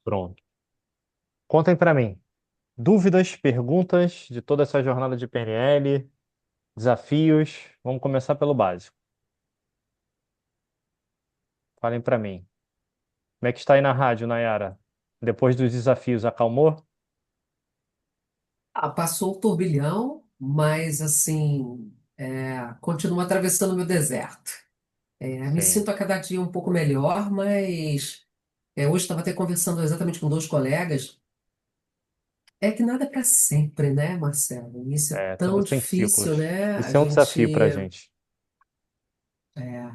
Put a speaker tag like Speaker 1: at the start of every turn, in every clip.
Speaker 1: Pronto. Contem para mim. Dúvidas, perguntas de toda essa jornada de PNL, desafios. Vamos começar pelo básico. Falem para mim. Como é que está aí na rádio, Nayara? Depois dos desafios, acalmou?
Speaker 2: Ah, passou o turbilhão, mas assim, continua atravessando o meu deserto. Me
Speaker 1: Sim,
Speaker 2: sinto a cada dia um pouco melhor, mas hoje estava até conversando exatamente com dois colegas. É que nada é para sempre, né, Marcelo? Isso é
Speaker 1: tudo
Speaker 2: tão
Speaker 1: tem
Speaker 2: difícil,
Speaker 1: ciclos.
Speaker 2: né? A
Speaker 1: Isso é um
Speaker 2: gente.
Speaker 1: desafio para a gente.
Speaker 2: é,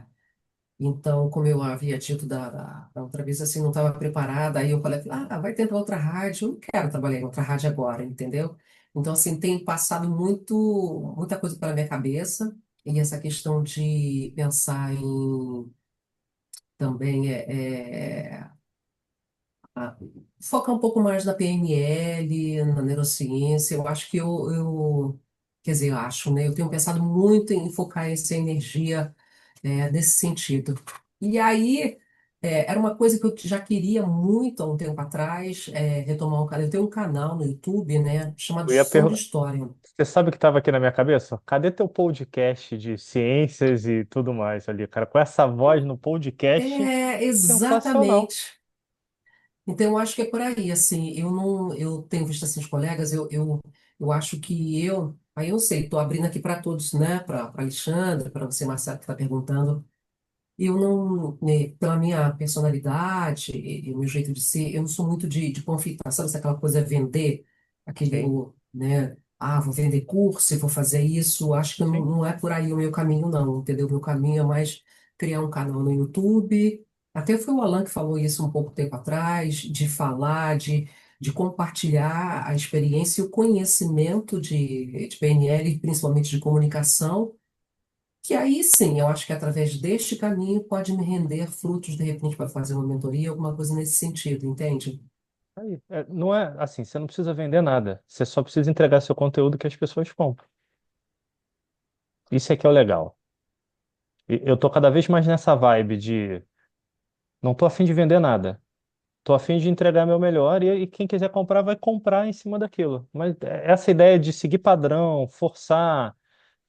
Speaker 2: Então, como eu havia dito da outra vez, assim, não estava preparada, aí eu falei, vai tentar outra rádio, eu não quero trabalhar em outra rádio agora, entendeu? Então, assim, tem passado muita coisa pela minha cabeça, e essa questão de pensar em também a- focar um pouco mais na PNL, na neurociência, eu acho que quer dizer, eu acho, né? Eu tenho pensado muito em focar essa energia nesse sentido. E aí, era uma coisa que eu já queria muito há um tempo atrás, retomar um canal. Eu tenho um canal no YouTube, né, chamado
Speaker 1: Eu ia
Speaker 2: Som de
Speaker 1: perguntar.
Speaker 2: História.
Speaker 1: Você sabe o que estava aqui na minha cabeça? Cadê teu podcast de ciências e tudo mais ali, cara? Com essa voz no podcast, sensacional.
Speaker 2: Exatamente. Então, eu acho que é por aí, assim, eu não, eu tenho visto assim os colegas, eu acho que aí eu não sei, estou abrindo aqui para todos, né, para Alexandre, para você, Marcelo, que está perguntando. Eu não, né, pela minha personalidade e o meu jeito de ser, eu não sou muito de conflitar, sabe? Se aquela coisa é vender,
Speaker 1: Sim,
Speaker 2: né? Vou vender curso e vou fazer isso. Acho que
Speaker 1: sim.
Speaker 2: não é por aí o meu caminho, não, entendeu? O meu caminho é mais criar um canal no YouTube. Até foi o Alan que falou isso um pouco tempo atrás, de falar, de compartilhar a experiência e o conhecimento de PNL, principalmente de comunicação que aí sim, eu acho que através deste caminho pode me render frutos, de repente, para fazer uma mentoria, alguma coisa nesse sentido, entende?
Speaker 1: Aí, não é assim, você não precisa vender nada. Você só precisa entregar seu conteúdo que as pessoas compram. Isso é que é o legal. E eu tô cada vez mais nessa vibe de não tô afim de vender nada. Tô afim de entregar meu melhor e quem quiser comprar vai comprar em cima daquilo. Mas essa ideia de seguir padrão, forçar,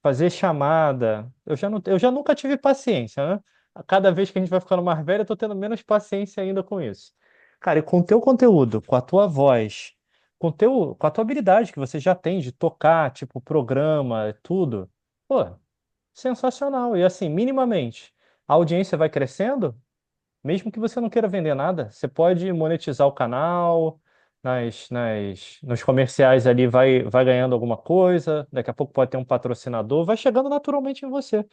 Speaker 1: fazer chamada, eu já nunca tive paciência, né? A cada vez que a gente vai ficando mais velho, eu tô tendo menos paciência ainda com isso. Cara, e com o teu conteúdo, com a tua voz, com a tua habilidade que você já tem de tocar, tipo, programa, tudo, pô, sensacional. E assim, minimamente, a audiência vai crescendo, mesmo que você não queira vender nada, você pode monetizar o canal, nos comerciais ali vai ganhando alguma coisa, daqui a pouco pode ter um patrocinador, vai chegando naturalmente em você.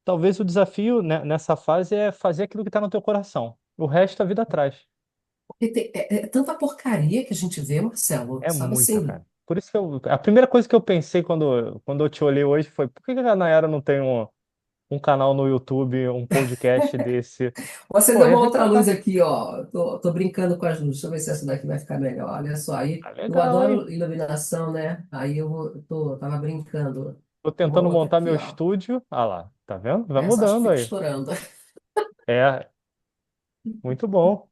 Speaker 1: Talvez o desafio, né, nessa fase é fazer aquilo que está no teu coração. O resto a vida traz.
Speaker 2: Porque é tanta porcaria que a gente vê, Marcelo,
Speaker 1: É
Speaker 2: sabe
Speaker 1: muita,
Speaker 2: assim?
Speaker 1: cara. Por isso que a primeira coisa que eu pensei quando eu te olhei hoje foi, por que que a Nayara não tem um canal no YouTube, um podcast desse?
Speaker 2: Vou
Speaker 1: Pô,
Speaker 2: acender
Speaker 1: é
Speaker 2: uma outra luz
Speaker 1: arrebentar.
Speaker 2: aqui, ó. Tô brincando com as luzes. Deixa eu ver se essa daqui vai ficar melhor. Olha só, aí
Speaker 1: Tá
Speaker 2: eu
Speaker 1: legal, hein?
Speaker 2: adoro iluminação, né? Aí tava brincando.
Speaker 1: Tô
Speaker 2: Uma
Speaker 1: tentando
Speaker 2: outra
Speaker 1: montar
Speaker 2: aqui,
Speaker 1: meu
Speaker 2: ó.
Speaker 1: estúdio. Ah lá, tá vendo? Vai
Speaker 2: Essa acho que
Speaker 1: mudando
Speaker 2: fica
Speaker 1: aí.
Speaker 2: estourando.
Speaker 1: É, muito bom.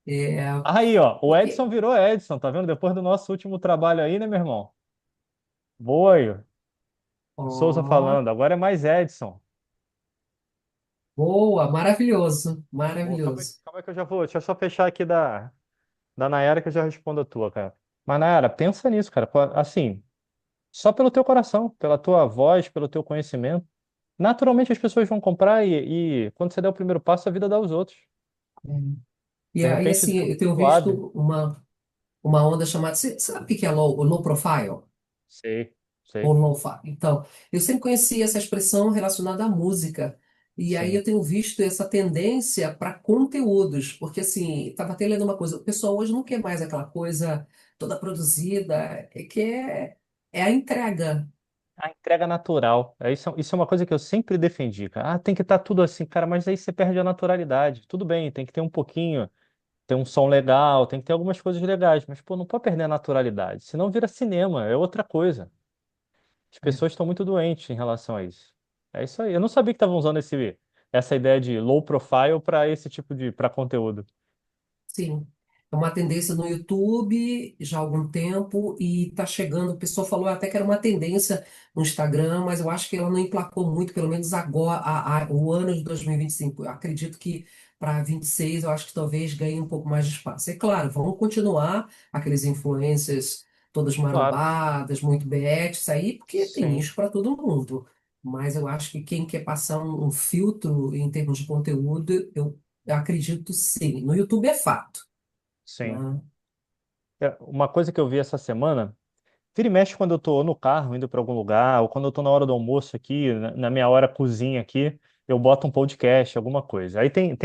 Speaker 2: É,
Speaker 1: Aí, ó, o
Speaker 2: porque,
Speaker 1: Edson virou Edson, tá vendo? Depois do nosso último trabalho aí, né, meu irmão? Boa aí, Souza
Speaker 2: ó,
Speaker 1: falando. Agora é mais Edson.
Speaker 2: boa, maravilhoso,
Speaker 1: Boa,
Speaker 2: maravilhoso.
Speaker 1: calma aí que eu já vou. Deixa eu só fechar aqui da Nayara que eu já respondo a tua, cara. Mas, Nayara, pensa nisso, cara. Assim, só pelo teu coração, pela tua voz, pelo teu conhecimento. Naturalmente as pessoas vão comprar e quando você der o primeiro passo, a vida dá aos outros.
Speaker 2: É. E
Speaker 1: De
Speaker 2: aí,
Speaker 1: repente,
Speaker 2: assim, eu tenho
Speaker 1: suave.
Speaker 2: visto uma onda chamada. Você sabe o que que é low profile?
Speaker 1: Sei,
Speaker 2: Ou
Speaker 1: sei.
Speaker 2: lo-fi? Então, eu sempre conheci essa expressão relacionada à música. E aí
Speaker 1: Sim.
Speaker 2: eu tenho visto essa tendência para conteúdos. Porque, assim, estava até lendo uma coisa: o pessoal hoje não quer mais aquela coisa toda produzida, é a entrega.
Speaker 1: A entrega natural. Isso é uma coisa que eu sempre defendi, cara. Ah, tem que estar tudo assim, cara, mas aí você perde a naturalidade. Tudo bem, tem que ter um pouquinho, ter um som legal, tem que ter algumas coisas legais, mas, pô, não pode perder a naturalidade. Senão vira cinema, é outra coisa. As pessoas estão muito doentes em relação a isso. É isso aí. Eu não sabia que estavam usando essa ideia de low profile para esse tipo para conteúdo.
Speaker 2: Sim. É uma tendência no YouTube já há algum tempo e está chegando. O pessoal falou até que era uma tendência no Instagram, mas eu acho que ela não emplacou muito, pelo menos agora, o ano de 2025. Eu acredito que para 26 eu acho que talvez ganhe um pouco mais de espaço. É claro, vão continuar aqueles influencers todas
Speaker 1: Claro,
Speaker 2: marombadas, muito betes aí, porque tem
Speaker 1: sim,
Speaker 2: nicho para todo mundo. Mas eu acho que quem quer passar um filtro em termos de conteúdo, eu acredito sim. No YouTube é fato,
Speaker 1: sim.
Speaker 2: né?
Speaker 1: Uma coisa que eu vi essa semana, vira e mexe quando eu tô no carro indo para algum lugar, ou quando eu tô na hora do almoço aqui, na minha hora cozinha aqui, eu boto um podcast, alguma coisa. Aí tem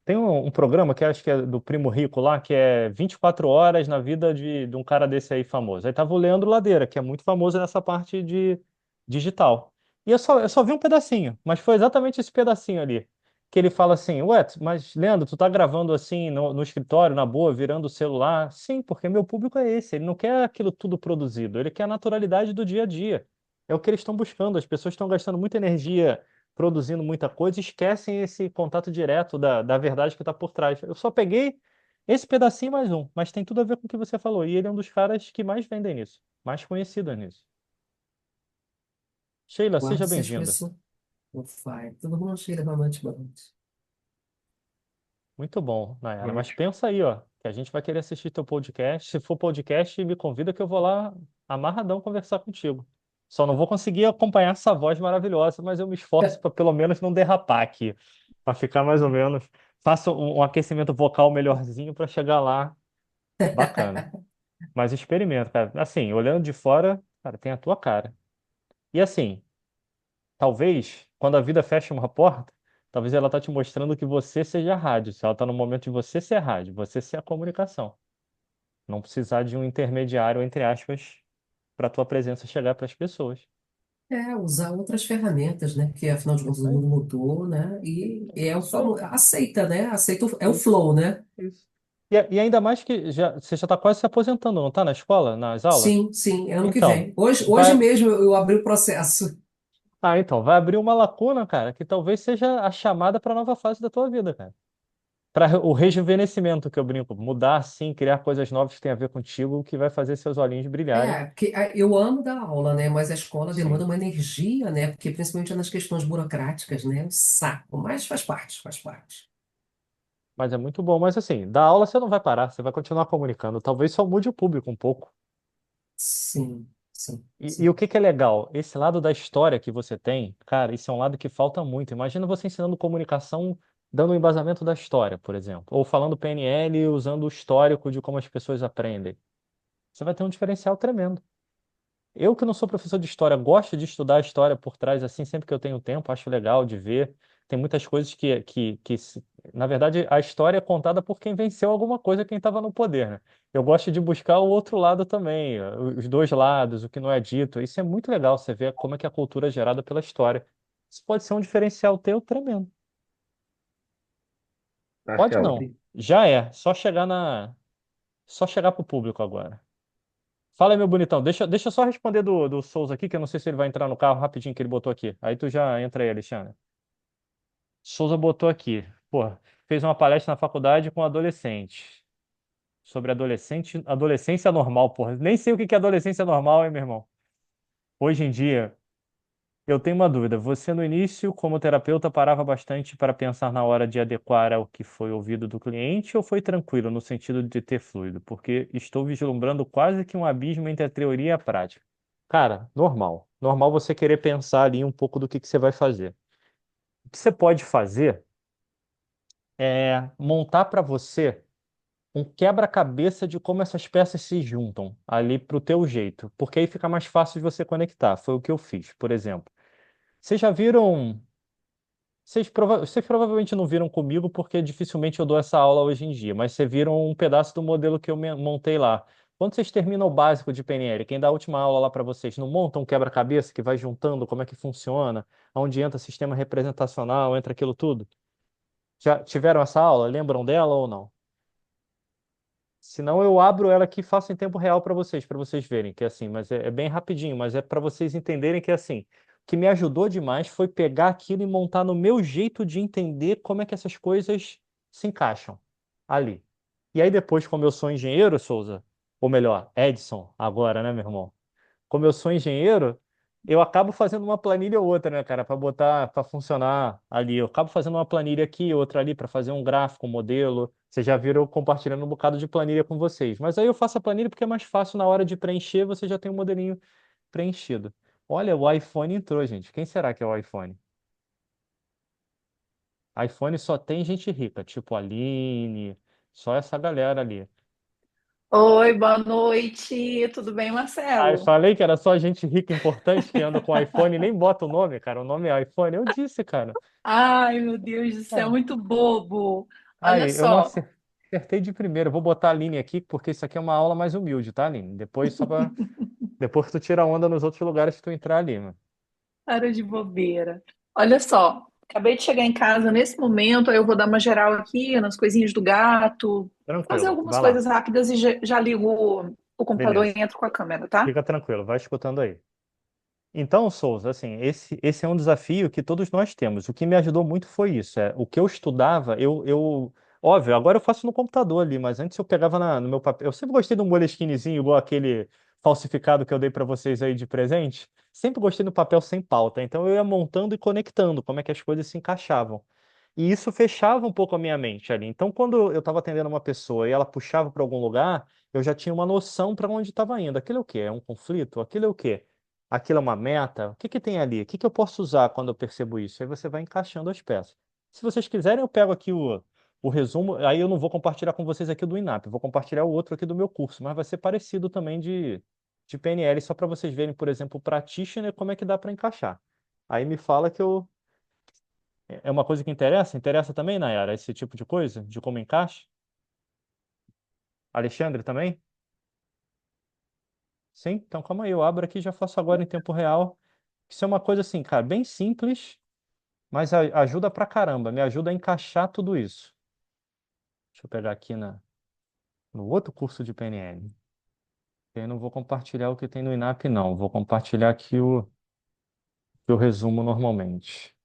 Speaker 1: um programa que acho que é do Primo Rico lá, que é 24 horas na vida de um cara desse aí famoso. Aí tava o Leandro Ladeira, que é muito famoso nessa parte de digital. E eu só vi um pedacinho, mas foi exatamente esse pedacinho ali. Que ele fala assim, ué, mas Leandro, tu tá gravando assim no escritório, na boa, virando o celular? Sim, porque meu público é esse. Ele não quer aquilo tudo produzido, ele quer a naturalidade do dia a dia. É o que eles estão buscando. As pessoas estão gastando muita energia produzindo muita coisa, e esquecem esse contato direto da verdade que está por trás. Eu só peguei esse pedacinho mais um, mas tem tudo a ver com o que você falou. E ele é um dos caras que mais vendem nisso, mais conhecido nisso. Sheila,
Speaker 2: Guarde
Speaker 1: seja
Speaker 2: essa
Speaker 1: bem-vinda.
Speaker 2: expressão. Não vai. Todo mundo cheira mamante mamante.
Speaker 1: Muito bom, Nayara. Mas
Speaker 2: É.
Speaker 1: pensa aí, ó, que a gente vai querer assistir teu podcast. Se for podcast, me convida que eu vou lá amarradão conversar contigo. Só não vou conseguir acompanhar essa voz maravilhosa, mas eu me esforço para pelo menos não derrapar aqui, para ficar mais ou menos. Faço um aquecimento vocal melhorzinho para chegar lá. Bacana. Mas experimenta, cara. Assim, olhando de fora, cara, tem a tua cara. E assim, talvez, quando a vida fecha uma porta, talvez ela tá te mostrando que você seja a rádio. Se ela tá no momento de você ser a rádio, você ser a comunicação. Não precisar de um intermediário, entre aspas, para tua presença chegar para as pessoas.
Speaker 2: É, usar outras ferramentas, né? Porque afinal de contas
Speaker 1: Isso
Speaker 2: o
Speaker 1: aí.
Speaker 2: mundo mudou, né? E é o
Speaker 1: Isso aí.
Speaker 2: aceita, né? Aceita, é o
Speaker 1: Isso.
Speaker 2: flow, né?
Speaker 1: Isso. E ainda mais que você já está quase se aposentando, não está na escola, nas aulas?
Speaker 2: Sim, sim, é ano que
Speaker 1: Então,
Speaker 2: vem. Hoje
Speaker 1: vai.
Speaker 2: mesmo eu abri o processo.
Speaker 1: Então, vai abrir uma lacuna, cara, que talvez seja a chamada para a nova fase da tua vida, cara. Para o rejuvenescimento que eu brinco, mudar sim, criar coisas novas que tem a ver contigo, que vai fazer seus olhinhos brilharem.
Speaker 2: É, porque eu amo dar aula, né? Mas a escola demanda
Speaker 1: Sim.
Speaker 2: uma energia, né? Porque principalmente nas questões burocráticas, né? Um saco. Mas faz parte, faz parte.
Speaker 1: Mas é muito bom. Mas assim, da aula você não vai parar, você vai continuar comunicando. Talvez só mude o público um pouco.
Speaker 2: Sim, sim,
Speaker 1: E o
Speaker 2: sim.
Speaker 1: que que é legal? Esse lado da história que você tem, cara, isso é um lado que falta muito. Imagina você ensinando comunicação, dando um embasamento da história, por exemplo. Ou falando PNL usando o histórico de como as pessoas aprendem. Você vai ter um diferencial tremendo. Eu que não sou professor de história, gosto de estudar a história por trás, assim, sempre que eu tenho tempo, acho legal de ver. Tem muitas coisas na verdade, a história é contada por quem venceu alguma coisa, quem estava no poder, né? Eu gosto de buscar o outro lado também, os dois lados, o que não é dito. Isso é muito legal, você ver como é que a cultura é gerada pela história. Isso pode ser um diferencial teu tremendo. Pode
Speaker 3: Marcelo,
Speaker 1: não, já é. Só chegar pro público agora. Fala aí, meu bonitão. Deixa eu só responder do Souza aqui, que eu não sei se ele vai entrar no carro rapidinho que ele botou aqui. Aí tu já entra aí, Alexandre. Souza botou aqui. Pô, fez uma palestra na faculdade com adolescente. Sobre adolescência normal, porra. Nem sei o que que é adolescência normal, hein, meu irmão. Hoje em dia, eu tenho uma dúvida. Você, no início, como terapeuta, parava bastante para pensar na hora de adequar ao que foi ouvido do cliente ou foi tranquilo no sentido de ter fluido? Porque estou vislumbrando quase que um abismo entre a teoria e a prática. Cara, normal. Normal você querer pensar ali um pouco do que você vai fazer. O que você pode fazer é montar para você um quebra-cabeça de como essas peças se juntam ali para o teu jeito, porque aí fica mais fácil de você conectar. Foi o que eu fiz, por exemplo. Vocês já viram vocês provavelmente não viram comigo porque dificilmente eu dou essa aula hoje em dia, mas vocês viram um pedaço do modelo que eu montei lá. Quando vocês terminam o básico de PNL, quem dá a última aula lá para vocês, não monta um quebra-cabeça que vai juntando como é que funciona, onde entra sistema representacional, entra aquilo tudo? Já tiveram essa aula? Lembram dela ou não? Se não, eu abro ela aqui e faço em tempo real para vocês verem que é assim, mas é bem rapidinho, mas é para vocês entenderem que é assim. O que me ajudou demais foi pegar aquilo e montar no meu jeito de entender como é que essas coisas se encaixam. ali. E aí depois, como eu sou engenheiro, Souza, ou melhor, Edson, agora, né, meu irmão? Como eu sou engenheiro, eu acabo fazendo uma planilha ou outra, né, cara, para botar, para funcionar ali. Eu acabo fazendo uma planilha aqui, outra ali, para fazer um gráfico, um modelo. Vocês já viram eu compartilhando um bocado de planilha com vocês. Mas aí eu faço a planilha porque é mais fácil na hora de preencher, você já tem um modelinho preenchido. Olha, o iPhone entrou, gente. Quem será que é o iPhone? iPhone só tem gente rica, tipo a Aline, só essa galera ali.
Speaker 3: Oi, boa noite. Tudo bem,
Speaker 1: Ah, eu
Speaker 3: Marcelo?
Speaker 1: falei que era só gente rica e importante que anda com iPhone e nem bota o nome, cara. O nome é iPhone. Eu disse, cara.
Speaker 3: Ai, meu Deus do céu,
Speaker 1: É.
Speaker 3: muito bobo. Olha
Speaker 1: Aí, eu não
Speaker 3: só.
Speaker 1: acertei de primeira. Eu vou botar a Aline aqui, porque isso aqui é uma aula mais humilde, tá, Aline? Depois, só pra... Depois tu tira onda nos outros lugares que tu entrar ali, mano.
Speaker 3: Para de bobeira. Olha só. Acabei de chegar em casa nesse momento, aí eu vou dar uma geral aqui nas coisinhas do gato, fazer
Speaker 1: Tranquilo,
Speaker 3: algumas
Speaker 1: vai lá.
Speaker 3: coisas rápidas e já ligo o computador e
Speaker 1: Beleza.
Speaker 3: entro com a câmera, tá?
Speaker 1: Fica tranquilo, vai escutando aí. Então, Souza, assim, esse é um desafio que todos nós temos. O que me ajudou muito foi isso. O que eu estudava, óbvio, agora eu faço no computador ali, mas antes eu pegava no meu papel. Eu sempre gostei de um Moleskine igual aquele falsificado que eu dei para vocês aí de presente. Sempre gostei do papel sem pauta. Então eu ia montando e conectando como é que as coisas se encaixavam. E isso fechava um pouco a minha mente ali. Então, quando eu estava atendendo uma pessoa e ela puxava para algum lugar, eu já tinha uma noção para onde estava indo. Aquilo é o quê? É um conflito? Aquilo é o quê? Aquilo é uma meta? O que que tem ali? O que que eu posso usar quando eu percebo isso? Aí você vai encaixando as peças. Se vocês quiserem, eu pego aqui o resumo. Aí eu não vou compartilhar com vocês aqui do INAP, eu vou compartilhar o outro aqui do meu curso, mas vai ser parecido também de PNL, só para vocês verem, por exemplo, o practitioner, como é que dá para encaixar. Aí me fala que eu. É uma coisa que interessa? Interessa também, Nayara, esse tipo de coisa? De como encaixa? Alexandre também? Sim? Então calma aí, eu abro aqui e já faço agora em tempo real. Isso é uma coisa assim, cara, bem simples, mas ajuda pra caramba, me ajuda a encaixar tudo isso. Deixa eu pegar aqui no outro curso de PNL. Eu não vou compartilhar o que tem no INAP, não. Vou compartilhar aqui o que eu resumo normalmente.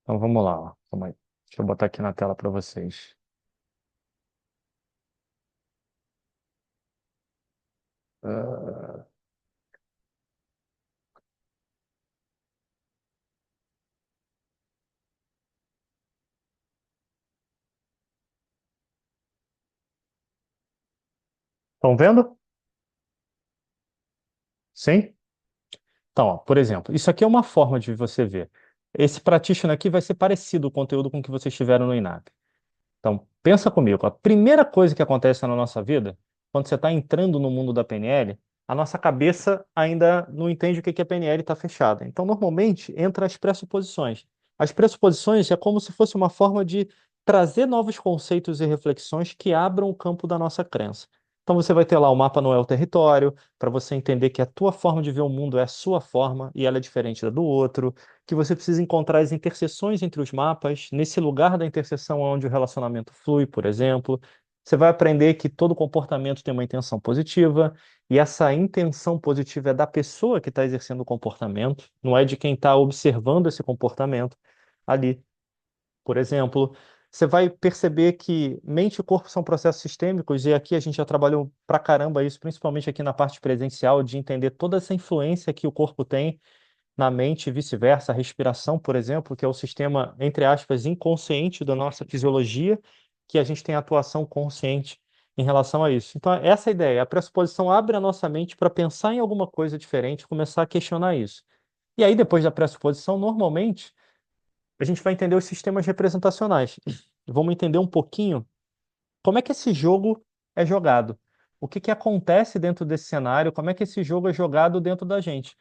Speaker 1: Então vamos lá, ó. Calma aí. Deixa eu botar aqui na tela para vocês. Estão vendo? Sim? Então, ó, por exemplo, isso aqui é uma forma de você ver. Esse practitioner aqui vai ser parecido o conteúdo com o que vocês tiveram no INAP. Então, pensa comigo, a primeira coisa que acontece na nossa vida, quando você está entrando no mundo da PNL, a nossa cabeça ainda não entende o que que é PNL e está fechada. Então, normalmente, entra as pressuposições. As pressuposições é como se fosse uma forma de trazer novos conceitos e reflexões que abram o campo da nossa crença. Então, você vai ter lá o mapa não é o território, para você entender que a tua forma de ver o mundo é a sua forma e ela é diferente da do outro, que você precisa encontrar as interseções entre os mapas, nesse lugar da interseção onde o relacionamento flui, por exemplo. Você vai aprender que todo comportamento tem uma intenção positiva, e essa intenção positiva é da pessoa que está exercendo o comportamento, não é de quem está observando esse comportamento ali. Por exemplo, você vai perceber que mente e corpo são processos sistêmicos, e aqui a gente já trabalhou pra caramba isso, principalmente aqui na parte presencial, de entender toda essa influência que o corpo tem na mente e vice-versa. A respiração, por exemplo, que é o sistema, entre aspas, inconsciente da nossa fisiologia, que a gente tem atuação consciente em relação a isso. Então, essa é a ideia. A pressuposição abre a nossa mente para pensar em alguma coisa diferente, começar a questionar isso. E aí, depois da pressuposição, normalmente, a gente vai entender os sistemas representacionais. Vamos entender um pouquinho como é que esse jogo é jogado. O que que acontece dentro desse cenário, como é que esse jogo é jogado dentro da gente.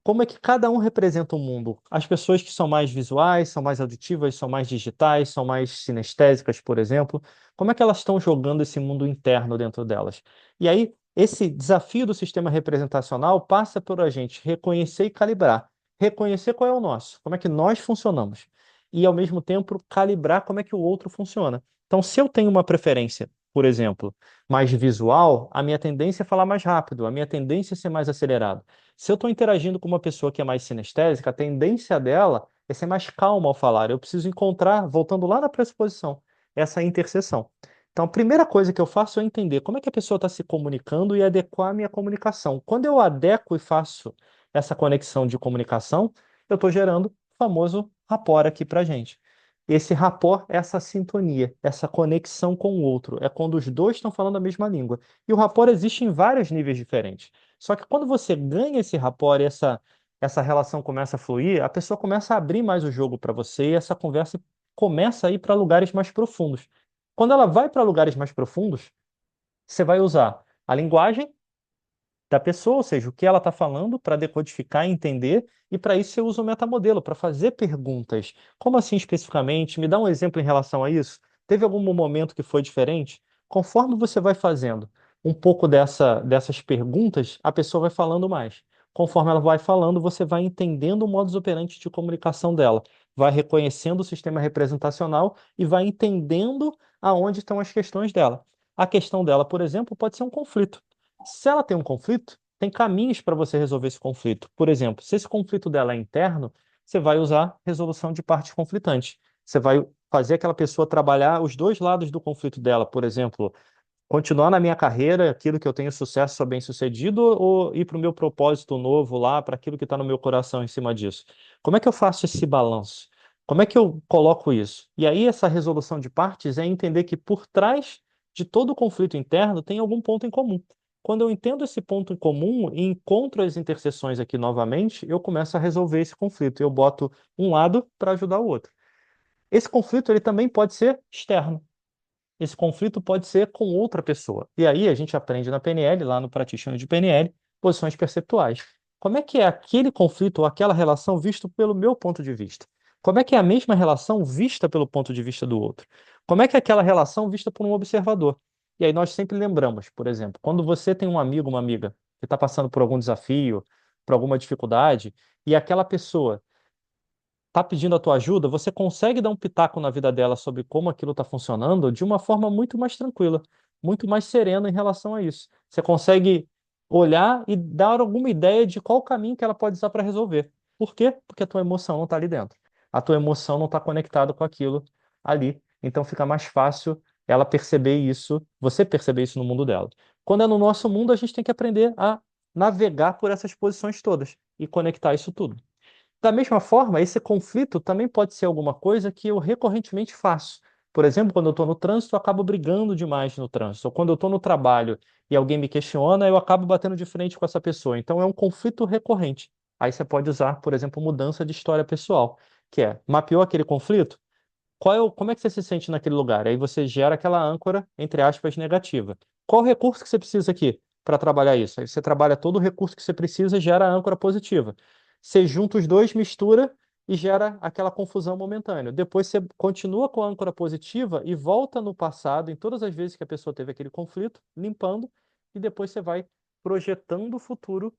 Speaker 1: Como é que cada um representa o mundo? As pessoas que são mais visuais, são mais auditivas, são mais digitais, são mais sinestésicas, por exemplo, como é que elas estão jogando esse mundo interno dentro delas? E aí, esse desafio do sistema representacional passa por a gente reconhecer e calibrar. Reconhecer qual é o nosso, como é que nós funcionamos. E, ao mesmo tempo, calibrar como é que o outro funciona. Então, se eu tenho uma preferência, por exemplo, mais visual, a minha tendência é falar mais rápido, a minha tendência é ser mais acelerado. Se eu estou interagindo com uma pessoa que é mais sinestésica, a tendência dela é ser mais calma ao falar. Eu preciso encontrar, voltando lá na pressuposição, essa interseção. Então, a primeira coisa que eu faço é entender como é que a pessoa está se comunicando e adequar a minha comunicação. Quando eu adequo e faço essa conexão de comunicação, eu estou gerando o famoso rapport aqui para gente. Esse rapport é essa sintonia, essa conexão com o outro. É quando os dois estão falando a mesma língua. E o rapport existe em vários níveis diferentes. Só que quando você ganha esse rapport e essa relação começa a fluir, a pessoa começa a abrir mais o jogo para você e essa conversa começa a ir para lugares mais profundos. Quando ela vai para lugares mais profundos, você vai usar a linguagem da pessoa, ou seja, o que ela está falando para decodificar e entender, e para isso você usa o metamodelo, para fazer perguntas. Como assim especificamente? Me dá um exemplo em relação a isso. Teve algum momento que foi diferente? Conforme você vai fazendo um pouco dessas perguntas, a pessoa vai falando mais. Conforme ela vai falando, você vai entendendo o modus operandi de comunicação dela, vai reconhecendo o sistema representacional e vai entendendo aonde estão as questões dela. A questão dela, por exemplo, pode ser um conflito. Se ela tem um conflito, tem caminhos para você resolver esse conflito. Por exemplo, se esse conflito dela é interno, você vai usar resolução de partes conflitantes. Você vai fazer aquela pessoa trabalhar os dois lados do conflito dela. Por exemplo, continuar na minha carreira, aquilo que eu tenho sucesso, sou bem-sucedido, ou ir para o meu propósito novo lá, para aquilo que está no meu coração em cima disso? Como é que eu faço esse balanço? Como é que eu coloco isso? E aí, essa resolução de partes é entender que por trás de todo o conflito interno tem algum ponto em comum. Quando eu entendo esse ponto em comum e encontro as interseções aqui novamente, eu começo a resolver esse conflito. Eu boto um lado para ajudar o outro. Esse conflito ele também pode ser externo. Esse conflito pode ser com outra pessoa. E aí a gente aprende na PNL, lá no Practitioner de PNL, posições perceptuais. Como é que é aquele conflito ou aquela relação visto pelo meu ponto de vista? Como é que é a mesma relação vista pelo ponto de vista do outro? Como é que é aquela relação vista por um observador? E aí nós sempre lembramos, por exemplo, quando você tem um amigo, uma amiga que está passando por algum desafio, por alguma dificuldade, e aquela pessoa está pedindo a tua ajuda, você consegue dar um pitaco na vida dela sobre como aquilo está funcionando de uma forma muito mais tranquila, muito mais serena em relação a isso. Você consegue olhar e dar alguma ideia de qual caminho que ela pode usar para resolver. Por quê? Porque a tua emoção não está ali dentro. A tua emoção não está conectada com aquilo ali. Então fica mais fácil ela perceber isso, você perceber isso no mundo dela. Quando é no nosso mundo, a gente tem que aprender a navegar por essas posições todas e conectar isso tudo. Da mesma forma, esse conflito também pode ser alguma coisa que eu recorrentemente faço. Por exemplo, quando eu estou no trânsito, eu acabo brigando demais no trânsito. Ou quando eu estou no trabalho e alguém me questiona, eu acabo batendo de frente com essa pessoa. Então, é um conflito recorrente. Aí você pode usar, por exemplo, mudança de história pessoal, que é, mapeou aquele conflito? Como é que você se sente naquele lugar? Aí você gera aquela âncora, entre aspas, negativa. Qual o recurso que você precisa aqui para trabalhar isso? Aí você trabalha todo o recurso que você precisa e gera a âncora positiva. Você junta os dois, mistura e gera aquela confusão momentânea. Depois você continua com a âncora positiva e volta no passado, em todas as vezes que a pessoa teve aquele conflito, limpando, e depois você vai projetando o futuro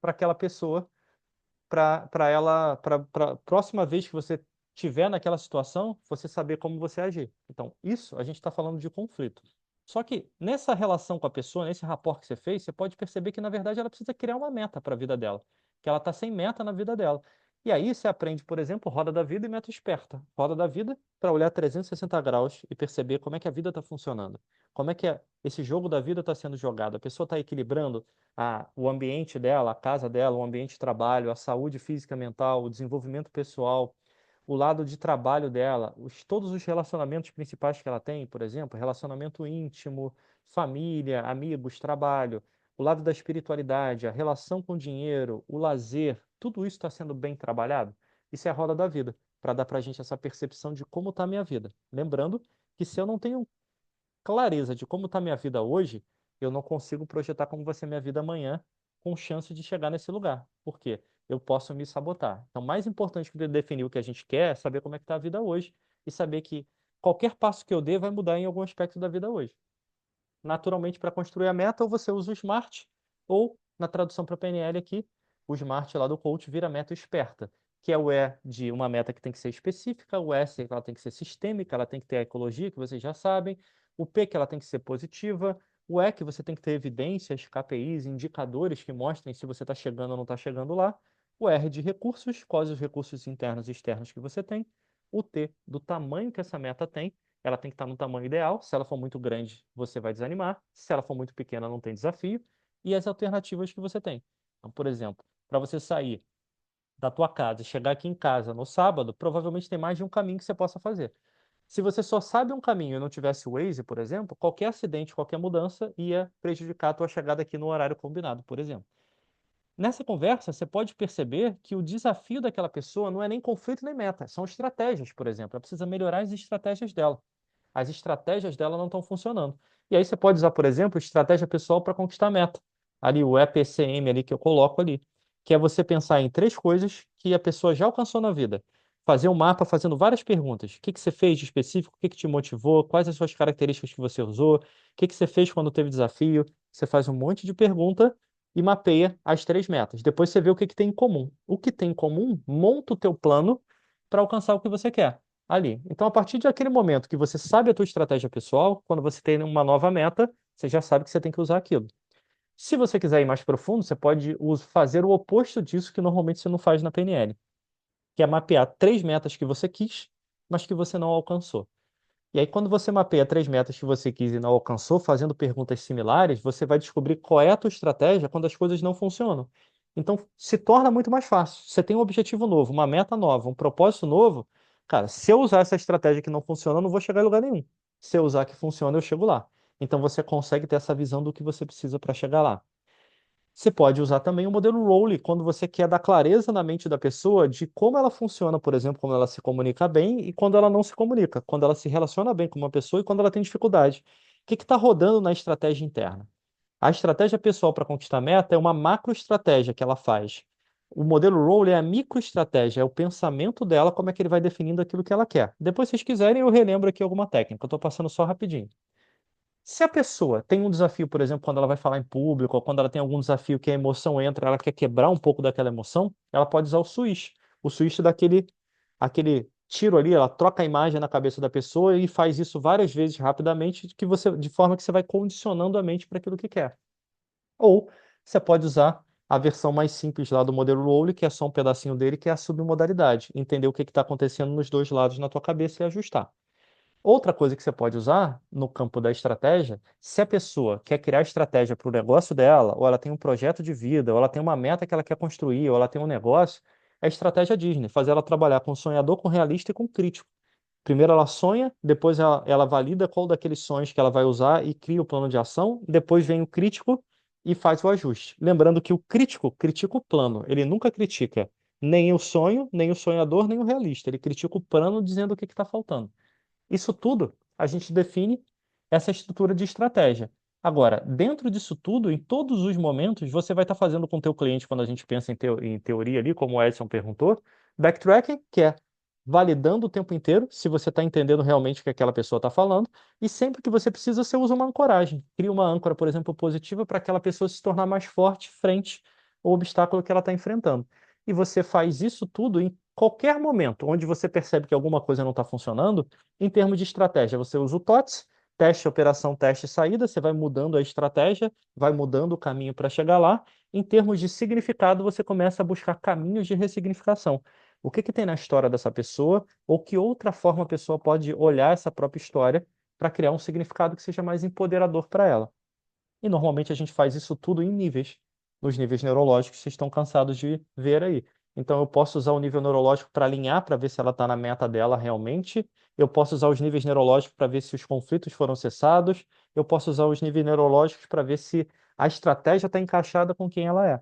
Speaker 1: para aquela pessoa para a próxima vez que você tiver naquela situação, você saber como você agir. Então, isso a gente está falando de conflito. Só que nessa relação com a pessoa, nesse rapport que você fez, você pode perceber que, na verdade, ela precisa criar uma meta para a vida dela, que ela está sem meta na vida dela. E aí você aprende, por exemplo, roda da vida e meta esperta. Roda da vida para olhar 360 graus e perceber como é que a vida está funcionando. Como é que esse jogo da vida está sendo jogado. A pessoa está equilibrando o ambiente dela, a casa dela, o ambiente de trabalho, a saúde física e mental, o desenvolvimento pessoal, o lado de trabalho dela, todos os relacionamentos principais que ela tem, por exemplo, relacionamento íntimo, família, amigos, trabalho, o lado da espiritualidade, a relação com o dinheiro, o lazer, tudo isso está sendo bem trabalhado? Isso é a roda da vida, para dar para a gente essa percepção de como está a minha vida. Lembrando que se eu não tenho clareza de como está minha vida hoje, eu não consigo projetar como vai ser minha vida amanhã com chance de chegar nesse lugar. Por quê? Eu posso me sabotar. Então, mais importante que definir o que a gente quer é saber como é que está a vida hoje e saber que qualquer passo que eu dê vai mudar em algum aspecto da vida hoje. Naturalmente, para construir a meta, ou você usa o SMART, ou, na tradução para PNL aqui, o SMART lá do coach vira meta esperta, que é o E de uma meta que tem que ser específica, o S que ela tem que ser sistêmica, ela tem que ter a ecologia, que vocês já sabem, o P que ela tem que ser positiva, o E que você tem que ter evidências, KPIs, indicadores que mostrem se você está chegando ou não está chegando lá, o R de recursos, quais os recursos internos e externos que você tem, o T do tamanho que essa meta tem, ela tem que estar no tamanho ideal, se ela for muito grande, você vai desanimar, se ela for muito pequena, não tem desafio, e as alternativas que você tem. Então, por exemplo, para você sair da tua casa e chegar aqui em casa no sábado, provavelmente tem mais de um caminho que você possa fazer. Se você só sabe um caminho e não tivesse o Waze, por exemplo, qualquer acidente, qualquer mudança ia prejudicar a tua chegada aqui no horário combinado, por exemplo. Nessa conversa, você pode perceber que o desafio daquela pessoa não é nem conflito nem meta, são estratégias, por exemplo. Ela precisa melhorar as estratégias dela. As estratégias dela não estão funcionando. E aí você pode usar, por exemplo, estratégia pessoal para conquistar a meta. Ali, o EPCM ali que eu coloco ali, que é você pensar em 3 coisas que a pessoa já alcançou na vida. Fazer um mapa fazendo várias perguntas. O que que você fez de específico? O que que te motivou? Quais as suas características que você usou? O que que você fez quando teve desafio? Você faz um monte de pergunta e mapeia as 3 metas. Depois você vê o que que tem em comum. O que tem em comum, monta o teu plano para alcançar o que você quer ali. Então, a partir daquele momento que você sabe a tua estratégia pessoal, quando você tem uma nova meta, você já sabe que você tem que usar aquilo. Se você quiser ir mais profundo, você pode fazer o oposto disso que normalmente você não faz na PNL, que é mapear 3 metas que você quis, mas que você não alcançou. E aí, quando você mapeia 3 metas que você quis e não alcançou, fazendo perguntas similares, você vai descobrir qual é a tua estratégia quando as coisas não funcionam. Então, se torna muito mais fácil. Você tem um objetivo novo, uma meta nova, um propósito novo. Cara, se eu usar essa estratégia que não funciona, eu não vou chegar em lugar nenhum. Se eu usar a que funciona, eu chego lá. Então, você consegue ter essa visão do que você precisa para chegar lá. Você pode usar também o modelo Rowley quando você quer dar clareza na mente da pessoa de como ela funciona, por exemplo, como ela se comunica bem e quando ela não se comunica, quando ela se relaciona bem com uma pessoa e quando ela tem dificuldade. O que está rodando na estratégia interna? A estratégia pessoal para conquistar a meta é uma macroestratégia que ela faz. O modelo Rowley é a microestratégia, é o pensamento dela, como é que ele vai definindo aquilo que ela quer. Depois, se vocês quiserem, eu relembro aqui alguma técnica. Eu estou passando só rapidinho. Se a pessoa tem um desafio, por exemplo, quando ela vai falar em público, ou quando ela tem algum desafio que a emoção entra, ela quer quebrar um pouco daquela emoção, ela pode usar o switch. O switch daquele aquele tiro ali, ela troca a imagem na cabeça da pessoa e faz isso várias vezes rapidamente, de forma que você vai condicionando a mente para aquilo que quer. Ou você pode usar a versão mais simples lá do modelo Rowley, que é só um pedacinho dele, que é a submodalidade. Entender o que está acontecendo nos dois lados na tua cabeça e ajustar. Outra coisa que você pode usar no campo da estratégia, se a pessoa quer criar estratégia para o negócio dela, ou ela tem um projeto de vida, ou ela tem uma meta que ela quer construir, ou ela tem um negócio, é a estratégia Disney, fazer ela trabalhar com sonhador, com realista e com crítico. Primeiro ela sonha, depois ela valida qual daqueles sonhos que ela vai usar e cria o plano de ação, depois vem o crítico e faz o ajuste. Lembrando que o crítico critica o plano, ele nunca critica nem o sonho, nem o sonhador, nem o realista, ele critica o plano dizendo o que está faltando. Isso tudo a gente define essa estrutura de estratégia. Agora, dentro disso tudo, em todos os momentos, você vai estar fazendo com o teu cliente, quando a gente pensa em teoria ali, como o Edson perguntou, backtracking, que é validando o tempo inteiro, se você está entendendo realmente o que aquela pessoa está falando, e sempre que você precisa, você usa uma ancoragem. Cria uma âncora, por exemplo, positiva para aquela pessoa se tornar mais forte frente ao obstáculo que ela está enfrentando. E você faz isso tudo em qualquer momento onde você percebe que alguma coisa não está funcionando, em termos de estratégia. Você usa o TOTS, teste, operação, teste, saída, você vai mudando a estratégia, vai mudando o caminho para chegar lá. Em termos de significado, você começa a buscar caminhos de ressignificação. O que que tem na história dessa pessoa, ou que outra forma a pessoa pode olhar essa própria história para criar um significado que seja mais empoderador para ela. E normalmente a gente faz isso tudo em níveis, nos níveis neurológicos que vocês estão cansados de ver aí. Então eu posso usar o nível neurológico para alinhar, para ver se ela está na meta dela realmente. Eu posso usar os níveis neurológicos para ver se os conflitos foram cessados. Eu posso usar os níveis neurológicos para ver se a estratégia está encaixada com quem ela é.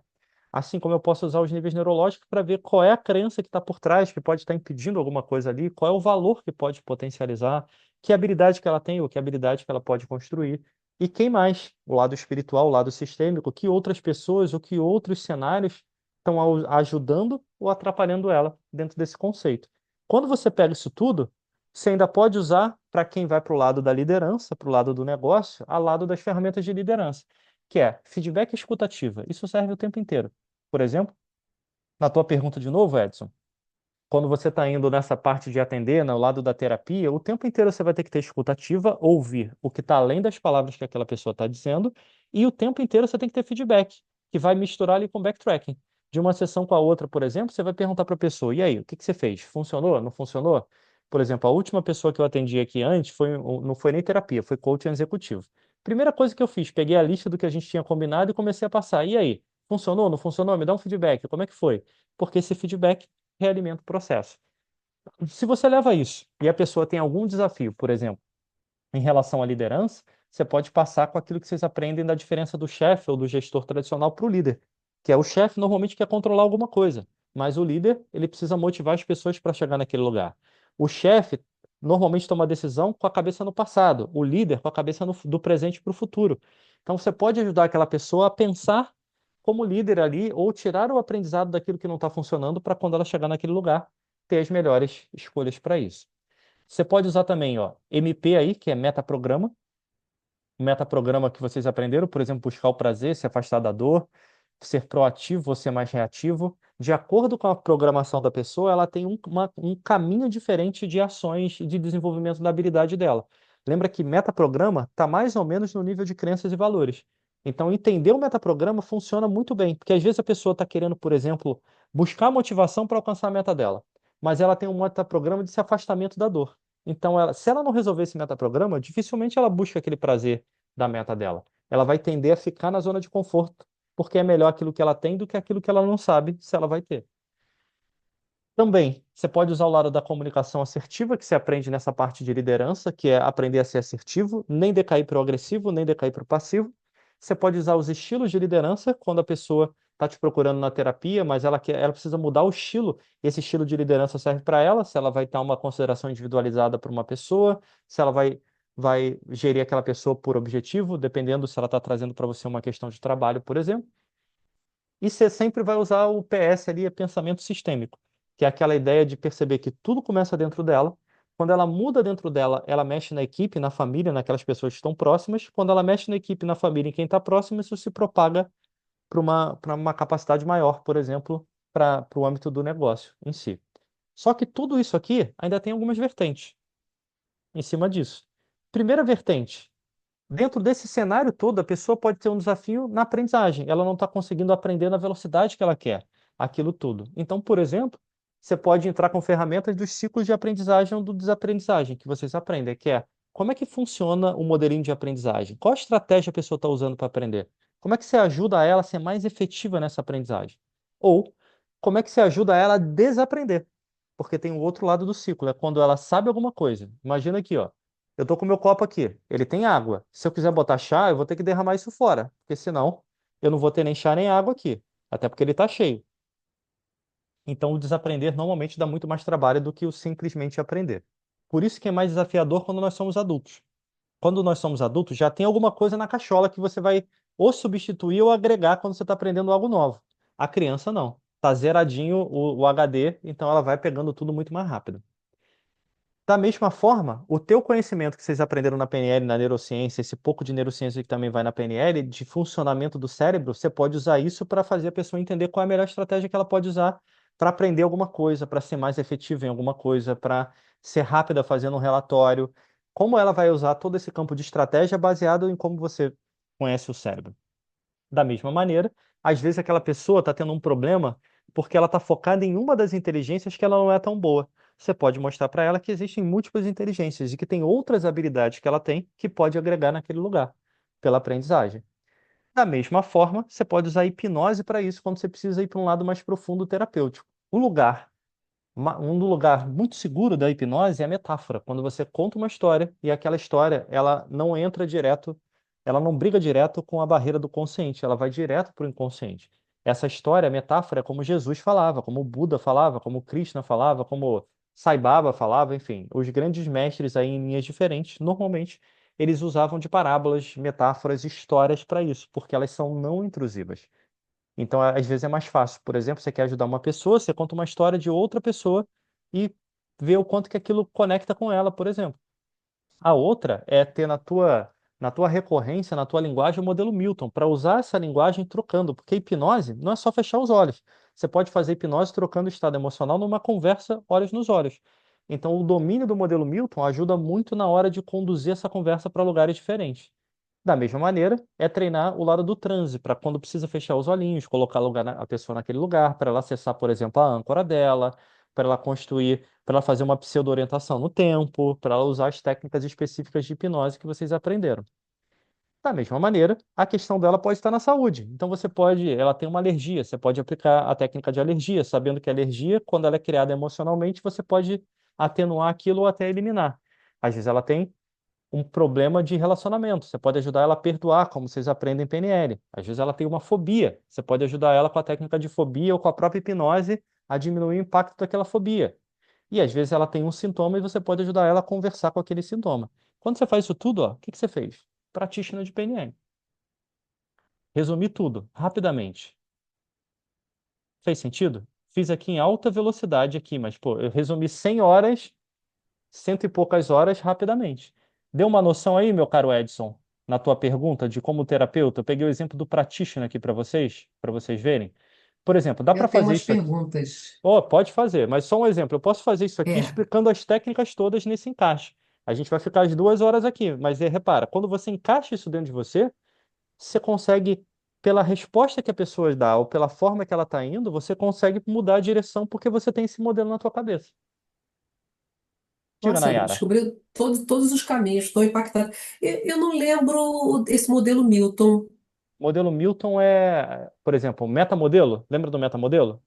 Speaker 1: Assim como eu posso usar os níveis neurológicos para ver qual é a crença que está por trás, que pode estar impedindo alguma coisa ali, qual é o valor que pode potencializar, que habilidade que ela tem ou que habilidade que ela pode construir. E quem mais? O lado espiritual, o lado sistêmico, que outras pessoas ou que outros cenários estão ajudando ou atrapalhando ela dentro desse conceito. Quando você pega isso tudo, você ainda pode usar para quem vai para o lado da liderança, para o lado do negócio, ao lado das ferramentas de liderança, que é feedback e escutativa. Isso serve o tempo inteiro. Por exemplo, na tua pergunta de novo, Edson, quando você está indo nessa parte de atender, no lado da terapia, o tempo inteiro você vai ter que ter escuta ativa, ouvir o que está além das palavras que aquela pessoa está dizendo, e o tempo inteiro você tem que ter feedback, que vai misturar ali com backtracking. De uma sessão com a outra, por exemplo, você vai perguntar para a pessoa: e aí, o que que você fez? Funcionou? Não funcionou? Por exemplo, a última pessoa que eu atendi aqui antes não foi nem terapia, foi coaching executivo. Primeira coisa que eu fiz, peguei a lista do que a gente tinha combinado e comecei a passar. E aí, funcionou? Não funcionou? Me dá um feedback. Como é que foi? Porque esse feedback realimenta o processo. Se você leva isso e a pessoa tem algum desafio, por exemplo, em relação à liderança, você pode passar com aquilo que vocês aprendem da diferença do chefe ou do gestor tradicional para o líder, que é o chefe normalmente quer controlar alguma coisa, mas o líder, ele precisa motivar as pessoas para chegar naquele lugar. O chefe normalmente toma decisão com a cabeça no passado, o líder com a cabeça do presente para o futuro. Então você pode ajudar aquela pessoa a pensar como líder ali ou tirar o aprendizado daquilo que não está funcionando para quando ela chegar naquele lugar, ter as melhores escolhas para isso. Você pode usar também, ó, MP aí, que é metaprograma. O metaprograma que vocês aprenderam, por exemplo, buscar o prazer, se afastar da dor, ser proativo ou ser mais reativo. De acordo com a programação da pessoa, ela tem um caminho diferente de ações de desenvolvimento da habilidade dela. Lembra que metaprograma está mais ou menos no nível de crenças e valores. Então, entender o metaprograma funciona muito bem, porque às vezes a pessoa está querendo, por exemplo, buscar motivação para alcançar a meta dela, mas ela tem um metaprograma de se afastamento da dor. Então, se ela não resolver esse metaprograma, dificilmente ela busca aquele prazer da meta dela. Ela vai tender a ficar na zona de conforto, porque é melhor aquilo que ela tem do que aquilo que ela não sabe se ela vai ter. Também, você pode usar o lado da comunicação assertiva, que você aprende nessa parte de liderança, que é aprender a ser assertivo, nem decair para o agressivo, nem decair para o passivo. Você pode usar os estilos de liderança, quando a pessoa está te procurando na terapia, mas ela precisa mudar o estilo. Esse estilo de liderança serve para ela, se ela vai ter uma consideração individualizada para uma pessoa, se ela vai gerir aquela pessoa por objetivo, dependendo se ela está trazendo para você uma questão de trabalho, por exemplo. E você sempre vai usar o PS ali, é pensamento sistêmico, que é aquela ideia de perceber que tudo começa dentro dela. Quando ela muda dentro dela, ela mexe na equipe, na família, naquelas pessoas que estão próximas. Quando ela mexe na equipe, na família, em quem está próximo, isso se propaga para uma capacidade maior, por exemplo, para o âmbito do negócio em si. Só que tudo isso aqui ainda tem algumas vertentes em cima disso. Primeira vertente, dentro desse cenário todo, a pessoa pode ter um desafio na aprendizagem. Ela não está conseguindo aprender na velocidade que ela quer, aquilo tudo. Então, por exemplo, você pode entrar com ferramentas dos ciclos de aprendizagem ou do desaprendizagem que vocês aprendem, que é como é que funciona o modelinho de aprendizagem? Qual estratégia a pessoa está usando para aprender? Como é que você ajuda ela a ser mais efetiva nessa aprendizagem? Ou como é que você ajuda ela a desaprender? Porque tem o outro lado do ciclo, é quando ela sabe alguma coisa. Imagina aqui, ó. Eu tô com o meu copo aqui, ele tem água. Se eu quiser botar chá, eu vou ter que derramar isso fora, porque senão eu não vou ter nem chá nem água aqui, até porque ele está cheio. Então, o desaprender normalmente dá muito mais trabalho do que o simplesmente aprender. Por isso que é mais desafiador quando nós somos adultos. Quando nós somos adultos, já tem alguma coisa na cachola que você vai ou substituir ou agregar quando você está aprendendo algo novo. A criança não. Está zeradinho o HD, então ela vai pegando tudo muito mais rápido. Da mesma forma, o teu conhecimento que vocês aprenderam na PNL, na neurociência, esse pouco de neurociência que também vai na PNL, de funcionamento do cérebro, você pode usar isso para fazer a pessoa entender qual é a melhor estratégia que ela pode usar para aprender alguma coisa, para ser mais efetiva em alguma coisa, para ser rápida fazendo um relatório. Como ela vai usar todo esse campo de estratégia baseado em como você conhece o cérebro. Da mesma maneira, às vezes aquela pessoa está tendo um problema porque ela está focada em uma das inteligências que ela não é tão boa. Você pode mostrar para ela que existem múltiplas inteligências e que tem outras habilidades que ela tem que pode agregar naquele lugar, pela aprendizagem. Da mesma forma, você pode usar a hipnose para isso quando você precisa ir para um lado mais profundo terapêutico. Um lugar muito seguro da hipnose é a metáfora, quando você conta uma história e aquela história ela não entra direto, ela não briga direto com a barreira do consciente, ela vai direto para o inconsciente. Essa história, a metáfora, é como Jesus falava, como o Buda falava, como o Krishna falava, como Sai Baba falava, enfim, os grandes mestres aí em linhas diferentes, normalmente eles usavam de parábolas, metáforas, histórias para isso, porque elas são não intrusivas. Então, às vezes é mais fácil. Por exemplo, você quer ajudar uma pessoa, você conta uma história de outra pessoa e vê o quanto que aquilo conecta com ela, por exemplo. A outra é ter na tua recorrência, na tua linguagem, o modelo Milton, para usar essa linguagem trocando, porque hipnose não é só fechar os olhos. Você pode fazer hipnose trocando estado emocional numa conversa olhos nos olhos. Então, o domínio do modelo Milton ajuda muito na hora de conduzir essa conversa para lugares diferentes. Da mesma maneira, é treinar o lado do transe, para quando precisa fechar os olhinhos, colocar a pessoa naquele lugar, para ela acessar, por exemplo, a âncora dela, para ela construir, para ela fazer uma pseudo-orientação no tempo, para ela usar as técnicas específicas de hipnose que vocês aprenderam. Da mesma maneira, a questão dela pode estar na saúde. Então ela tem uma alergia, você pode aplicar a técnica de alergia, sabendo que a alergia, quando ela é criada emocionalmente, você pode atenuar aquilo ou até eliminar. Às vezes ela tem um problema de relacionamento, você pode ajudar ela a perdoar, como vocês aprendem em PNL. Às vezes ela tem uma fobia, você pode ajudar ela com a técnica de fobia ou com a própria hipnose a diminuir o impacto daquela fobia. E às vezes ela tem um sintoma e você pode ajudar ela a conversar com aquele sintoma. Quando você faz isso tudo, ó, o que que você fez? Practitioner de PNL. Resumi tudo, rapidamente. Fez sentido? Fiz aqui em alta velocidade aqui, mas pô, eu resumi 100 horas, cento e poucas horas rapidamente. Deu uma noção aí, meu caro Edson, na tua pergunta de como terapeuta? Eu peguei o exemplo do practitioner aqui para vocês verem. Por exemplo, dá para
Speaker 2: Eu tenho
Speaker 1: fazer
Speaker 2: umas
Speaker 1: isso aqui.
Speaker 2: perguntas.
Speaker 1: Oh, pode fazer, mas só um exemplo. Eu posso fazer isso aqui
Speaker 2: É,
Speaker 1: explicando as técnicas todas nesse encaixe. A gente vai ficar as 2 horas aqui, mas repara, quando você encaixa isso dentro de você, você consegue, pela resposta que a pessoa dá ou pela forma que ela está indo, você consegue mudar a direção porque você tem esse modelo na tua cabeça. Diga,
Speaker 2: nossa,
Speaker 1: Nayara.
Speaker 2: descobriu todos os caminhos, estou impactada. Eu não lembro esse modelo Milton.
Speaker 1: Modelo Milton é, por exemplo, metamodelo. Lembra do metamodelo?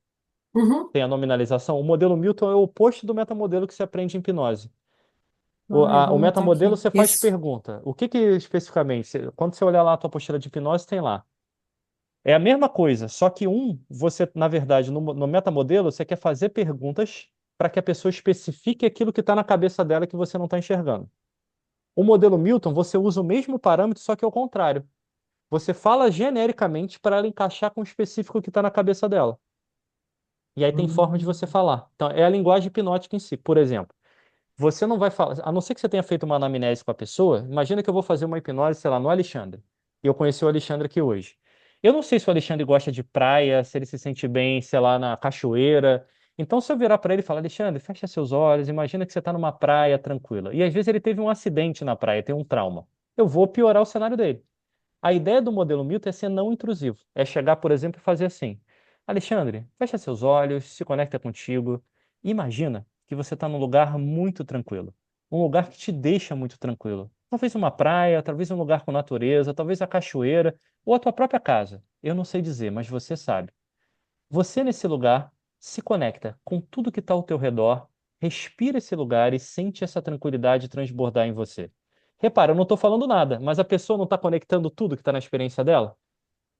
Speaker 2: Uhum.
Speaker 1: Tem a nominalização. O modelo Milton é o oposto do metamodelo que se aprende em hipnose.
Speaker 2: Ah, eu vou
Speaker 1: O
Speaker 2: anotar
Speaker 1: metamodelo
Speaker 2: aqui.
Speaker 1: você faz
Speaker 2: Esse.
Speaker 1: pergunta. O que que especificamente? Quando você olhar lá a tua apostila de hipnose, tem lá. É a mesma coisa, só que você, na verdade, no metamodelo, você quer fazer perguntas para que a pessoa especifique aquilo que está na cabeça dela que você não está enxergando. O modelo Milton, você usa o mesmo parâmetro, só que ao contrário. Você fala genericamente para ela encaixar com o específico que está na cabeça dela. E aí tem forma de você
Speaker 2: Hum.
Speaker 1: falar. Então, é a linguagem hipnótica em si. Por exemplo, você não vai falar, a não ser que você tenha feito uma anamnese com a pessoa, imagina que eu vou fazer uma hipnose, sei lá, no Alexandre. E eu conheci o Alexandre aqui hoje. Eu não sei se o Alexandre gosta de praia, se ele se sente bem, sei lá, na cachoeira. Então, se eu virar para ele e falar, Alexandre, fecha seus olhos, imagina que você está numa praia tranquila. E às vezes ele teve um acidente na praia, tem um trauma. Eu vou piorar o cenário dele. A ideia do modelo Milton é ser não intrusivo. É chegar, por exemplo, e fazer assim: Alexandre, fecha seus olhos, se conecta contigo. Imagina que você está num lugar muito tranquilo. Um lugar que te deixa muito tranquilo. Talvez uma praia, talvez um lugar com natureza, talvez a cachoeira ou a tua própria casa. Eu não sei dizer, mas você sabe. Você nesse lugar se conecta com tudo que está ao teu redor, respira esse lugar e sente essa tranquilidade transbordar em você. Repara, eu não estou falando nada, mas a pessoa não está conectando tudo que está na experiência dela?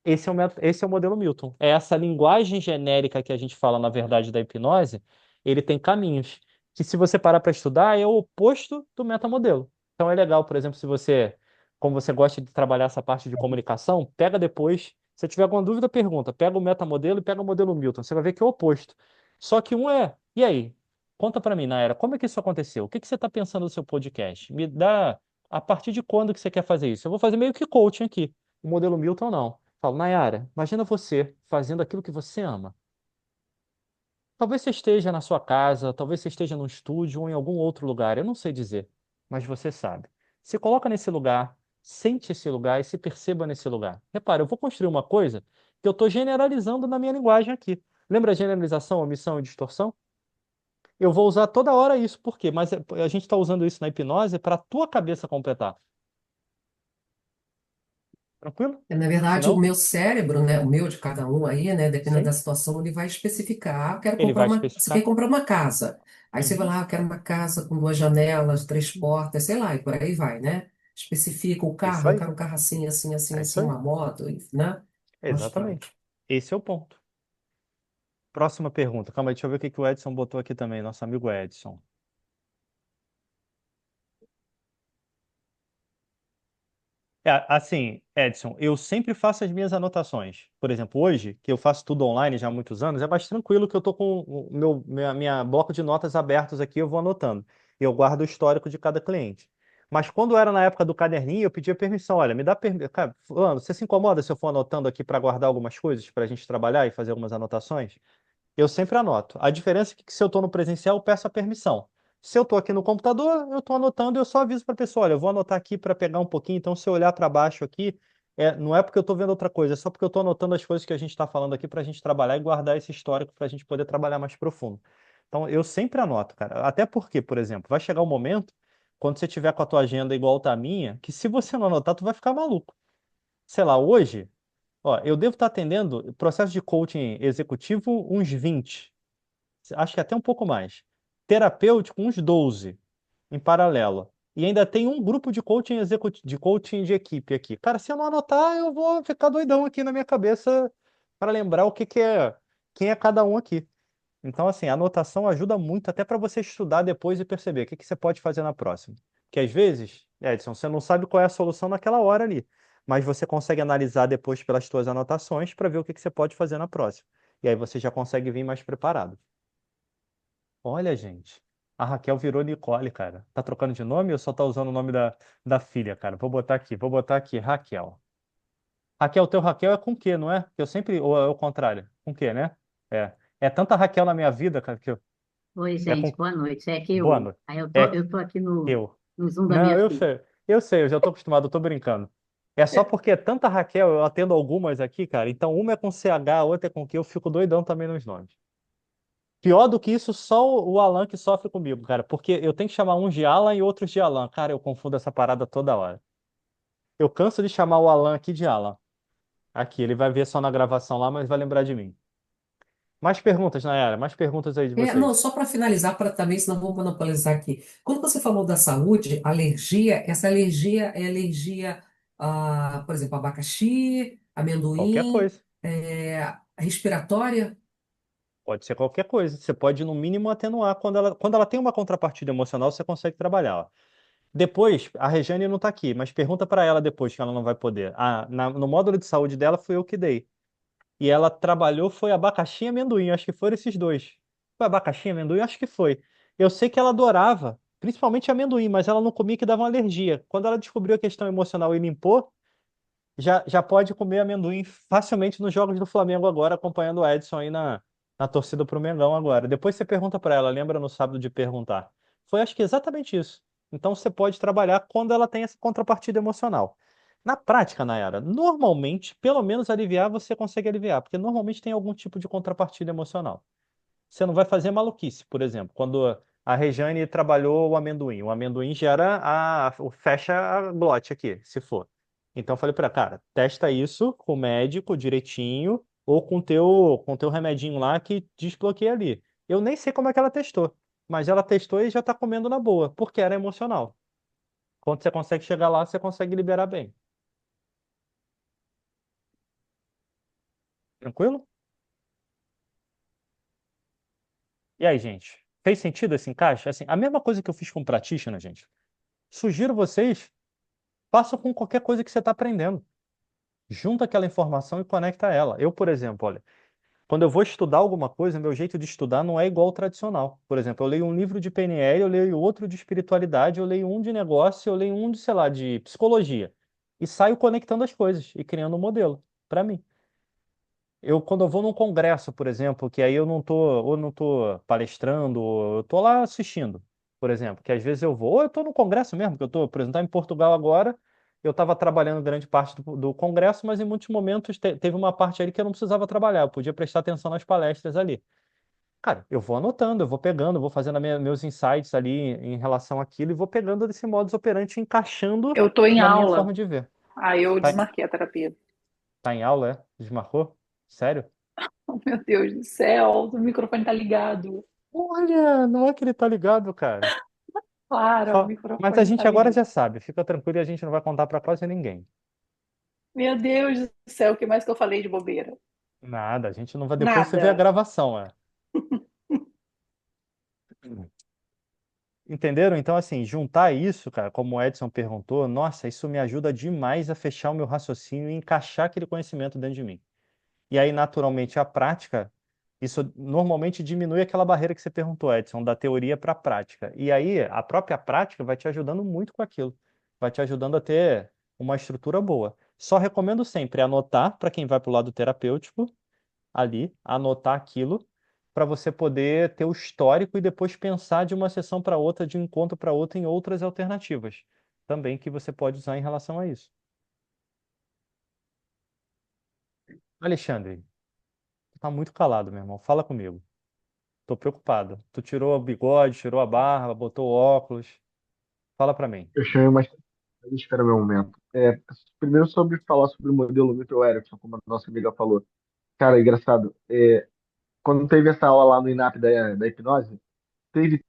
Speaker 1: Esse é o modelo Milton. É essa linguagem genérica que a gente fala, na verdade, da hipnose, ele tem caminhos que, se você parar para estudar, é o oposto do metamodelo. Então é legal, por exemplo, se você, como você gosta de trabalhar essa parte de comunicação, pega depois, se tiver alguma dúvida, pergunta, pega o metamodelo e pega o modelo Milton. Você vai ver que é o oposto. Só que um é, e aí? Conta para mim, Naira, como é que isso aconteceu? O que que você está pensando no seu podcast? Me dá, a partir de quando que você quer fazer isso? Eu vou fazer meio que coaching aqui. O modelo Milton não. Falo, Nayara, imagina você fazendo aquilo que você ama. Talvez você esteja na sua casa, talvez você esteja num estúdio ou em algum outro lugar, eu não sei dizer, mas você sabe. Se coloca nesse lugar, sente esse lugar e se perceba nesse lugar. Repara, eu vou construir uma coisa que eu estou generalizando na minha linguagem aqui. Lembra a generalização, omissão e distorção? Eu vou usar toda hora isso, por quê? Mas a gente está usando isso na hipnose para a tua cabeça completar. Tranquilo?
Speaker 2: Na verdade, o
Speaker 1: Senão,
Speaker 2: meu cérebro, né, o meu de cada um aí, né, dependendo da
Speaker 1: sim,
Speaker 2: situação, ele vai especificar. Ah, eu quero
Speaker 1: ele
Speaker 2: comprar
Speaker 1: vai
Speaker 2: uma. Você quer
Speaker 1: especificar.
Speaker 2: comprar uma casa? Aí você vai
Speaker 1: Uhum.
Speaker 2: lá, eu quero uma casa com 2 janelas, 3 portas, sei lá, e por aí vai, né? Especifica o
Speaker 1: Isso
Speaker 2: carro, eu
Speaker 1: aí.
Speaker 2: quero um carro assim, assim, assim,
Speaker 1: É isso
Speaker 2: assim,
Speaker 1: aí.
Speaker 2: uma moto, né?
Speaker 1: Exatamente.
Speaker 2: Bastante.
Speaker 1: Esse é o ponto. Próxima pergunta. Calma aí, deixa eu ver o que que o Edson botou aqui também, nosso amigo Edson. Assim, Edson, eu sempre faço as minhas anotações. Por exemplo, hoje, que eu faço tudo online já há muitos anos, é mais tranquilo que eu tô com o minha bloco de notas abertos aqui, eu vou anotando. E eu guardo o histórico de cada cliente. Mas quando era na época do caderninho, eu pedia permissão. Olha, me dá permissão. Cara, fulano, você se incomoda se eu for anotando aqui para guardar algumas coisas, para a gente trabalhar e fazer algumas anotações? Eu sempre anoto. A diferença é que se eu estou no presencial, eu peço a permissão. Se eu estou aqui no computador, eu estou anotando e eu só aviso para a pessoa, olha, eu vou anotar aqui para pegar um pouquinho, então se eu olhar para baixo aqui, não é porque eu estou vendo outra coisa, é só porque eu estou anotando as coisas que a gente está falando aqui para a gente trabalhar e guardar esse histórico para a gente poder trabalhar mais profundo. Então, eu sempre anoto, cara. Até porque, por exemplo, vai chegar um momento, quando você tiver com a tua agenda igual tá a minha, que se você não anotar, tu vai ficar maluco. Sei lá, hoje, ó, eu devo estar atendendo processo de coaching executivo uns 20, acho que até um pouco mais. Terapêutico, uns 12 em paralelo. E ainda tem um grupo de coaching de coaching de equipe aqui. Cara, se eu não anotar, eu vou ficar doidão aqui na minha cabeça para lembrar o que que é, quem é cada um aqui. Então, assim, a anotação ajuda muito até para você estudar depois e perceber o que que você pode fazer na próxima. Que às vezes, Edson, você não sabe qual é a solução naquela hora ali, mas você consegue analisar depois pelas suas anotações para ver o que que você pode fazer na próxima. E aí você já consegue vir mais preparado. Olha, gente, a Raquel virou Nicole, cara. Tá trocando de nome ou só tá usando o nome da filha, cara? Vou botar aqui, Raquel. Raquel, teu Raquel é com quê, não é? Eu sempre, ou é o contrário? Com quê, né? É. É tanta Raquel na minha vida, cara, que
Speaker 4: Oi,
Speaker 1: é
Speaker 4: gente,
Speaker 1: com.
Speaker 4: boa noite. É que
Speaker 1: Boa
Speaker 4: eu,
Speaker 1: noite.
Speaker 4: aí eu tô,
Speaker 1: É
Speaker 4: eu tô aqui no,
Speaker 1: eu.
Speaker 4: no Zoom da
Speaker 1: Não,
Speaker 4: minha filha.
Speaker 1: eu já tô acostumado, eu tô brincando. É só porque é tanta Raquel, eu atendo algumas aqui, cara. Então, uma é com CH, a outra é com Q, eu fico doidão também nos nomes. Pior do que isso, só o Alan que sofre comigo, cara. Porque eu tenho que chamar uns de Alan e outros de Alan. Cara, eu confundo essa parada toda hora. Eu canso de chamar o Alan aqui de Alan. Aqui, ele vai ver só na gravação lá, mas vai lembrar de mim. Mais perguntas, Nayara? Mais perguntas aí de
Speaker 2: Não,
Speaker 1: vocês.
Speaker 2: só para finalizar, para também, senão vou monopolizar aqui. Quando você falou da saúde, alergia, essa alergia é alergia a, por exemplo, abacaxi,
Speaker 1: Qualquer
Speaker 2: amendoim,
Speaker 1: coisa.
Speaker 2: respiratória?
Speaker 1: Pode ser qualquer coisa. Você pode, no mínimo, atenuar. Quando ela tem uma contrapartida emocional, você consegue trabalhar. Ó. Depois, a Regiane não está aqui, mas pergunta para ela depois que ela não vai poder. No módulo de saúde dela, fui eu que dei. E ela trabalhou, foi abacaxi e amendoim. Acho que foram esses dois. Foi abacaxi e amendoim? Acho que foi. Eu sei que ela adorava, principalmente amendoim, mas ela não comia que dava uma alergia. Quando ela descobriu a questão emocional e limpou, já pode comer amendoim facilmente nos jogos do Flamengo agora, acompanhando o Edson aí na torcida pro Mengão agora. Depois você pergunta para ela, lembra no sábado de perguntar. Foi acho que exatamente isso. Então você pode trabalhar quando ela tem essa contrapartida emocional. Na prática, Nayara, normalmente, pelo menos aliviar, você consegue aliviar, porque normalmente tem algum tipo de contrapartida emocional. Você não vai fazer maluquice, por exemplo, quando a Rejane trabalhou o amendoim gera fecha a glote aqui, se for. Então eu falei para ela, cara, testa isso com o médico direitinho ou com teu remedinho lá que desbloqueia ali. Eu nem sei como é que ela testou, mas ela testou e já tá comendo na boa, porque era emocional. Quando você consegue chegar lá, você consegue liberar bem. Tranquilo? E aí, gente? Fez sentido esse encaixe? Assim, a mesma coisa que eu fiz com o Practitioner, gente. Sugiro vocês faça com qualquer coisa que você está aprendendo. Junta aquela informação e conecta ela. Eu, por exemplo, olha, quando eu vou estudar alguma coisa, meu jeito de estudar não é igual ao tradicional. Por exemplo, eu leio um livro de PNL, eu leio outro de espiritualidade, eu leio um de negócio, eu leio um de, sei lá, de psicologia. E saio conectando as coisas e criando um modelo para mim. Quando eu vou num congresso, por exemplo, que aí ou não tô palestrando, ou eu tô lá assistindo, por exemplo, que às vezes eu vou, ou eu tô no congresso mesmo, que eu tô, por exemplo, tá em Portugal agora, eu estava trabalhando grande parte do congresso, mas em muitos momentos teve uma parte ali que eu não precisava trabalhar, eu podia prestar atenção nas palestras ali. Cara, eu vou anotando, eu vou pegando, eu vou fazendo meus insights ali em relação àquilo e vou pegando desse modus operandi, e encaixando
Speaker 3: Eu tô em
Speaker 1: na minha
Speaker 3: aula.
Speaker 1: forma de ver.
Speaker 3: Aí eu
Speaker 1: Tá,
Speaker 3: desmarquei a terapia.
Speaker 1: tá em aula, é? Desmarcou? Sério?
Speaker 3: Oh, meu Deus do céu, o microfone tá ligado.
Speaker 1: Olha, não é que ele tá ligado, cara.
Speaker 3: Claro, o
Speaker 1: Mas a
Speaker 3: microfone tá
Speaker 1: gente agora
Speaker 3: ligado.
Speaker 1: já sabe, fica tranquilo e a gente não vai contar pra quase ninguém.
Speaker 3: Meu Deus do céu, o que mais que eu falei de bobeira?
Speaker 1: Nada, a gente não vai. Depois você vê a
Speaker 3: Nada.
Speaker 1: gravação, é. Entenderam? Então, assim, juntar isso, cara, como o Edson perguntou, nossa, isso me ajuda demais a fechar o meu raciocínio e encaixar aquele conhecimento dentro de mim. E aí, naturalmente, a prática, isso normalmente diminui aquela barreira que você perguntou, Edson, da teoria para a prática. E aí, a própria prática vai te ajudando muito com aquilo. Vai te ajudando a ter uma estrutura boa. Só recomendo sempre anotar, para quem vai para o lado terapêutico, ali, anotar aquilo para você poder ter o histórico e depois pensar de uma sessão para outra, de um encontro para outra, em outras alternativas também que você pode usar em relação a isso. Alexandre, tu tá muito calado, meu irmão. Fala comigo. Tô preocupado. Tu tirou o bigode, tirou a barba, botou o óculos. Fala pra mim.
Speaker 4: Eu chamei mais espera meu momento. Primeiro sobre falar sobre o modelo Milton Erickson, como a nossa amiga falou. Cara, é engraçado. Quando teve essa aula lá no INAP da hipnose, teve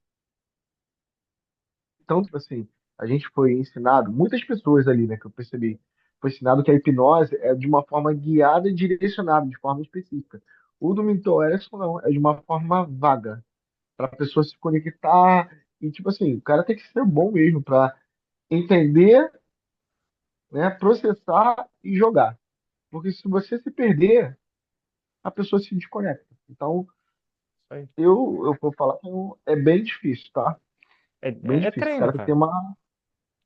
Speaker 4: tanto tipo assim, a gente foi ensinado, muitas pessoas ali, né, que eu percebi, foi ensinado que a hipnose é de uma forma guiada e direcionada, de forma específica. O do Milton Erickson não, é de uma forma vaga, para a pessoa se conectar e tipo assim, o cara tem que ser bom mesmo para entender, né, processar e jogar. Porque se você se perder, a pessoa se desconecta. Então,
Speaker 1: Isso aí.
Speaker 4: eu vou falar que é bem difícil, tá?
Speaker 1: É,
Speaker 4: Bem
Speaker 1: é
Speaker 4: difícil. O
Speaker 1: treino,
Speaker 4: cara tem que ter
Speaker 1: cara.
Speaker 4: uma.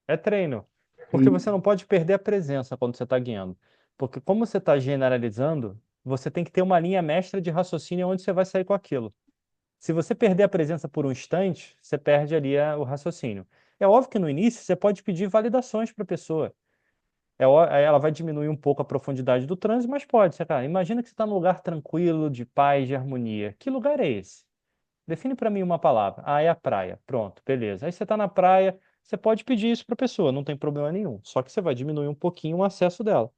Speaker 1: É treino. Porque você não pode perder a presença quando você está guiando. Porque como você está generalizando, você tem que ter uma linha mestra de raciocínio onde você vai sair com aquilo. Se você perder a presença por um instante, você perde ali o raciocínio. É óbvio que no início você pode pedir validações para a pessoa. Aí ela vai diminuir um pouco a profundidade do transe, mas pode. Cara, imagina que você está num lugar tranquilo, de paz, de harmonia. Que lugar é esse? Define para mim uma palavra. Ah, é a praia. Pronto, beleza. Aí você está na praia, você pode pedir isso para a pessoa, não tem problema nenhum. Só que você vai diminuir um pouquinho o acesso dela,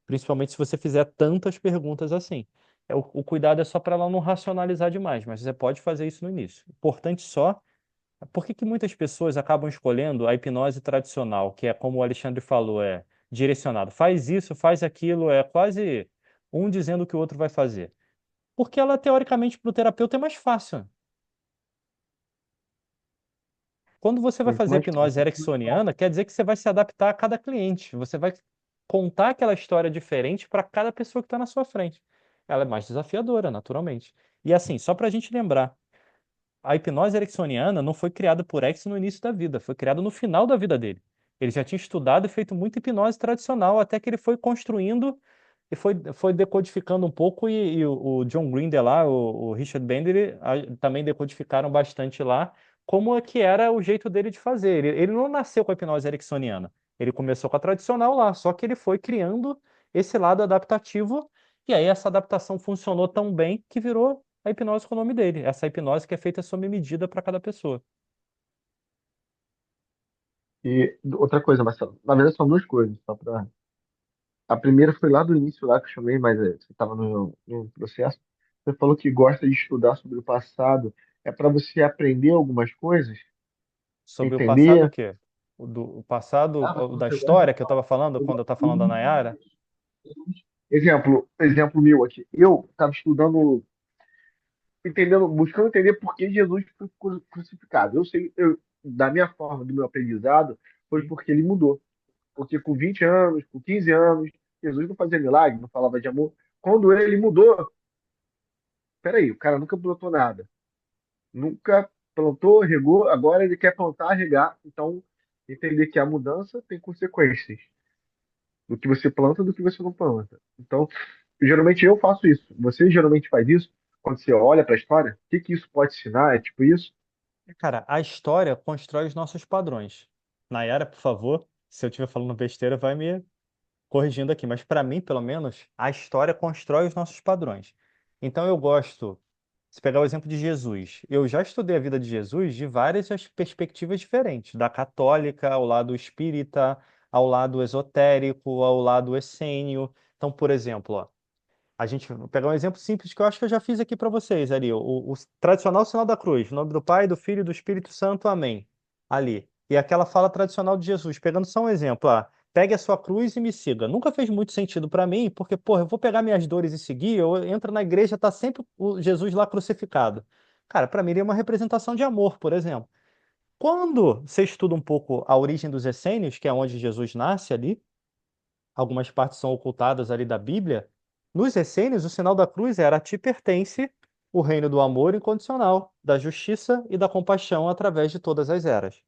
Speaker 1: principalmente se você fizer tantas perguntas assim. O cuidado é só para ela não racionalizar demais, mas você pode fazer isso no início. Importante só. Por que que muitas pessoas acabam escolhendo a hipnose tradicional, que é como o Alexandre falou, é direcionado? Faz isso, faz aquilo, é quase um dizendo o que o outro vai fazer. Porque ela, teoricamente, para o terapeuta é mais fácil. Quando você vai
Speaker 4: Muito
Speaker 1: fazer
Speaker 4: mais fácil.
Speaker 1: hipnose ericksoniana, quer dizer que você vai se adaptar a cada cliente. Você vai contar aquela história diferente para cada pessoa que está na sua frente. Ela é mais desafiadora, naturalmente. E assim, só para a gente lembrar, a hipnose ericksoniana não foi criada por Erickson no início da vida, foi criada no final da vida dele. Ele já tinha estudado e feito muita hipnose tradicional, até que ele foi construindo e foi decodificando um pouco, e o John Grinder lá, o Richard Bandler, também decodificaram bastante lá como é que era o jeito dele de fazer. Ele não nasceu com a hipnose ericksoniana, ele começou com a tradicional lá, só que ele foi criando esse lado adaptativo, e aí essa adaptação funcionou tão bem que virou a hipnose com o nome dele. Essa hipnose que é feita sob medida para cada pessoa.
Speaker 4: E outra coisa, Marcelo, na verdade são duas coisas, só pra... A primeira foi lá do início, lá que eu chamei, mas você estava no processo. Você falou que gosta de estudar sobre o passado. É para você aprender algumas coisas,
Speaker 1: Sobre o passado o
Speaker 4: entender.
Speaker 1: quê? O passado
Speaker 4: Ah,
Speaker 1: da
Speaker 4: você gosta de
Speaker 1: história que eu estava falando quando eu estava falando da
Speaker 4: falar.
Speaker 1: Nayara?
Speaker 4: Exemplo meu aqui. Eu estava estudando, entendendo, buscando entender por que Jesus foi crucificado. Eu sei, da minha forma, do meu aprendizado, foi porque ele mudou. Porque com 20 anos, com 15 anos, Jesus não fazia milagre, não falava de amor. Quando ele mudou, peraí, o cara nunca plantou nada. Nunca plantou, regou, agora ele quer plantar, regar. Então, entender que a mudança tem consequências do que você planta do que você não planta. Então, geralmente eu faço isso. Você geralmente faz isso quando você olha para a história? O que que isso pode ensinar? É tipo isso?
Speaker 1: Cara, a história constrói os nossos padrões. Nayara, por favor, se eu estiver falando besteira, vai me corrigindo aqui. Mas para mim, pelo menos, a história constrói os nossos padrões. Então eu gosto, se pegar o exemplo de Jesus, eu já estudei a vida de Jesus de várias perspectivas diferentes, da católica ao lado espírita, ao lado esotérico, ao lado essênio. Então, por exemplo, ó, a gente vou pegar um exemplo simples que eu acho que eu já fiz aqui para vocês ali, o tradicional sinal da cruz, em nome do Pai, do Filho e do Espírito Santo, amém. Ali. E aquela fala tradicional de Jesus, pegando só um exemplo, pegue a sua cruz e me siga. Nunca fez muito sentido para mim, porque, porra, eu vou pegar minhas dores e seguir, eu entro na igreja, tá sempre o Jesus lá crucificado. Cara, para mim ele é uma representação de amor, por exemplo. Quando você estuda um pouco a origem dos essênios, que é onde Jesus nasce ali, algumas partes são ocultadas ali da Bíblia. Nos essênios, o sinal da cruz era: a ti pertence o reino do amor incondicional, da justiça e da compaixão através de todas as eras.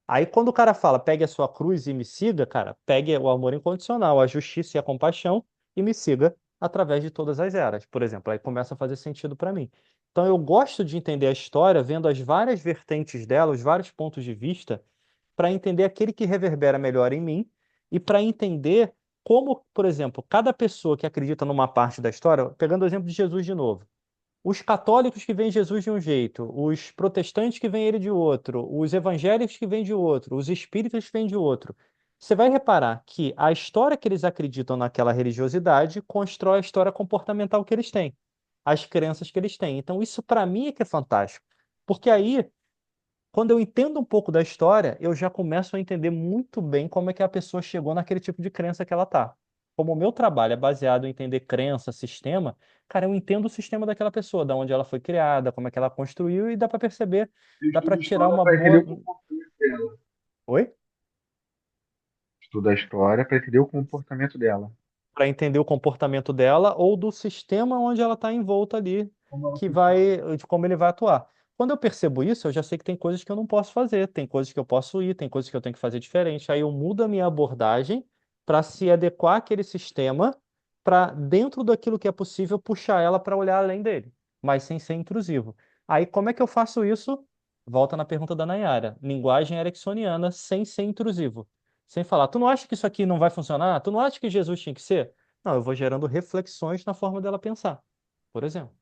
Speaker 1: Aí, quando o cara fala, pegue a sua cruz e me siga, cara, pegue o amor incondicional, a justiça e a compaixão e me siga através de todas as eras, por exemplo. Aí começa a fazer sentido para mim. Então eu gosto de entender a história vendo as várias vertentes dela, os vários pontos de vista, para entender aquele que reverbera melhor em mim e para entender como, por exemplo, cada pessoa que acredita numa parte da história, pegando o exemplo de Jesus de novo, os católicos que veem Jesus de um jeito, os protestantes que veem ele de outro, os evangélicos que veem de outro, os espíritas que veem de outro. Você vai reparar que a história que eles acreditam naquela religiosidade constrói a história comportamental que eles têm, as crenças que eles têm. Então, isso para mim é que é fantástico. Porque aí, quando eu entendo um pouco da história, eu já começo a entender muito bem como é que a pessoa chegou naquele tipo de crença que ela tá. Como o meu trabalho é baseado em entender crença, sistema, cara, eu entendo o sistema daquela pessoa, da onde ela foi criada, como é que ela construiu, e dá para perceber,
Speaker 4: Eu
Speaker 1: dá para
Speaker 4: estudo
Speaker 1: tirar
Speaker 4: história
Speaker 1: uma
Speaker 4: para entender
Speaker 1: boa.
Speaker 4: o comportamento dela.
Speaker 1: Oi?
Speaker 4: Estudo a história para entender o comportamento dela.
Speaker 1: Para entender o comportamento dela ou do sistema onde ela está envolta ali,
Speaker 4: Como ela
Speaker 1: que
Speaker 4: funciona.
Speaker 1: vai, de como ele vai atuar. Quando eu percebo isso, eu já sei que tem coisas que eu não posso fazer, tem coisas que eu posso ir, tem coisas que eu tenho que fazer diferente. Aí eu mudo a minha abordagem para se adequar àquele sistema, para, dentro daquilo que é possível, puxar ela para olhar além dele, mas sem ser intrusivo. Aí como é que eu faço isso? Volta na pergunta da Nayara. Linguagem ericksoniana sem ser intrusivo. Sem falar, tu não acha que isso aqui não vai funcionar? Tu não acha que Jesus tinha que ser? Não, eu vou gerando reflexões na forma dela pensar, por exemplo.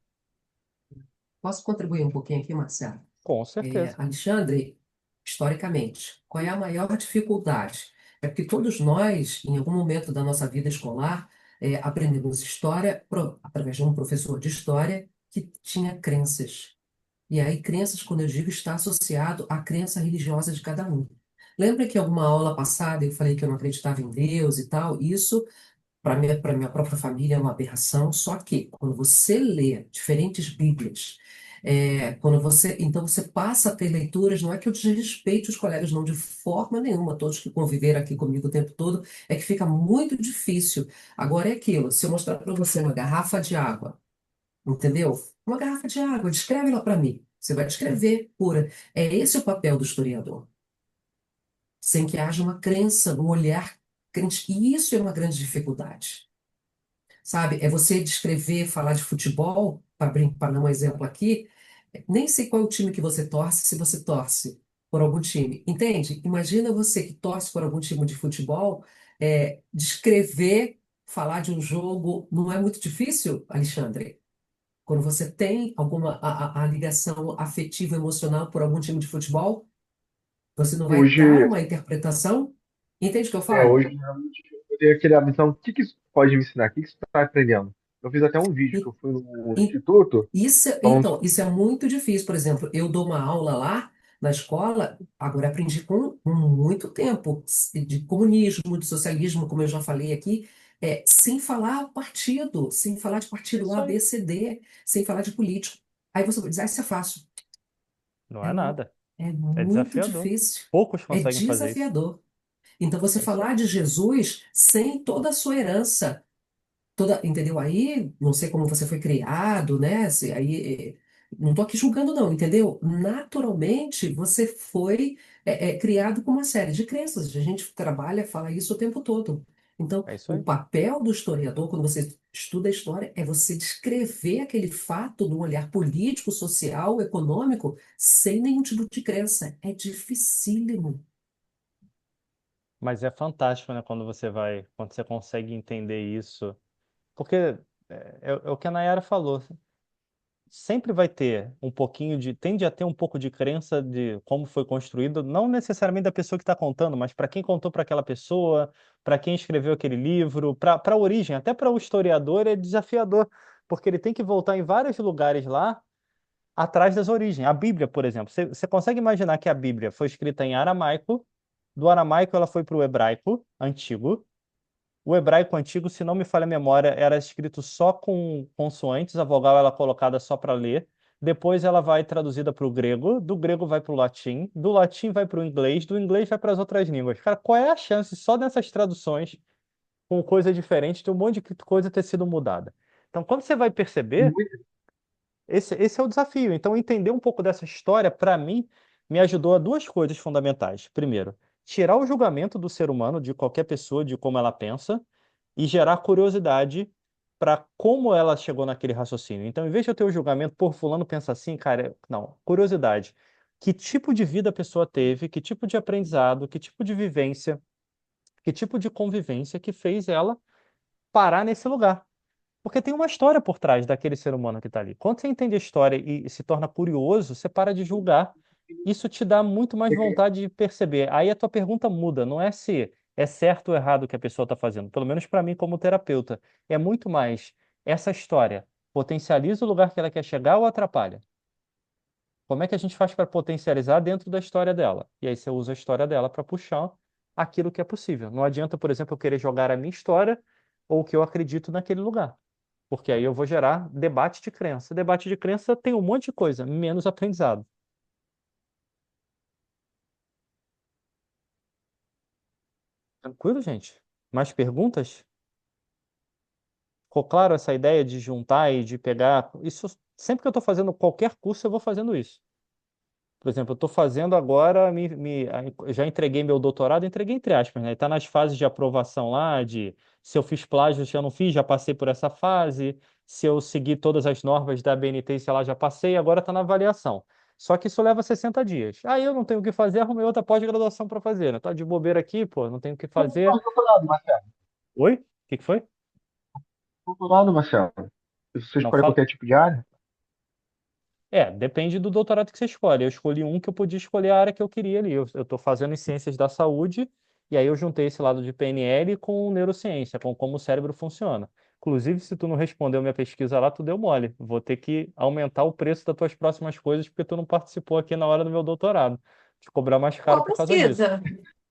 Speaker 2: Posso contribuir um pouquinho aqui, Marcelo?
Speaker 1: Com certeza.
Speaker 2: Alexandre, historicamente, qual é a maior dificuldade? É porque todos nós, em algum momento da nossa vida escolar, aprendemos história através de um professor de história que tinha crenças. E aí, crenças, quando eu digo, está associado à crença religiosa de cada um. Lembra que alguma aula passada eu falei que eu não acreditava em Deus e tal? Isso para minha própria família é uma aberração, só que quando você lê diferentes Bíblias, então você passa a ter leituras, não é que eu desrespeite os colegas, não, de forma nenhuma, todos que conviveram aqui comigo o tempo todo, é que fica muito difícil. Agora é aquilo, se eu mostrar para você uma garrafa de água, entendeu? Uma garrafa de água, descreve ela para mim. Você vai descrever pura. É esse o papel do historiador, sem que haja uma crença, um olhar crente. E isso é uma grande dificuldade. Sabe? É você descrever, falar de futebol, para dar um exemplo aqui, nem sei qual é o time que você torce, se você torce por algum time. Entende? Imagina você que torce por algum time de futebol, descrever, falar de um jogo, não é muito difícil, Alexandre? Quando você tem alguma a ligação afetiva, emocional por algum time de futebol, você não vai dar
Speaker 4: Hoje,
Speaker 2: uma interpretação? Entende o que eu falo?
Speaker 4: hoje realmente eu tenho aquela visão, o que que isso pode me ensinar? O que que você está aprendendo? Eu fiz até um vídeo que eu fui no instituto,
Speaker 2: Isso,
Speaker 4: falando
Speaker 2: então, isso é muito difícil. Por exemplo, eu dou uma aula lá na escola, agora aprendi com muito tempo de comunismo, de socialismo, como eu já falei aqui, sem falar partido, sem falar de partido
Speaker 1: Isso
Speaker 2: A,
Speaker 1: aí.
Speaker 2: B, C, D, sem falar de político. Aí você vai dizer, isso é fácil.
Speaker 1: Não
Speaker 2: É,
Speaker 1: é nada.
Speaker 2: é
Speaker 1: É
Speaker 2: muito
Speaker 1: desafiador.
Speaker 2: difícil,
Speaker 1: Poucos
Speaker 2: é
Speaker 1: conseguem fazer isso.
Speaker 2: desafiador. Então, você
Speaker 1: É isso aí.
Speaker 2: falar de Jesus sem toda a sua herança, entendeu? Aí, não sei como você foi criado, né? Não tô aqui julgando, não, entendeu? Naturalmente, você foi criado com uma série de crenças. A gente trabalha, fala isso o tempo todo. Então,
Speaker 1: É isso
Speaker 2: o
Speaker 1: aí.
Speaker 2: papel do historiador, quando você estuda a história, é você descrever aquele fato num olhar político, social, econômico, sem nenhum tipo de crença. É dificílimo.
Speaker 1: Mas é fantástico, né, quando você consegue entender isso. Porque é o que a Nayara falou. Sempre vai ter um pouquinho tende a ter um pouco de crença de como foi construído, não necessariamente da pessoa que está contando, mas para quem contou para aquela pessoa, para quem escreveu aquele livro, para a origem, até para o historiador é desafiador, porque ele tem que voltar em vários lugares lá atrás das origens. A Bíblia, por exemplo, você consegue imaginar que a Bíblia foi escrita em aramaico, do aramaico ela foi para o hebraico antigo. O hebraico antigo, se não me falha a memória, era escrito só com consoantes, a vogal ela é colocada só para ler. Depois ela vai traduzida para o grego, do grego vai para o latim, do latim vai para o inglês, do inglês vai para as outras línguas. Cara, qual é a chance só dessas traduções com coisa diferente, de um monte de coisa ter sido mudada? Então, quando você vai perceber, esse é o desafio. Então, entender um pouco dessa história, para mim, me ajudou a duas coisas fundamentais. Primeiro, tirar o julgamento do ser humano, de qualquer pessoa, de como ela pensa, e gerar curiosidade para como ela chegou naquele raciocínio. Então, em vez de eu ter o julgamento, por fulano pensa assim, cara, não, curiosidade. Que tipo de vida a pessoa teve, que tipo de aprendizado, que tipo de vivência, que tipo de convivência que fez ela parar nesse lugar? Porque tem uma história por trás daquele ser humano que está ali. Quando você entende a história e se torna curioso, você para de julgar. Isso te dá muito mais vontade de perceber. Aí a tua pergunta muda, não é se é certo ou errado o que a pessoa está fazendo. Pelo menos para mim, como terapeuta, é muito mais essa história potencializa o lugar que ela quer chegar ou atrapalha? Como é que a gente faz para potencializar dentro da história dela? E aí você usa a história dela para puxar aquilo que é possível. Não adianta, por exemplo, eu querer jogar a minha história ou o que eu acredito naquele lugar. Porque aí eu vou gerar debate de crença. Debate de crença tem um monte de coisa, menos aprendizado. Tranquilo, gente? Mais perguntas? Ficou claro essa ideia de juntar e de pegar? Isso, sempre que eu estou fazendo qualquer curso, eu vou fazendo isso. Por exemplo, eu estou fazendo agora, eu já entreguei meu doutorado, entreguei entre aspas, né? Está nas fases de aprovação lá, de se eu fiz plágio, se eu não fiz, já passei por essa fase, se eu segui todas as normas da BNT, sei lá, já passei, agora está na avaliação. Só que isso leva 60 dias. Aí eu não tenho o que fazer, arrumei outra pós-graduação para fazer, né? Tá de bobeira aqui, pô, não tenho o que
Speaker 4: Como
Speaker 1: fazer.
Speaker 4: faz doutorado, Marcelo?
Speaker 1: Oi? O que que foi?
Speaker 4: Doutorado, Marcelo. Você
Speaker 1: Não
Speaker 4: escolhe
Speaker 1: fala.
Speaker 4: qualquer tipo de área?
Speaker 1: Depende do doutorado que você escolhe. Eu escolhi um que eu podia escolher a área que eu queria ali. Eu estou fazendo em ciências da saúde, e aí eu juntei esse lado de PNL com neurociência, com como o cérebro funciona. Inclusive, se tu não respondeu minha pesquisa lá, tu deu mole. Vou ter que aumentar o preço das tuas próximas coisas, porque tu não participou aqui na hora do meu doutorado. Te cobrar mais caro
Speaker 3: Qual
Speaker 1: por causa disso.
Speaker 3: pesquisa?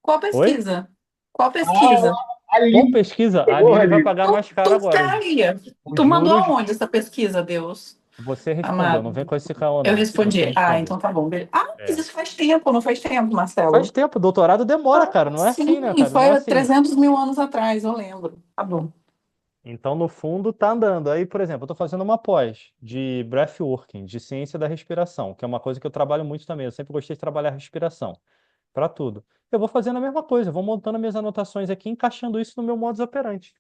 Speaker 3: Qual
Speaker 1: Oi?
Speaker 3: pesquisa? Qual
Speaker 4: Ah,
Speaker 3: pesquisa?
Speaker 1: Com
Speaker 4: ali.
Speaker 1: pesquisa, a
Speaker 4: Pegou
Speaker 1: Aline vai
Speaker 4: ali.
Speaker 1: pagar mais caro agora.
Speaker 3: Peraí,
Speaker 1: Os
Speaker 3: tu mandou
Speaker 1: juros,
Speaker 3: aonde essa pesquisa, Deus
Speaker 1: você respondeu. Não vem
Speaker 3: amado?
Speaker 1: com esse caô,
Speaker 3: Eu
Speaker 1: não. Você
Speaker 3: respondi,
Speaker 1: respondeu.
Speaker 3: então tá bom. Mas
Speaker 1: É.
Speaker 3: isso faz tempo, não faz tempo,
Speaker 1: Faz
Speaker 3: Marcelo?
Speaker 1: tempo, doutorado demora, cara. Não é assim, né,
Speaker 3: Sim,
Speaker 1: cara? Não é
Speaker 3: foi há
Speaker 1: assim.
Speaker 3: 300 mil anos atrás, eu lembro. Tá bom.
Speaker 1: Então, no fundo, tá andando. Aí, por exemplo, eu estou fazendo uma pós de breathworking, de ciência da respiração, que é uma coisa que eu trabalho muito também. Eu sempre gostei de trabalhar respiração para tudo. Eu vou fazendo a mesma coisa, vou montando minhas anotações aqui, encaixando isso no meu modus operandi.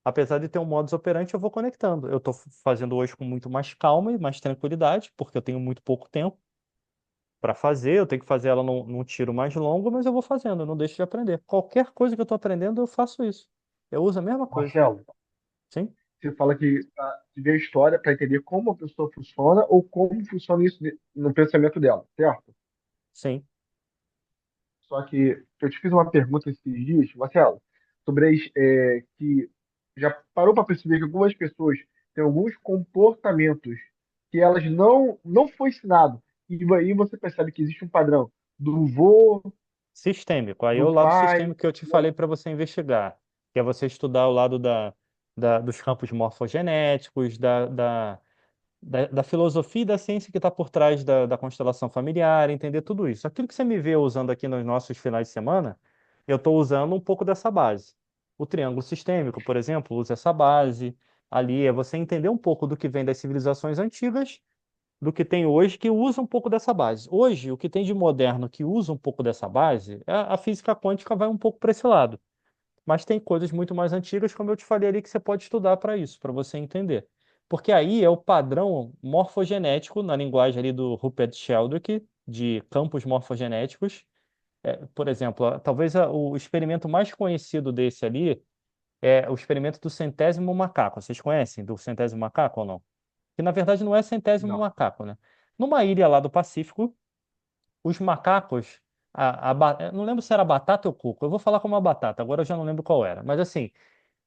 Speaker 1: Apesar de ter um modus operandi, eu vou conectando. Eu estou fazendo hoje com muito mais calma e mais tranquilidade, porque eu tenho muito pouco tempo para fazer. Eu tenho que fazer ela num tiro mais longo, mas eu vou fazendo, eu não deixo de aprender. Qualquer coisa que eu estou aprendendo, eu faço isso. Eu uso a mesma coisa.
Speaker 4: Marcelo,
Speaker 1: Sim?
Speaker 4: você fala que vê a história para entender como a pessoa funciona ou como funciona isso no pensamento dela, certo?
Speaker 1: Sim.
Speaker 4: Só que eu te fiz uma pergunta esses dias, Marcelo, sobre que já parou para perceber que algumas pessoas têm alguns comportamentos que elas não foi ensinado. E aí você percebe que existe um padrão do vô,
Speaker 1: Sistêmico. Aí é
Speaker 4: do
Speaker 1: o lado
Speaker 4: pai.
Speaker 1: sistêmico que eu te falei para você investigar, que é você estudar o lado dos campos morfogenéticos, da filosofia e da ciência que está por trás da constelação familiar, entender tudo isso. Aquilo que você me vê usando aqui nos nossos finais de semana, eu estou usando um pouco dessa base. O triângulo sistêmico, por exemplo, usa essa base. Ali é você entender um pouco do que vem das civilizações antigas do que tem hoje que usa um pouco dessa base. Hoje, o que tem de moderno que usa um pouco dessa base, a física quântica vai um pouco para esse lado. Mas tem coisas muito mais antigas, como eu te falei ali, que você pode estudar para isso, para você entender. Porque aí é o padrão morfogenético, na linguagem ali do Rupert Sheldrake, de campos morfogenéticos. Por exemplo, talvez o experimento mais conhecido desse ali é o experimento do centésimo macaco. Vocês conhecem do centésimo macaco ou não? Que na verdade não é centésimo
Speaker 4: Não,
Speaker 1: macaco, né? Numa ilha lá do Pacífico, os macacos, eu não lembro se era batata ou coco, eu vou falar como uma batata, agora eu já não lembro qual era, mas assim,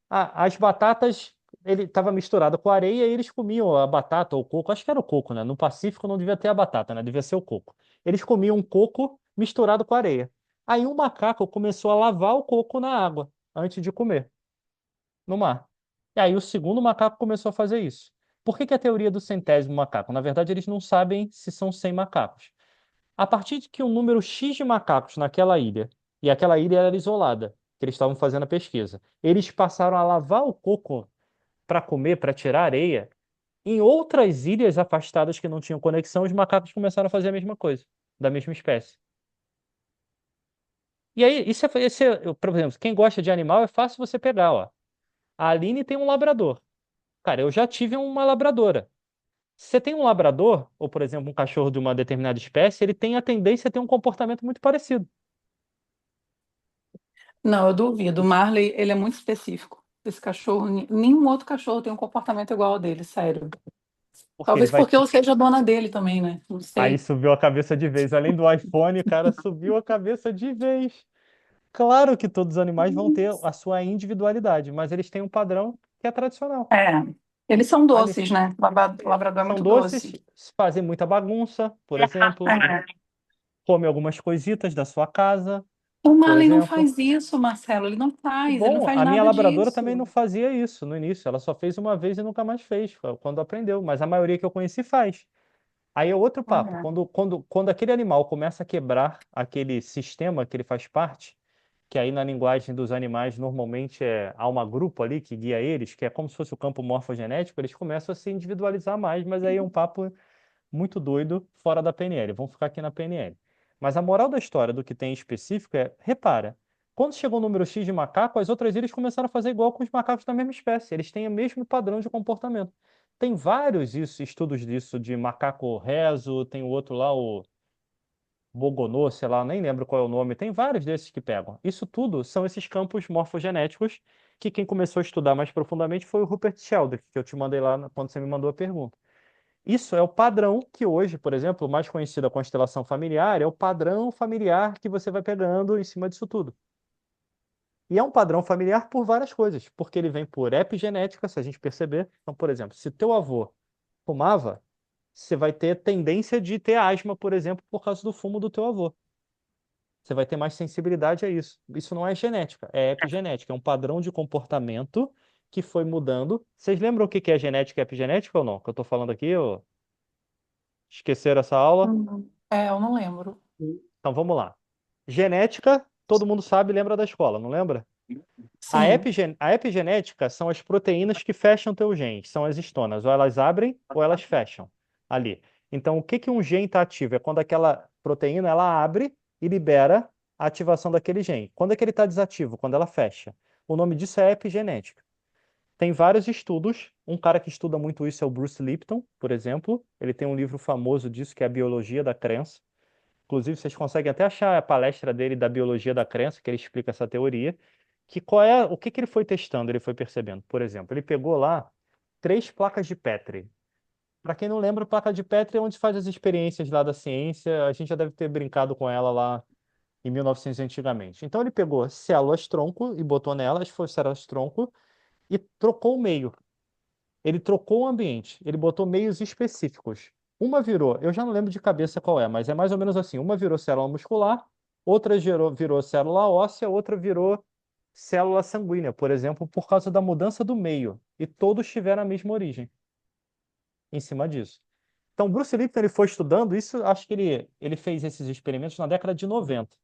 Speaker 1: as batatas, ele estava misturado com areia e eles comiam a batata ou o coco, acho que era o coco, né? No Pacífico não devia ter a batata, né? Devia ser o coco. Eles comiam um coco misturado com areia. Aí um macaco começou a lavar o coco na água antes de comer no mar. E aí o segundo macaco começou a fazer isso. Por que que é a teoria do centésimo macaco? Na verdade, eles não sabem se são 100 macacos. A partir de que um número X de macacos naquela ilha, e aquela ilha era isolada, que eles estavam fazendo a pesquisa, eles passaram a lavar o coco para comer, para tirar areia, em outras ilhas afastadas que não tinham conexão, os macacos começaram a fazer a mesma coisa, da mesma espécie. E aí, por exemplo, quem gosta de animal é fácil você pegar, ó. A Aline tem um labrador. Cara, eu já tive uma labradora. Se você tem um labrador, ou por exemplo, um cachorro de uma determinada espécie, ele tem a tendência a ter um comportamento muito parecido.
Speaker 3: Não, eu duvido. O Marley, ele é muito específico. Esse cachorro, nenhum outro cachorro tem um comportamento igual ao dele, sério.
Speaker 1: Porque ele
Speaker 3: Talvez
Speaker 1: vai.
Speaker 3: porque eu seja dona dele também, né? Não
Speaker 1: Aí
Speaker 3: sei.
Speaker 1: subiu a cabeça de vez. Além do iPhone, cara, subiu a cabeça de vez. Claro que todos os animais vão ter a sua individualidade, mas eles têm um padrão que é tradicional.
Speaker 3: É, eles são
Speaker 1: Ali
Speaker 3: doces, né? Labrador é
Speaker 1: são
Speaker 3: muito
Speaker 1: doces,
Speaker 3: doce.
Speaker 1: fazem muita bagunça, por exemplo,
Speaker 3: É.
Speaker 1: come algumas coisitas da sua casa,
Speaker 3: O
Speaker 1: por
Speaker 3: Marley não
Speaker 1: exemplo.
Speaker 3: faz isso, Marcelo. Ele não
Speaker 1: Que
Speaker 3: faz, ele não
Speaker 1: bom,
Speaker 3: faz
Speaker 1: a minha
Speaker 3: nada
Speaker 1: labradora também não
Speaker 3: disso.
Speaker 1: fazia isso no início. Ela só fez uma vez e nunca mais fez, foi quando aprendeu. Mas a maioria que eu conheci faz. Aí é outro papo.
Speaker 3: É.
Speaker 1: Quando aquele animal começa a quebrar aquele sistema que ele faz parte, que aí na linguagem dos animais normalmente há uma grupo ali que guia eles, que é como se fosse o campo morfogenético, eles começam a se individualizar mais, mas aí é um papo muito doido fora da PNL. Vamos ficar aqui na PNL. Mas a moral da história do que tem em específico é, repara, quando chegou o número X de macaco, as outras ilhas começaram a fazer igual com os macacos da mesma espécie. Eles têm o mesmo padrão de comportamento. Tem vários estudos disso, de macaco rezo, tem o outro lá, o Bogonô, sei lá, nem lembro qual é o nome. Tem vários desses que pegam. Isso tudo são esses campos morfogenéticos que quem começou a estudar mais profundamente foi o Rupert Sheldrake, que eu te mandei lá quando você me mandou a pergunta. Isso é o padrão que hoje, por exemplo, o mais conhecido a constelação familiar, é o padrão familiar que você vai pegando em cima disso tudo. E é um padrão familiar por várias coisas, porque ele vem por epigenética, se a gente perceber. Então, por exemplo, se teu avô fumava, você vai ter tendência de ter asma, por exemplo, por causa do fumo do teu avô. Você vai ter mais sensibilidade a isso. Isso não é genética, é epigenética, é um padrão de comportamento que foi mudando. Vocês lembram o que é genética e epigenética ou não? Que eu estou falando aqui, ou esqueceram essa aula?
Speaker 3: É, eu não lembro.
Speaker 1: Então vamos lá. Genética, todo mundo sabe, lembra da escola, não lembra?
Speaker 3: Sim.
Speaker 1: A epigenética são as proteínas que fecham teu gene, são as histonas, ou elas abrem ou elas fecham ali. Então, o que que um gene está ativo? É quando aquela proteína ela abre e libera a ativação daquele gene. Quando é que ele está desativo? Quando ela fecha. O nome disso é epigenética. Tem vários estudos. Um cara que estuda muito isso é o Bruce Lipton, por exemplo. Ele tem um livro famoso disso, que é a Biologia da Crença. Inclusive, vocês conseguem até achar a palestra dele da biologia da crença, que ele explica essa teoria, que o que que ele foi testando, ele foi percebendo. Por exemplo, ele pegou lá 3 placas de Petri. Para quem não lembra, placa de Petri é onde faz as experiências lá da ciência. A gente já deve ter brincado com ela lá em 1900 antigamente. Então ele pegou células tronco e botou nelas, foi células tronco, e trocou o meio. Ele trocou o ambiente, ele botou meios específicos. Uma virou, eu já não lembro de cabeça qual é, mas é mais ou menos assim: uma virou célula muscular, outra virou célula óssea, outra virou célula sanguínea, por exemplo, por causa da mudança do meio. E todos tiveram a mesma origem em cima disso. Então, Bruce Lipton ele foi estudando isso, acho que ele fez esses experimentos na década de 90,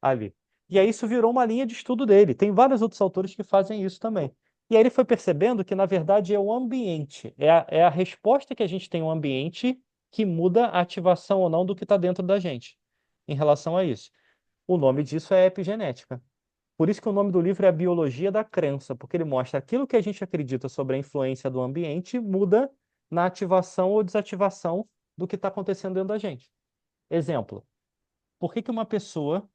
Speaker 1: ali. E aí isso virou uma linha de estudo dele. Tem vários outros autores que fazem isso também. E aí ele foi percebendo que, na verdade, é o ambiente, é a resposta que a gente tem ao ambiente que muda a ativação ou não do que está dentro da gente em relação a isso. O nome disso é epigenética. Por isso que o nome do livro é A Biologia da Crença, porque ele mostra aquilo que a gente acredita sobre a influência do ambiente muda na ativação ou desativação do que está acontecendo dentro da gente. Exemplo, por que que uma pessoa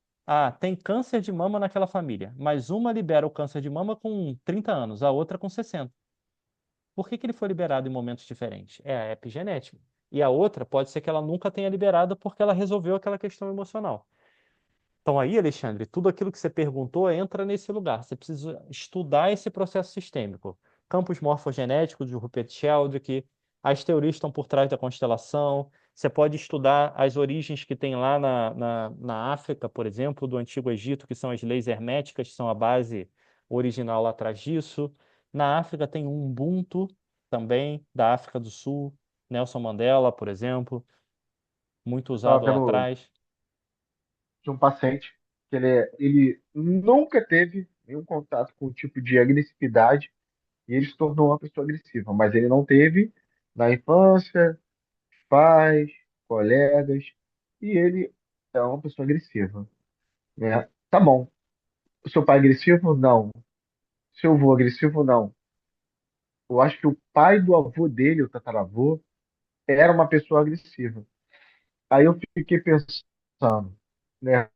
Speaker 1: tem câncer de mama naquela família, mas uma libera o câncer de mama com 30 anos, a outra com 60? Por que que ele foi liberado em momentos diferentes? É a epigenética. E a outra pode ser que ela nunca tenha liberado porque ela resolveu aquela questão emocional. Então aí, Alexandre, tudo aquilo que você perguntou entra nesse lugar. Você precisa estudar esse processo sistêmico. Campos morfogenéticos de Rupert Sheldrake, as teorias estão por trás da constelação. Você pode estudar as origens que tem lá na África, por exemplo, do Antigo Egito, que são as leis herméticas, que são a base original lá atrás disso. Na África tem um Ubuntu também, da África do Sul, Nelson Mandela, por exemplo, muito
Speaker 4: Tava
Speaker 1: usado lá
Speaker 4: vendo
Speaker 1: atrás.
Speaker 4: de um paciente que ele nunca teve nenhum contato com o tipo de agressividade e ele se tornou uma pessoa agressiva, mas ele não teve na infância, pais, colegas, e ele é uma pessoa agressiva, né? Tá bom. O seu pai é agressivo? Não. Seu avô é agressivo? Não. eu acho que o pai do avô dele, o tataravô, era uma pessoa agressiva. Aí eu fiquei pensando, né?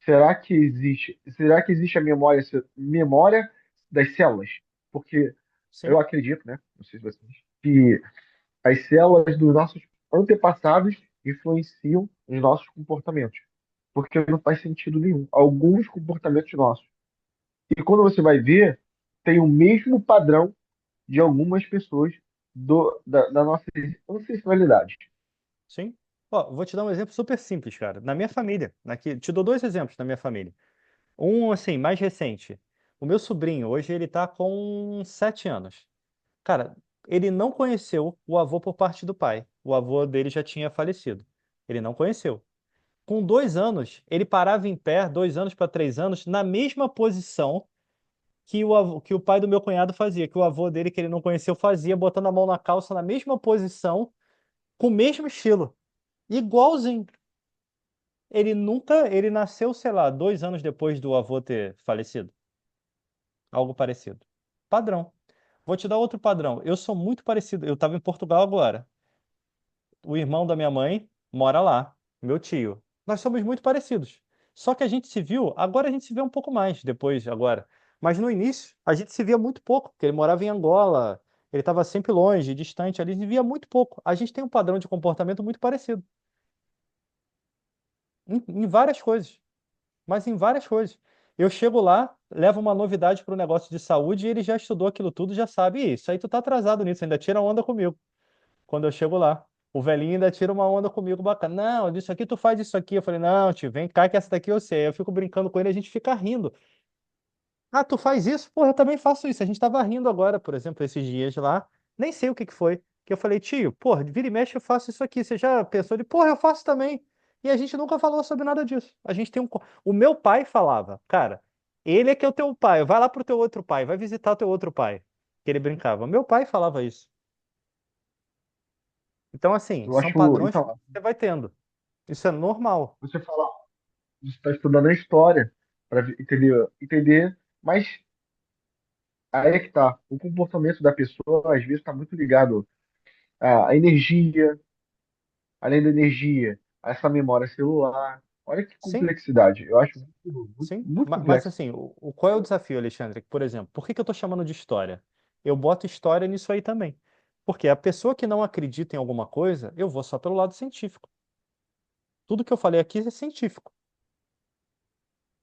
Speaker 4: Será que existe a memória das células? Porque eu
Speaker 1: Sim,
Speaker 4: acredito, né? Não sei se vocês, que as células dos nossos antepassados influenciam os nossos comportamentos. Porque não faz sentido nenhum. Alguns comportamentos nossos. E quando você vai ver, tem o mesmo padrão de algumas pessoas da nossa ancestralidade.
Speaker 1: sim. Ó, vou te dar um exemplo super simples, cara. Na minha família, te dou dois exemplos da minha família. Um, assim, mais recente. O meu sobrinho, hoje ele tá com 7 anos. Cara, ele não conheceu o avô por parte do pai. O avô dele já tinha falecido. Ele não conheceu. Com 2 anos, ele parava em pé, 2 anos para 3 anos, na mesma posição que o pai do meu cunhado fazia, que o avô dele, que ele não conheceu, fazia, botando a mão na calça na mesma posição, com o mesmo estilo. Igualzinho. Ele nasceu, sei lá, 2 anos depois do avô ter falecido. Algo parecido. Padrão. Vou te dar outro padrão. Eu sou muito parecido. Eu estava em Portugal agora. O irmão da minha mãe mora lá, meu tio. Nós somos muito parecidos. Só que a gente se viu, agora a gente se vê um pouco mais depois, agora. Mas no início, a gente se via muito pouco, porque ele morava em Angola, ele estava sempre longe, distante ali, se via muito pouco. A gente tem um padrão de comportamento muito parecido, em várias coisas, mas em várias coisas. Eu chego lá, levo uma novidade para o negócio de saúde e ele já estudou aquilo tudo, já sabe. "Ih, isso aí tu tá atrasado nisso, ainda tira onda comigo." Quando eu chego lá. O velhinho ainda tira uma onda comigo bacana. Não, isso aqui tu faz isso aqui. Eu falei, não, tio, vem cá que essa daqui eu sei. Eu fico brincando com ele, a gente fica rindo. Ah, tu faz isso? Pô, eu também faço isso. A gente tava rindo agora, por exemplo, esses dias lá. Nem sei o que que foi. Que eu falei, tio, porra, vira e mexe eu faço isso aqui. Você já pensou? Ele, porra, eu faço também. E a gente nunca falou sobre nada disso. A gente tem um. O meu pai falava, cara, ele é que é o teu pai. Vai lá pro teu outro pai, vai visitar o teu outro pai. Que ele brincava. Meu pai falava isso. Então, assim,
Speaker 4: Eu
Speaker 1: são
Speaker 4: acho.
Speaker 1: padrões que
Speaker 4: Então,
Speaker 1: você vai tendo. Isso é normal.
Speaker 4: você fala, você está estudando a história para entender, mas aí é que tá. O comportamento da pessoa, às vezes, está muito ligado à energia, além da energia, a essa memória celular. Olha que
Speaker 1: Sim,
Speaker 4: complexidade. Eu acho muito, muito,
Speaker 1: sim.
Speaker 4: muito
Speaker 1: Mas,
Speaker 4: complexo.
Speaker 1: assim, qual é o desafio, Alexandre? Por exemplo, por que que eu estou chamando de história? Eu boto história nisso aí também. Porque a pessoa que não acredita em alguma coisa, eu vou só pelo lado científico. Tudo que eu falei aqui é científico.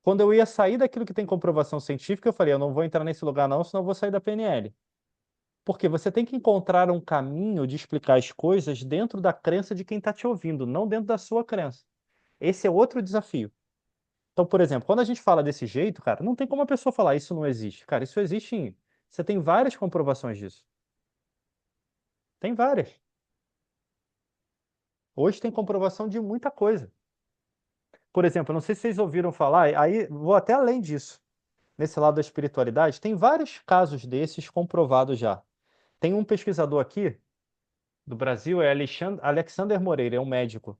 Speaker 1: Quando eu ia sair daquilo que tem comprovação científica, eu falei, eu não vou entrar nesse lugar não, senão eu vou sair da PNL. Porque você tem que encontrar um caminho de explicar as coisas dentro da crença de quem está te ouvindo, não dentro da sua crença. Esse é outro desafio. Então, por exemplo, quando a gente fala desse jeito, cara, não tem como a pessoa falar isso não existe. Cara, isso existe. Você tem várias comprovações disso. Tem várias. Hoje tem comprovação de muita coisa. Por exemplo, eu não sei se vocês ouviram falar, aí vou até além disso. Nesse lado da espiritualidade, tem vários casos desses comprovados já. Tem um pesquisador aqui do Brasil, é Alexander Moreira, é um médico.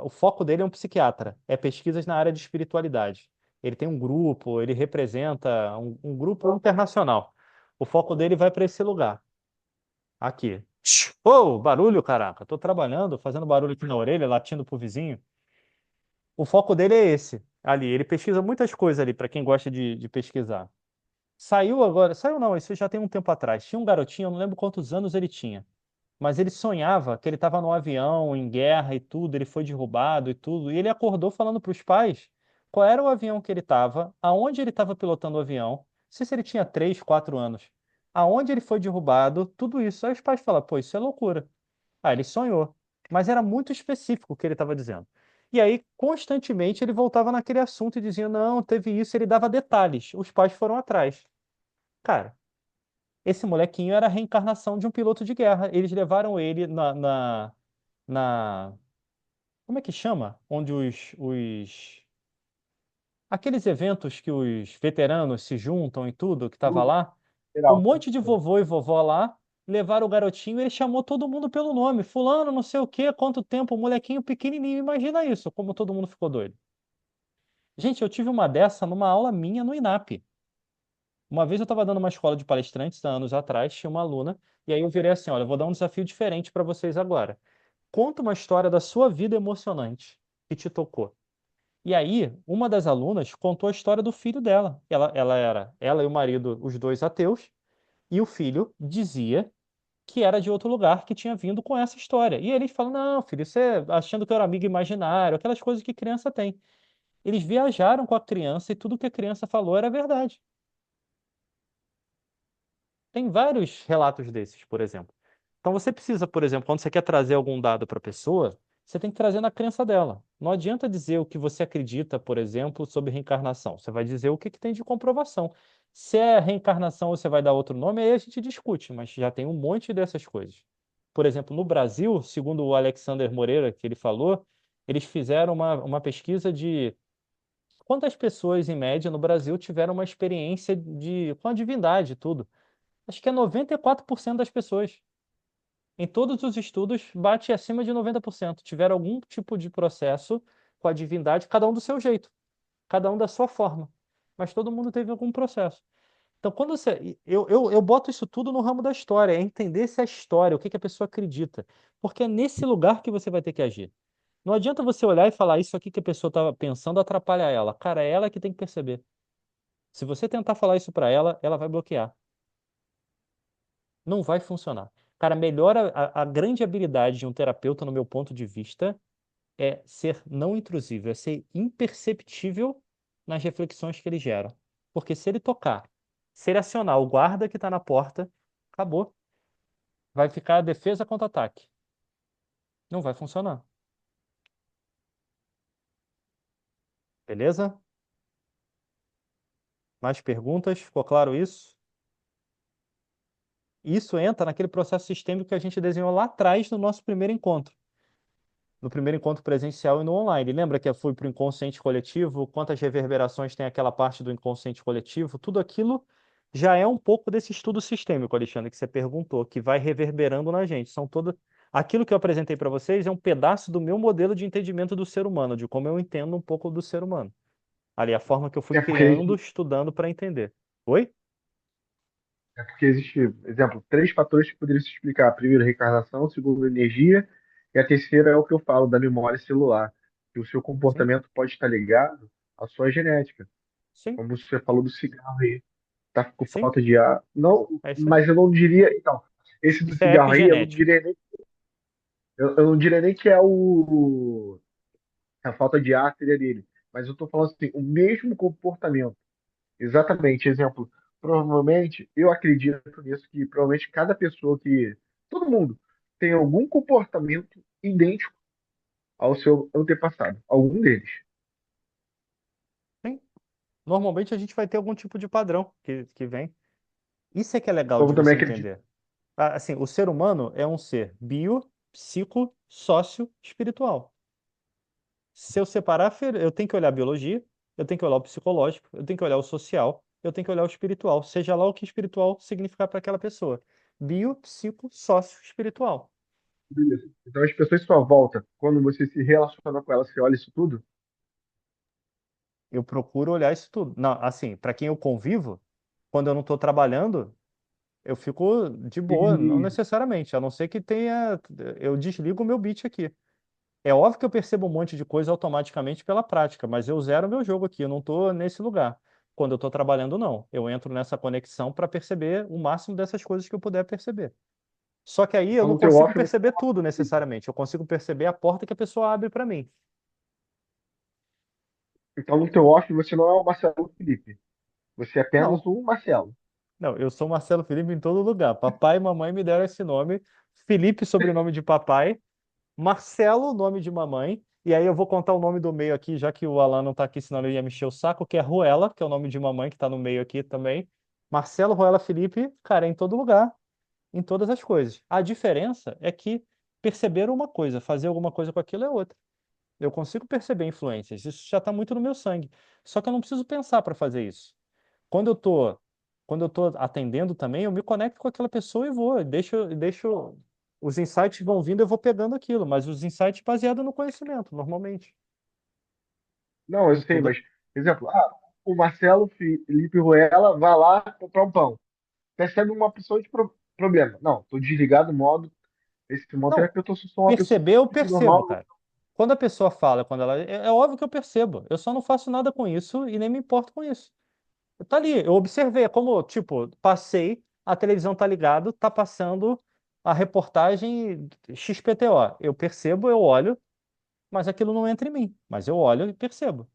Speaker 1: O foco dele é um psiquiatra, é pesquisas na área de espiritualidade. Ele tem um grupo, ele representa um grupo internacional. O foco dele vai para esse lugar. Aqui. Ô, barulho, caraca. Tô trabalhando, fazendo barulho aqui na orelha, latindo pro vizinho. O foco dele é esse, ali. Ele pesquisa muitas coisas ali, para quem gosta de pesquisar. Saiu agora, saiu não, isso já tem um tempo atrás. Tinha um garotinho, eu não lembro quantos anos ele tinha. Mas ele sonhava que ele estava no avião, em guerra e tudo, ele foi derrubado e tudo. E ele acordou falando para os pais qual era o avião que ele estava, aonde ele estava pilotando o avião, não sei se ele tinha 3, 4 anos, aonde ele foi derrubado, tudo isso. Aí os pais falaram, pô, isso é loucura. Ah, ele sonhou. Mas era muito específico o que ele estava dizendo. E aí, constantemente, ele voltava naquele assunto e dizia, não, teve isso, ele dava detalhes. Os pais foram atrás. Cara, esse molequinho era a reencarnação de um piloto de guerra. Eles levaram ele na- como é que chama? Onde aqueles eventos que os veteranos se juntam e tudo, que estava
Speaker 4: Grupo
Speaker 1: lá. Um
Speaker 4: geral.
Speaker 1: monte de vovô e vovó lá, levaram o garotinho e ele chamou todo mundo pelo nome. Fulano, não sei o quê, quanto tempo, um molequinho pequenininho. Imagina isso, como todo mundo ficou doido. Gente, eu tive uma dessa numa aula minha no INAP. Uma vez eu estava dando uma escola de palestrantes há anos atrás, tinha uma aluna, e aí eu virei assim: olha, eu vou dar um desafio diferente para vocês agora. Conta uma história da sua vida emocionante que te tocou. E aí, uma das alunas contou a história do filho dela. Ela e o marido, os dois ateus, e o filho dizia que era de outro lugar que tinha vindo com essa história. E eles falam: não, filho, você achando que eu era amigo imaginário, aquelas coisas que criança tem. Eles viajaram com a criança e tudo que a criança falou era verdade. Tem vários relatos desses, por exemplo. Então você precisa, por exemplo, quando você quer trazer algum dado para a pessoa, você tem que trazer na crença dela. Não adianta dizer o que você acredita, por exemplo, sobre reencarnação. Você vai dizer o que que tem de comprovação. Se é reencarnação ou você vai dar outro nome, aí a gente discute, mas já tem um monte dessas coisas. Por exemplo, no Brasil, segundo o Alexander Moreira, que ele falou, eles fizeram uma pesquisa de quantas pessoas, em média, no Brasil tiveram uma experiência com a divindade e tudo. Acho que é 94% das pessoas. Em todos os estudos, bate acima de 90%. Tiveram algum tipo de processo com a divindade, cada um do seu jeito, cada um da sua forma. Mas todo mundo teve algum processo. Então, quando você. Eu boto isso tudo no ramo da história, é entender se é história, o que que a pessoa acredita. Porque é nesse lugar que você vai ter que agir. Não adianta você olhar e falar isso aqui que a pessoa estava pensando atrapalha ela. Cara, é ela que tem que perceber. Se você tentar falar isso para ela, ela vai bloquear. Não vai funcionar. Cara, a grande habilidade de um terapeuta, no meu ponto de vista, é ser não intrusivo, é ser imperceptível nas reflexões que ele gera. Porque se ele tocar, se ele acionar o guarda que está na porta, acabou. Vai ficar defesa contra ataque. Não vai funcionar. Beleza? Mais perguntas? Ficou claro isso? Isso entra naquele processo sistêmico que a gente desenhou lá atrás no nosso primeiro encontro. No primeiro encontro presencial e no online. Lembra que eu fui para o inconsciente coletivo? Quantas reverberações tem aquela parte do inconsciente coletivo? Tudo aquilo já é um pouco desse estudo sistêmico, Alexandre, que você perguntou, que vai reverberando na gente. São todas. Aquilo que eu apresentei para vocês é um pedaço do meu modelo de entendimento do ser humano, de como eu entendo um pouco do ser humano. Ali, a forma que eu fui
Speaker 4: É porque
Speaker 1: criando,
Speaker 4: existe,
Speaker 1: estudando para entender. Oi?
Speaker 4: é porque existe, exemplo, três fatores que poderiam se explicar. Primeiro, reencarnação. Segundo, energia. E a terceira é o que eu falo da memória celular. Que o seu
Speaker 1: Sim,
Speaker 4: comportamento pode estar ligado à sua genética.
Speaker 1: sim,
Speaker 4: Como você falou do cigarro aí. Tá com
Speaker 1: sim.
Speaker 4: falta de ar. Não,
Speaker 1: É isso aí.
Speaker 4: mas eu não diria. Então, esse do
Speaker 1: Isso é
Speaker 4: cigarro aí,
Speaker 1: epigenético.
Speaker 4: eu não diria nem que é a falta de ar seria dele. Mas eu estou falando assim, o mesmo comportamento. Exatamente. Exemplo, provavelmente, eu acredito nisso, que provavelmente cada pessoa que. Todo mundo tem algum comportamento idêntico ao seu antepassado. Algum deles.
Speaker 1: Sim. Normalmente a gente vai ter algum tipo de padrão que vem. Isso é que é legal de
Speaker 4: Como também
Speaker 1: você
Speaker 4: acredito.
Speaker 1: entender. Assim, o ser humano é um ser bio, psico, sócio, espiritual. Se eu separar, eu tenho que olhar a biologia, eu tenho que olhar o psicológico, eu tenho que olhar o social, eu tenho que olhar o espiritual, seja lá o que espiritual significar para aquela pessoa. Bio, psico, sócio, espiritual.
Speaker 4: Beleza. Então as pessoas só voltam quando você se relaciona com elas, você olha isso tudo.
Speaker 1: Eu procuro olhar isso tudo. Não, assim, para quem eu convivo, quando eu não estou trabalhando, eu fico de boa, não
Speaker 4: E
Speaker 1: necessariamente, a não ser que tenha. Eu desligo o meu beat aqui. É óbvio que eu percebo um monte de coisa automaticamente pela prática, mas eu zero meu jogo aqui, eu não estou nesse lugar. Quando eu estou trabalhando, não. Eu entro nessa conexão para perceber o máximo dessas coisas que eu puder perceber. Só que aí eu
Speaker 4: então
Speaker 1: não
Speaker 4: no teu
Speaker 1: consigo
Speaker 4: off você
Speaker 1: perceber tudo necessariamente. Eu consigo perceber a porta que a pessoa abre para mim.
Speaker 4: então no teu off você não é o Marcelo Felipe. Você é apenas
Speaker 1: Não,
Speaker 4: um Marcelo.
Speaker 1: não, eu sou Marcelo Felipe em todo lugar. Papai e mamãe me deram esse nome. Felipe, sobrenome de papai. Marcelo, nome de mamãe. E aí eu vou contar o nome do meio aqui, já que o Alan não tá aqui, senão ele ia me encher o saco, que é Ruela, que é o nome de mamãe que tá no meio aqui também. Marcelo, Ruela, Felipe, cara, é em todo lugar, em todas as coisas. A diferença é que perceber uma coisa, fazer alguma coisa com aquilo é outra. Eu consigo perceber influências, isso já está muito no meu sangue. Só que eu não preciso pensar para fazer isso. Quando eu tô, quando eu tô atendendo também, eu me conecto com aquela pessoa e vou, deixo os insights vão vindo, eu vou pegando aquilo, mas os insights baseados no conhecimento, normalmente.
Speaker 4: Não, eu sei,
Speaker 1: Tudo,
Speaker 4: mas, exemplo, o Marcelo Felipe Ruela vai lá comprar um pão. Percebe uma pessoa de problema. Não, tô desligado do modo. Esse modo
Speaker 1: Não,
Speaker 4: terapeuta, eu sou só uma pessoa
Speaker 1: perceber, eu percebo,
Speaker 4: normal.
Speaker 1: cara. Quando a pessoa fala, quando ela. É óbvio que eu percebo. Eu só não faço nada com isso e nem me importo com isso. Tá ali, eu observei, é como, tipo, passei, a televisão tá ligado, tá passando a reportagem XPTO. Eu percebo, eu olho, mas aquilo não entra em mim. Mas eu olho e percebo.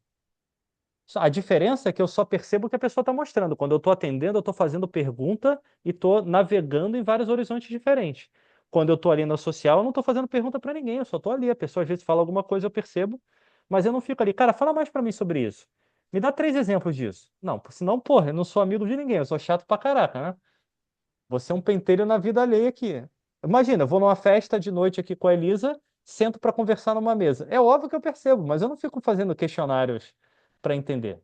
Speaker 1: A diferença é que eu só percebo o que a pessoa está mostrando. Quando eu estou atendendo, eu estou fazendo pergunta e estou navegando em vários horizontes diferentes. Quando eu estou ali na social, eu não estou fazendo pergunta para ninguém, eu só estou ali. A pessoa às vezes fala alguma coisa, eu percebo, mas eu não fico ali. Cara, fala mais para mim sobre isso. Me dá 3 exemplos disso. Não, senão, porra, eu não sou amigo de ninguém, eu sou chato pra caraca, né? Você é um pentelho na vida alheia aqui. Imagina, eu vou numa festa de noite aqui com a Elisa, sento para conversar numa mesa. É óbvio que eu percebo, mas eu não fico fazendo questionários para entender.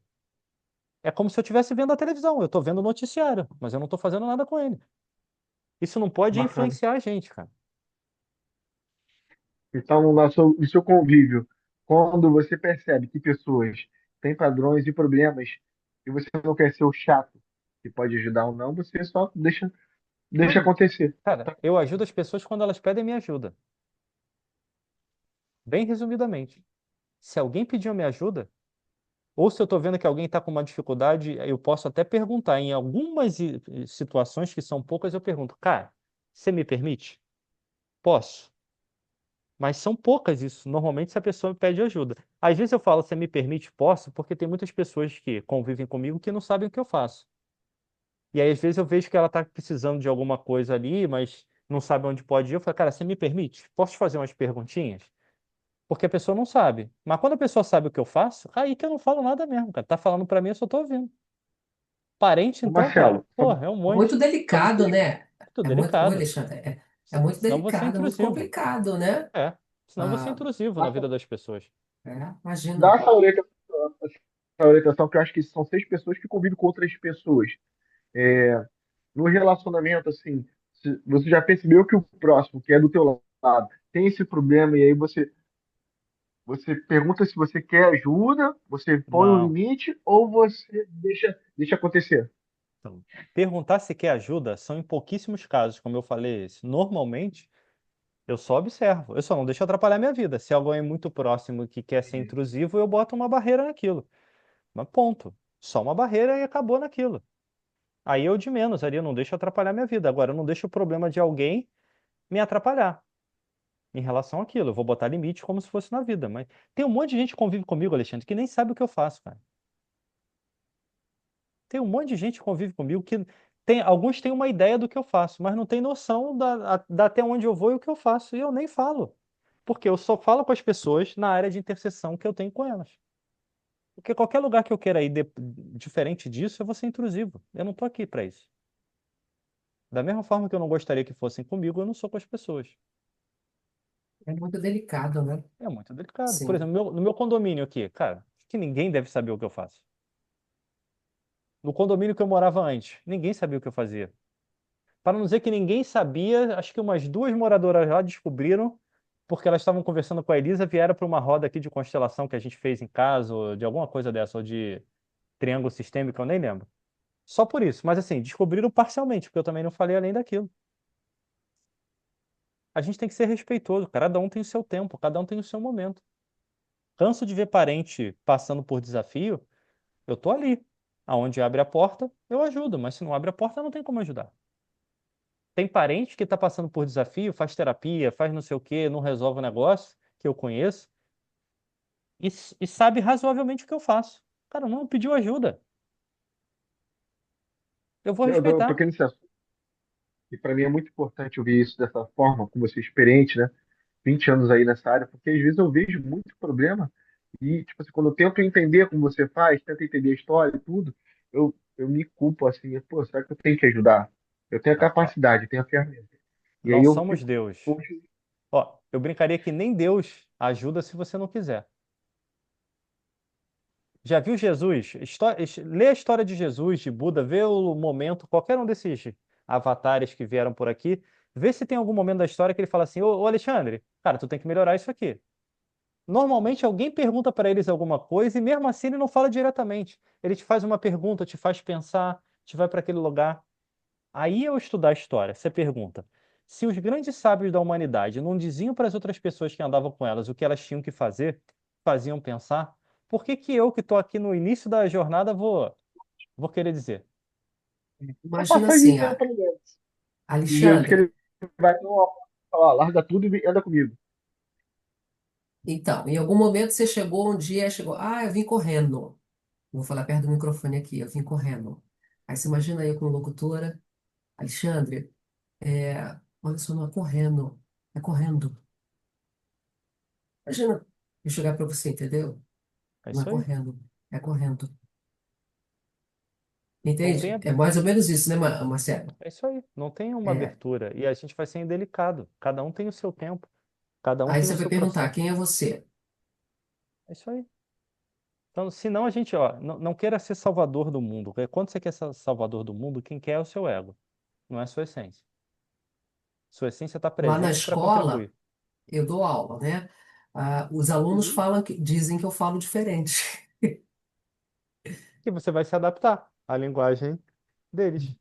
Speaker 1: É como se eu estivesse vendo a televisão. Eu estou vendo o noticiário, mas eu não estou fazendo nada com ele. Isso não pode
Speaker 4: Bacana.
Speaker 1: influenciar a gente, cara.
Speaker 4: Então, no seu convívio, quando você percebe que pessoas têm padrões e problemas e você não quer ser o chato que pode ajudar ou não, você só deixa
Speaker 1: Não,
Speaker 4: acontecer.
Speaker 1: cara, eu ajudo as pessoas quando elas pedem minha ajuda. Bem resumidamente. Se alguém pediu minha ajuda, ou se eu estou vendo que alguém está com uma dificuldade, eu posso até perguntar. Em algumas situações que são poucas, eu pergunto, cara, você me permite? Posso. Mas são poucas isso. Normalmente, se a pessoa me pede ajuda. Às vezes eu falo, você me permite? Posso, porque tem muitas pessoas que convivem comigo que não sabem o que eu faço. E aí, às vezes, eu vejo que ela está precisando de alguma coisa ali, mas não sabe onde pode ir. Eu falo, cara, você me permite? Posso te fazer umas perguntinhas? Porque a pessoa não sabe. Mas quando a pessoa sabe o que eu faço, aí que eu não falo nada mesmo, cara. Tá falando pra mim, eu só tô ouvindo. Parente,
Speaker 4: Ô,
Speaker 1: então, cara,
Speaker 4: Marcelo,
Speaker 1: porra, é um
Speaker 2: É muito
Speaker 1: monte.
Speaker 2: delicado, né?
Speaker 1: Muito
Speaker 2: É muito, oi,
Speaker 1: delicado.
Speaker 2: Alexandre, é muito
Speaker 1: Senão você é
Speaker 2: delicado, é muito
Speaker 1: intrusivo.
Speaker 2: complicado, né?
Speaker 1: É. Senão você é
Speaker 2: Ah,
Speaker 1: intrusivo na vida das pessoas.
Speaker 4: dá
Speaker 2: imagina.
Speaker 4: essa orientação, que eu acho que são 6 pessoas que convivem com outras pessoas. No relacionamento, assim, você já percebeu que o próximo, que é do teu lado, tem esse problema e aí você pergunta se você quer ajuda, você põe um
Speaker 1: Não.
Speaker 4: limite ou você deixa acontecer.
Speaker 1: Então, perguntar se quer ajuda são em pouquíssimos casos, como eu falei. Normalmente, eu só observo. Eu só não deixo atrapalhar minha vida. Se alguém é muito próximo que quer ser intrusivo, eu boto uma barreira naquilo. Mas ponto. Só uma barreira e acabou naquilo. Aí eu de menos ali, eu não deixo atrapalhar minha vida. Agora, eu não deixo o problema de alguém me atrapalhar em relação àquilo. Eu vou botar limite como se fosse na vida. Mas tem um monte de gente que convive comigo, Alexandre, que nem sabe o que eu faço, cara. Tem um monte de gente que convive comigo que tem, alguns têm uma ideia do que eu faço, mas não tem noção da até onde eu vou e o que eu faço. E eu nem falo. Porque eu só falo com as pessoas na área de interseção que eu tenho com elas. Porque qualquer lugar que eu queira ir diferente disso, eu vou ser intrusivo. Eu não estou aqui para isso. Da mesma forma que eu não gostaria que fossem comigo, eu não sou com as pessoas.
Speaker 2: É muito delicado, né?
Speaker 1: É muito delicado. Por
Speaker 2: Sim.
Speaker 1: exemplo, no meu condomínio aqui, cara, acho que ninguém deve saber o que eu faço. No condomínio que eu morava antes, ninguém sabia o que eu fazia. Para não dizer que ninguém sabia, acho que umas 2 moradoras lá descobriram, porque elas estavam conversando com a Elisa, vieram para uma roda aqui de constelação que a gente fez em casa, ou de alguma coisa dessa, ou de triângulo sistêmico, eu nem lembro. Só por isso. Mas assim, descobriram parcialmente, porque eu também não falei além daquilo. A gente tem que ser respeitoso, cada um tem o seu tempo, cada um tem o seu momento. Canso de ver parente passando por desafio, eu tô ali. Aonde abre a porta, eu ajudo, mas se não abre a porta, não tem como ajudar. Tem parente que está passando por desafio, faz terapia, faz não sei o quê, não resolve o negócio, que eu conheço, e sabe razoavelmente o que eu faço. Cara, não pediu ajuda. Eu vou
Speaker 4: Eu
Speaker 1: respeitar.
Speaker 4: toquei nesse assunto, e para mim é muito importante ouvir isso dessa forma, com você experiente, né? 20 anos aí nessa área, porque às vezes eu vejo muito problema e, tipo assim, quando eu tento entender como você faz, tento entender a história e tudo, eu me culpo assim, pô, será que eu tenho que ajudar? Eu tenho a
Speaker 1: Não, ó,
Speaker 4: capacidade, eu tenho a ferramenta. E
Speaker 1: não
Speaker 4: aí eu
Speaker 1: somos
Speaker 4: fico,
Speaker 1: Deus.
Speaker 4: poxa,
Speaker 1: Ó, eu brincaria que nem Deus ajuda se você não quiser. Já viu Jesus? Lê a história de Jesus, de Buda, vê o momento, qualquer um desses avatares que vieram por aqui, vê se tem algum momento da história que ele fala assim, ô Alexandre, cara, tu tem que melhorar isso aqui. Normalmente alguém pergunta para eles alguma coisa e mesmo assim ele não fala diretamente. Ele te faz uma pergunta, te faz pensar, te vai para aquele lugar. Aí eu estudar a história, você pergunta: se os grandes sábios da humanidade não diziam para as outras pessoas que andavam com elas o que elas tinham que fazer, faziam pensar, por que que eu que estou aqui no início da jornada vou querer dizer?
Speaker 4: A
Speaker 2: Imagina
Speaker 4: passagem
Speaker 2: assim,
Speaker 4: inteira para dentro. E Jesus que
Speaker 2: Alexandre,
Speaker 4: ele vai falar, larga tudo e anda comigo.
Speaker 2: então, em algum momento você chegou um dia, chegou, eu vim correndo. Vou falar perto do microfone aqui, eu vim correndo. Aí você imagina eu como locutora, Alexandre, olha só, não é correndo, é correndo. Imagina eu chegar para você, entendeu?
Speaker 1: É
Speaker 2: Não é
Speaker 1: isso aí.
Speaker 2: correndo, é correndo.
Speaker 1: Não tem
Speaker 2: Entende? É mais ou
Speaker 1: abertura.
Speaker 2: menos isso, né, Marcelo?
Speaker 1: É isso aí. Não tem uma
Speaker 2: É.
Speaker 1: abertura. E a gente vai ser indelicado. Cada um tem o seu tempo. Cada um
Speaker 2: Aí
Speaker 1: tem
Speaker 2: você
Speaker 1: o
Speaker 2: vai
Speaker 1: seu
Speaker 2: perguntar,
Speaker 1: processo.
Speaker 2: quem é você?
Speaker 1: É isso aí. Então, senão a gente, ó, não queira ser salvador do mundo. Porque quando você quer ser salvador do mundo, quem quer é o seu ego, não é a sua essência. Sua essência está
Speaker 2: Lá na
Speaker 1: presente para
Speaker 2: escola,
Speaker 1: contribuir.
Speaker 2: eu dou aula, né? Os alunos
Speaker 4: Uhum.
Speaker 2: falam dizem que eu falo diferente.
Speaker 1: E você vai se adaptar à linguagem deles.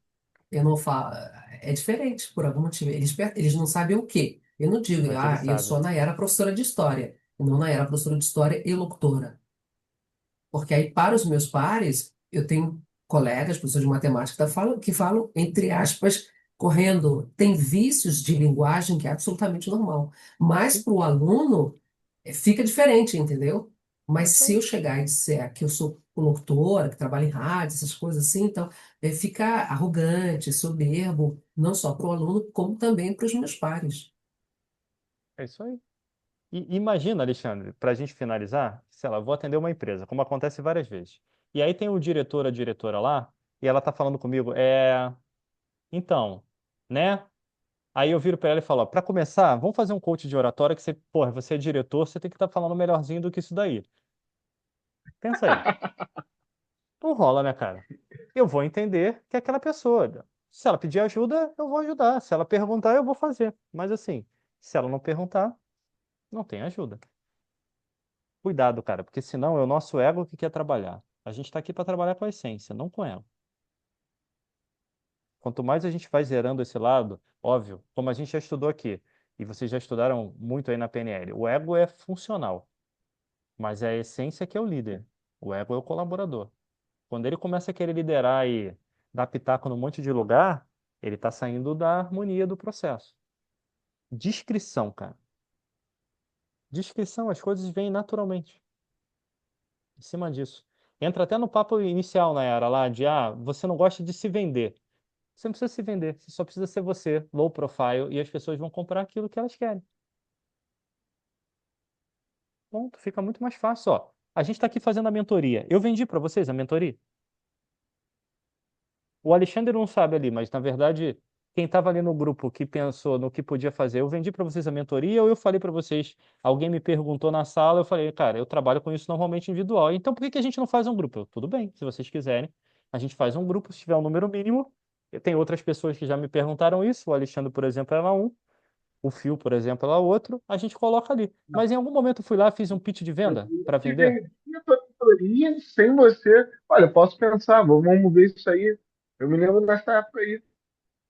Speaker 2: Eu não falo, é diferente por algum motivo. Eles não sabem o quê. Eu não digo,
Speaker 1: Mas eles
Speaker 2: eu
Speaker 1: sabem.
Speaker 2: sou a Nayara, professora de história. Não, Nayara, professora de história e locutora. Porque aí, para os meus pares, eu tenho colegas, professores de matemática, que falam, entre aspas, correndo. Tem vícios de linguagem que é absolutamente normal. Mas
Speaker 1: Sim,
Speaker 2: para o aluno, fica diferente, entendeu?
Speaker 1: é
Speaker 2: Mas
Speaker 1: isso
Speaker 2: se
Speaker 1: aí.
Speaker 2: eu chegar e disser que eu sou locutora, que trabalho em rádio, essas coisas assim, então fica arrogante, soberbo, não só para o aluno, como também para os meus pares.
Speaker 1: É isso aí. E imagina, Alexandre, para a gente finalizar, sei lá, eu vou atender uma empresa, como acontece várias vezes. E aí tem o diretor, a diretora lá, e ela tá falando comigo, então, né? Aí eu viro para ela e falo, para começar, vamos fazer um coach de oratória que você, porra, você é diretor, você tem que estar falando melhorzinho do que isso daí. Pensa aí. Não rola, né, cara? Eu vou entender que é aquela pessoa. Se ela pedir ajuda, eu vou ajudar. Se ela perguntar, eu vou fazer. Mas assim, se ela não perguntar, não tem ajuda. Cuidado, cara, porque senão é o nosso ego que quer trabalhar. A gente está aqui para trabalhar com a essência, não com ela. Quanto mais a gente vai zerando esse lado, óbvio, como a gente já estudou aqui, e vocês já estudaram muito aí na PNL, o ego é funcional, mas é a essência que é o líder. O ego é o colaborador. Quando ele começa a querer liderar e dar pitaco num monte de lugar, ele está saindo da harmonia do processo. Discrição, cara. Discrição, as coisas vêm naturalmente. Em cima disso. Entra até no papo inicial, Nayara, lá de, você não gosta de se vender. Você não precisa se vender, você só precisa ser você, low profile, e as pessoas vão comprar aquilo que elas querem. Ponto, fica muito mais fácil, ó. A gente está aqui fazendo a mentoria. Eu vendi para vocês a mentoria. O Alexandre não sabe ali, mas na verdade, quem estava ali no grupo que pensou no que podia fazer, eu vendi para vocês a mentoria ou eu falei para vocês, alguém me perguntou na sala, eu falei, cara, eu trabalho com isso normalmente individual. Então por que que a gente não faz um grupo? Tudo bem, se vocês quiserem, a gente faz um grupo, se tiver um número mínimo. Tem outras pessoas que já me perguntaram isso, o Alexandre, por exemplo, era um, o Fio, por exemplo, era outro, a gente coloca ali. Mas em algum momento eu fui lá, fiz um pitch de
Speaker 4: Eu
Speaker 1: venda para
Speaker 4: te
Speaker 1: vender.
Speaker 4: vendi a tua mentoria sem você. Olha, eu posso pensar, vamos ver isso aí. Eu me lembro dessa época aí.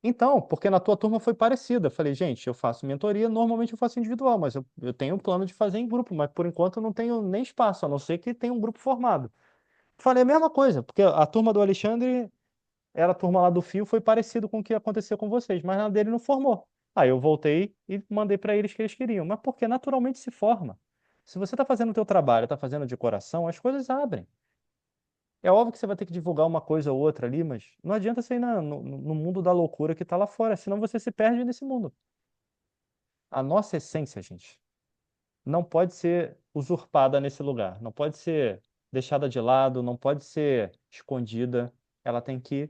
Speaker 1: Então, porque na tua turma foi parecida. Eu falei, gente, eu faço mentoria, normalmente eu faço individual, mas eu tenho um plano de fazer em grupo, mas por enquanto eu não tenho nem espaço, a não ser que tenha um grupo formado. Falei a mesma coisa, porque a turma do Alexandre, era a turma lá do Fio, foi parecido com o que aconteceu com vocês, mas na dele não formou. Aí eu voltei e mandei para eles que eles queriam, mas porque naturalmente se forma. Se você está fazendo o teu trabalho, está fazendo de coração, as coisas abrem. É óbvio que você vai ter que divulgar uma coisa ou outra ali, mas não adianta você ir no mundo da loucura que está lá fora, senão você se perde nesse mundo. A nossa essência, gente, não pode ser usurpada nesse lugar, não pode ser deixada de lado, não pode ser escondida, ela tem que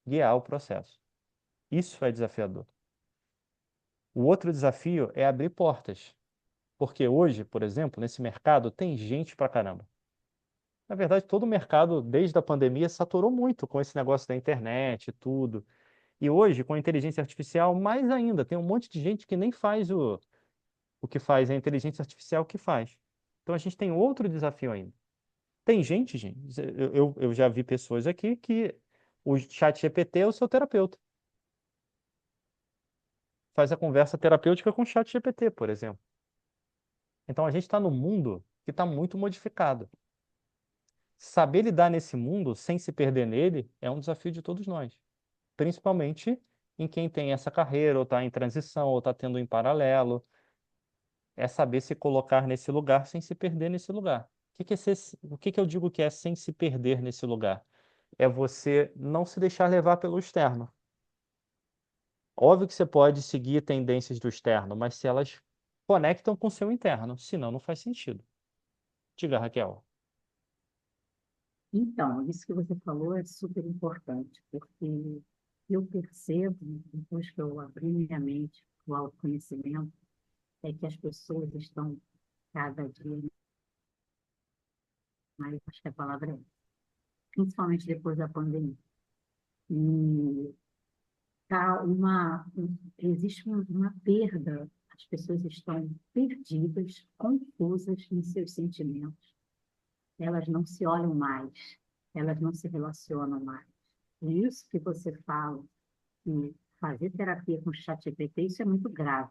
Speaker 1: guiar o processo. Isso é desafiador. O outro desafio é abrir portas, porque hoje, por exemplo, nesse mercado tem gente pra caramba. Na verdade, todo o mercado, desde a pandemia, saturou muito com esse negócio da internet e tudo. E hoje, com a inteligência artificial, mais ainda, tem um monte de gente que nem faz o que faz a inteligência artificial que faz. Então a gente tem outro desafio ainda. Tem gente, eu já vi pessoas aqui que o chat GPT é o seu terapeuta. Faz a conversa terapêutica com o chat GPT, por exemplo. Então a gente está num mundo que está muito modificado. Saber lidar nesse mundo sem se perder nele é um desafio de todos nós, principalmente em quem tem essa carreira, ou está em transição, ou está tendo em paralelo. É saber se colocar nesse lugar sem se perder nesse lugar. O que que eu digo que é sem se perder nesse lugar? É você não se deixar levar pelo externo. Óbvio que você pode seguir tendências do externo, mas se elas conectam com o seu interno, senão não faz sentido. Diga, Raquel.
Speaker 5: Então, isso que você falou é super importante, porque eu percebo, depois que eu abri minha mente para o autoconhecimento, é que as pessoas estão cada dia mais, acho que a palavra é, principalmente depois da pandemia. E existe uma perda, as pessoas estão perdidas, confusas em seus sentimentos. Elas não se olham mais, elas não se relacionam mais. E isso que você fala, que fazer terapia com chat GPT, isso é muito grave.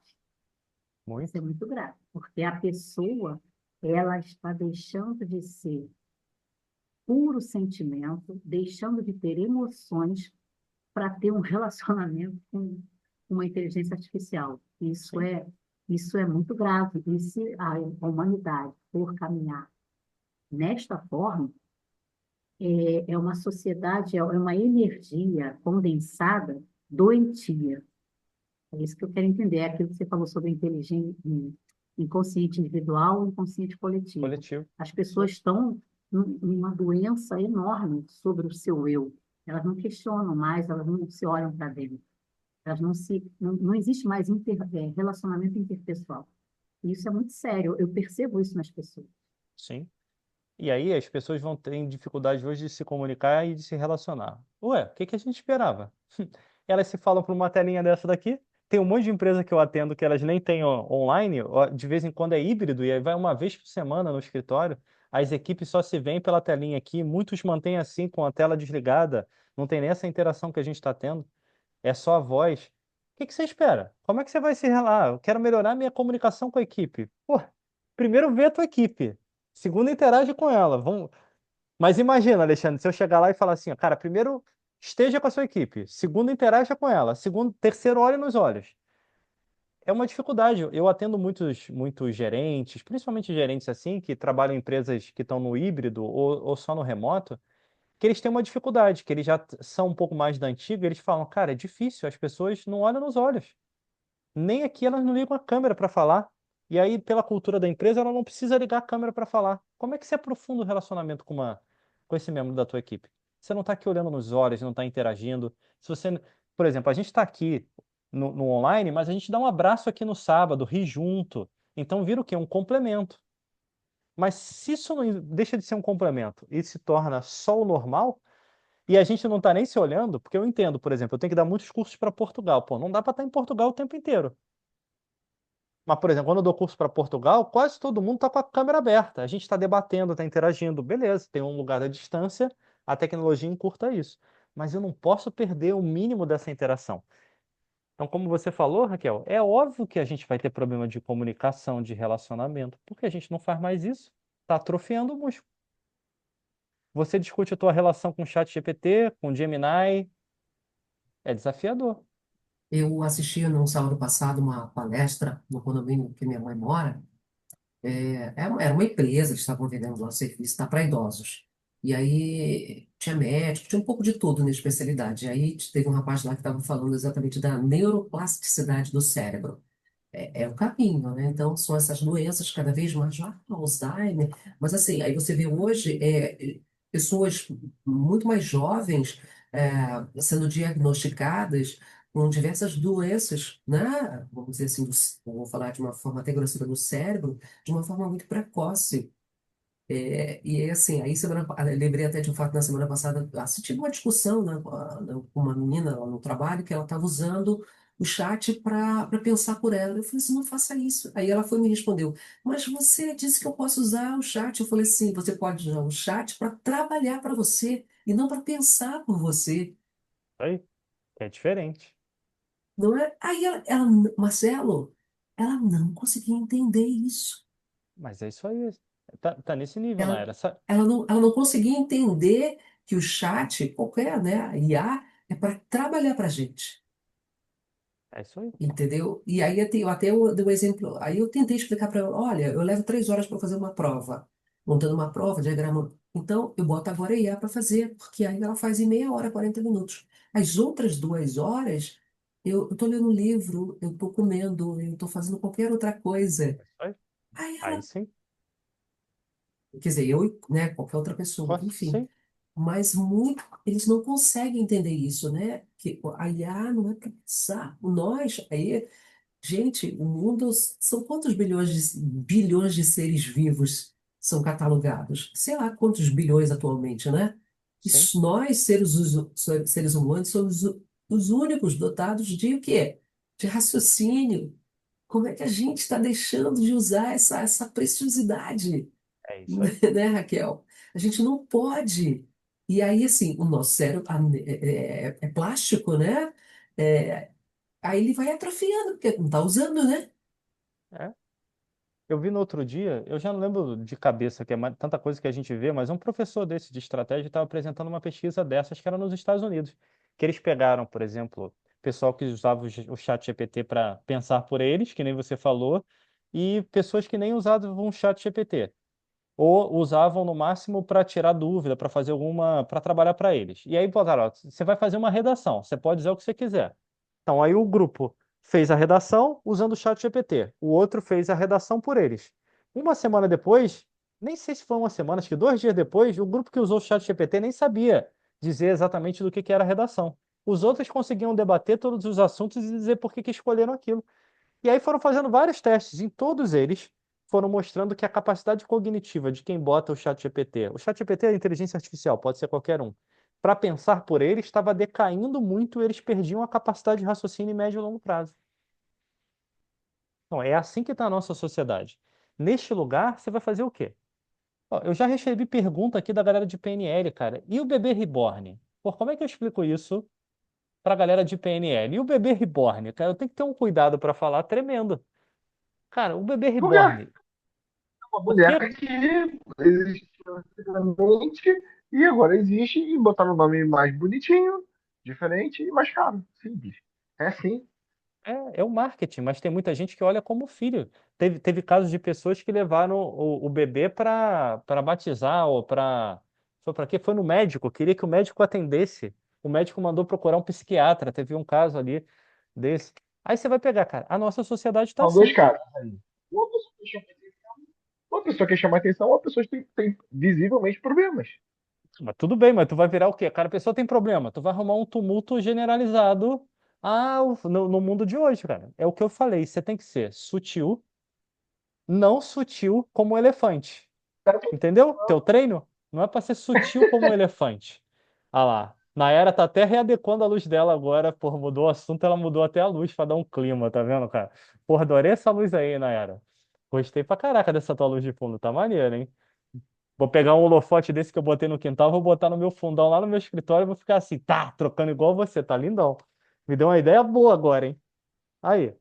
Speaker 5: Isso é
Speaker 1: Muito?
Speaker 5: muito grave, porque a pessoa, ela está deixando de ser puro sentimento, deixando de ter emoções para ter um relacionamento com uma inteligência artificial.
Speaker 1: Sim,
Speaker 5: Isso é muito grave. E se a humanidade for caminhar nesta forma, é uma sociedade, é uma energia condensada doentia. É isso que eu quero entender. É aquilo que você falou sobre inteligência, inconsciente individual e inconsciente coletivo.
Speaker 1: coletivo.
Speaker 5: As pessoas estão numa doença enorme sobre o seu eu. Elas não questionam mais, elas não se olham para dentro. Elas não existe mais relacionamento interpessoal. E isso é muito sério. Eu percebo isso nas pessoas.
Speaker 1: Sim. E aí as pessoas vão ter dificuldade hoje de se comunicar e de se relacionar. Ué, o que que a gente esperava? Elas se falam por uma telinha dessa daqui. Tem um monte de empresa que eu atendo que elas nem têm online, de vez em quando é híbrido, e aí vai uma vez por semana no escritório. As equipes só se veem pela telinha aqui, muitos mantêm assim com a tela desligada, não tem nem essa interação que a gente está tendo, é só a voz. O que que você espera? Como é que você vai se relacionar? Eu quero melhorar minha comunicação com a equipe. Pô, primeiro vê a tua equipe, segundo interage com ela. Mas imagina, Alexandre, se eu chegar lá e falar assim, ó, cara, primeiro esteja com a sua equipe, segundo interaja com ela, segundo, terceiro olhe nos olhos. É uma dificuldade. Eu atendo muitos gerentes, principalmente gerentes assim, que trabalham em empresas que estão no híbrido ou só no remoto, que eles têm uma dificuldade, que eles já são um pouco mais da antiga, eles falam, cara, é difícil, as pessoas não olham nos olhos. Nem aqui elas não ligam a câmera para falar. E aí, pela cultura da empresa, ela não precisa ligar a câmera para falar. Como é que você aprofunda o relacionamento com esse membro da tua equipe? Você não está aqui olhando nos olhos, não está interagindo. Se você, por exemplo, a gente está aqui no online, mas a gente dá um abraço aqui no sábado, ri junto. Então vira o quê? Um complemento. Mas se isso não deixa de ser um complemento e se torna só o normal, e a gente não está nem se olhando, porque eu entendo, por exemplo, eu tenho que dar muitos cursos para Portugal. Pô, não dá para estar em Portugal o tempo inteiro. Mas, por exemplo, quando eu dou curso para Portugal, quase todo mundo está com a câmera aberta. A gente está debatendo, está interagindo. Beleza, tem um lugar à distância, a tecnologia encurta isso. Mas eu não posso perder o mínimo dessa interação. Então, como você falou, Raquel, é óbvio que a gente vai ter problema de comunicação, de relacionamento, porque a gente não faz mais isso. Está atrofiando o músculo. Você discute a tua relação com o chat GPT, com o Gemini, é desafiador.
Speaker 2: Eu assisti no sábado passado uma palestra no condomínio que minha mãe mora. Era uma empresa, eles estavam vendendo lá serviço, tá, para idosos. E aí tinha médico, tinha um pouco de tudo na especialidade. E aí teve um rapaz lá que estava falando exatamente da neuroplasticidade do cérebro. É o caminho, né? Então, são essas doenças cada vez mais, Alzheimer. Mas, assim, aí você vê hoje pessoas muito mais jovens sendo diagnosticadas com diversas doenças, né? Vamos dizer assim, vou falar de uma forma até grosseira do cérebro, de uma forma muito precoce. E aí, assim, eu lembrei até de um fato na semana passada, assisti uma discussão, né, com uma menina lá no trabalho que ela estava usando o chat para pensar por ela. Eu falei assim, não faça isso. Aí ela foi e me respondeu, mas você disse que eu posso usar o chat. Eu falei, sim, você pode usar o chat para trabalhar para você e não para pensar por você.
Speaker 1: Aí, é diferente.
Speaker 2: Não é? Aí Marcelo, ela não conseguia entender isso.
Speaker 1: Mas é isso aí. Tá nesse nível,
Speaker 2: Ela,
Speaker 1: Nayara.
Speaker 2: ela não conseguia entender que o chat, qualquer, né, a IA, é para trabalhar para a gente.
Speaker 1: É isso aí.
Speaker 2: Entendeu? E aí eu dei um exemplo. Aí eu tentei explicar para ela: olha, eu levo 3 horas para fazer uma prova, montando uma prova, diagramando. Então, eu boto agora a IA para fazer, porque aí ela faz em meia hora, 40 minutos. As outras 2 horas, eu estou lendo um livro, eu estou comendo, eu estou fazendo qualquer outra coisa.
Speaker 1: É isso aí.
Speaker 2: Aí
Speaker 1: Aí
Speaker 2: ela,
Speaker 1: sim.
Speaker 2: quer dizer, eu, né, qualquer outra pessoa, enfim.
Speaker 1: Sim.
Speaker 2: Mas eles não conseguem entender isso, né? Que a IA não é para pensar. Nós, aí. Gente, o mundo são quantos bilhões de seres vivos são catalogados? Sei lá quantos bilhões atualmente, né?
Speaker 1: Sim.
Speaker 2: Nós, seres humanos, somos os únicos dotados de o quê? De raciocínio. Como é que a gente está deixando de usar essa preciosidade,
Speaker 1: É isso aí.
Speaker 2: né, Raquel? A gente não pode. E aí, assim, o nosso cérebro é plástico, né? É, aí ele vai atrofiando, porque não está usando, né?
Speaker 1: É. Eu vi no outro dia, eu já não lembro de cabeça, que é tanta coisa que a gente vê, mas um professor desse de estratégia estava apresentando uma pesquisa dessas que era nos Estados Unidos, que eles pegaram, por exemplo, pessoal que usava o chat GPT para pensar por eles, que nem você falou, e pessoas que nem usavam o chat GPT, ou usavam no máximo para tirar dúvida, para fazer alguma, para trabalhar para eles. E aí botaram, ó, você vai fazer uma redação, você pode dizer o que você quiser. Então, aí o grupo fez a redação usando o chat GPT. O outro fez a redação por eles. Uma semana depois, nem sei se foi uma semana, acho que 2 dias depois, o grupo que usou o chat GPT nem sabia dizer exatamente do que era a redação. Os outros conseguiam debater todos os assuntos e dizer por que escolheram aquilo. E aí foram fazendo vários testes, em todos eles foram mostrando que a capacidade cognitiva de quem bota o chat GPT é a inteligência artificial, pode ser qualquer um, para pensar por ele estava decaindo muito e eles perdiam a capacidade de raciocínio em médio e longo prazo. Então, é assim que está a nossa sociedade. Neste lugar, você vai fazer o quê? Ó, eu já recebi pergunta aqui da galera de PNL, cara. E o bebê reborn? Pô, como é que eu explico isso para a galera de PNL? E o bebê reborn? Cara, eu tenho que ter um cuidado para falar tremendo. Cara, o bebê
Speaker 4: Porque é
Speaker 1: reborn,
Speaker 4: uma
Speaker 1: por quê?
Speaker 4: boneca que existiu anteriormente e agora existe e botaram o nome mais bonitinho, diferente e mais caro. Simples. É assim.
Speaker 1: É o marketing, mas tem muita gente que olha como filho. Teve casos de pessoas que levaram o bebê para batizar ou para. Foi para quê? Foi no médico, queria que o médico atendesse. O médico mandou procurar um psiquiatra. Teve um caso ali desse. Aí você vai pegar, cara, a nossa sociedade está
Speaker 4: São dois
Speaker 1: assim.
Speaker 4: casos aí. Uma pessoa quer chamar atenção, uma pessoa tem visivelmente problemas.
Speaker 1: Mas tudo bem, mas tu vai virar o quê? Cara, a pessoa tem problema. Tu vai arrumar um tumulto generalizado no mundo de hoje, cara. É o que eu falei. Você tem que ser sutil, não sutil como um elefante. Entendeu? Teu treino não é para ser sutil como um elefante. Ah lá. Nayara tá até readequando a luz dela agora. Porra, mudou o assunto, ela mudou até a luz para dar um clima, tá vendo, cara? Porra, adorei essa luz aí, Nayara. Gostei pra caraca dessa tua luz de fundo, tá maneiro, hein? Vou pegar um holofote desse que eu botei no quintal, vou botar no meu fundão lá no meu escritório e vou ficar assim, tá, trocando igual você, tá lindão. Me deu uma ideia boa agora, hein? Aí,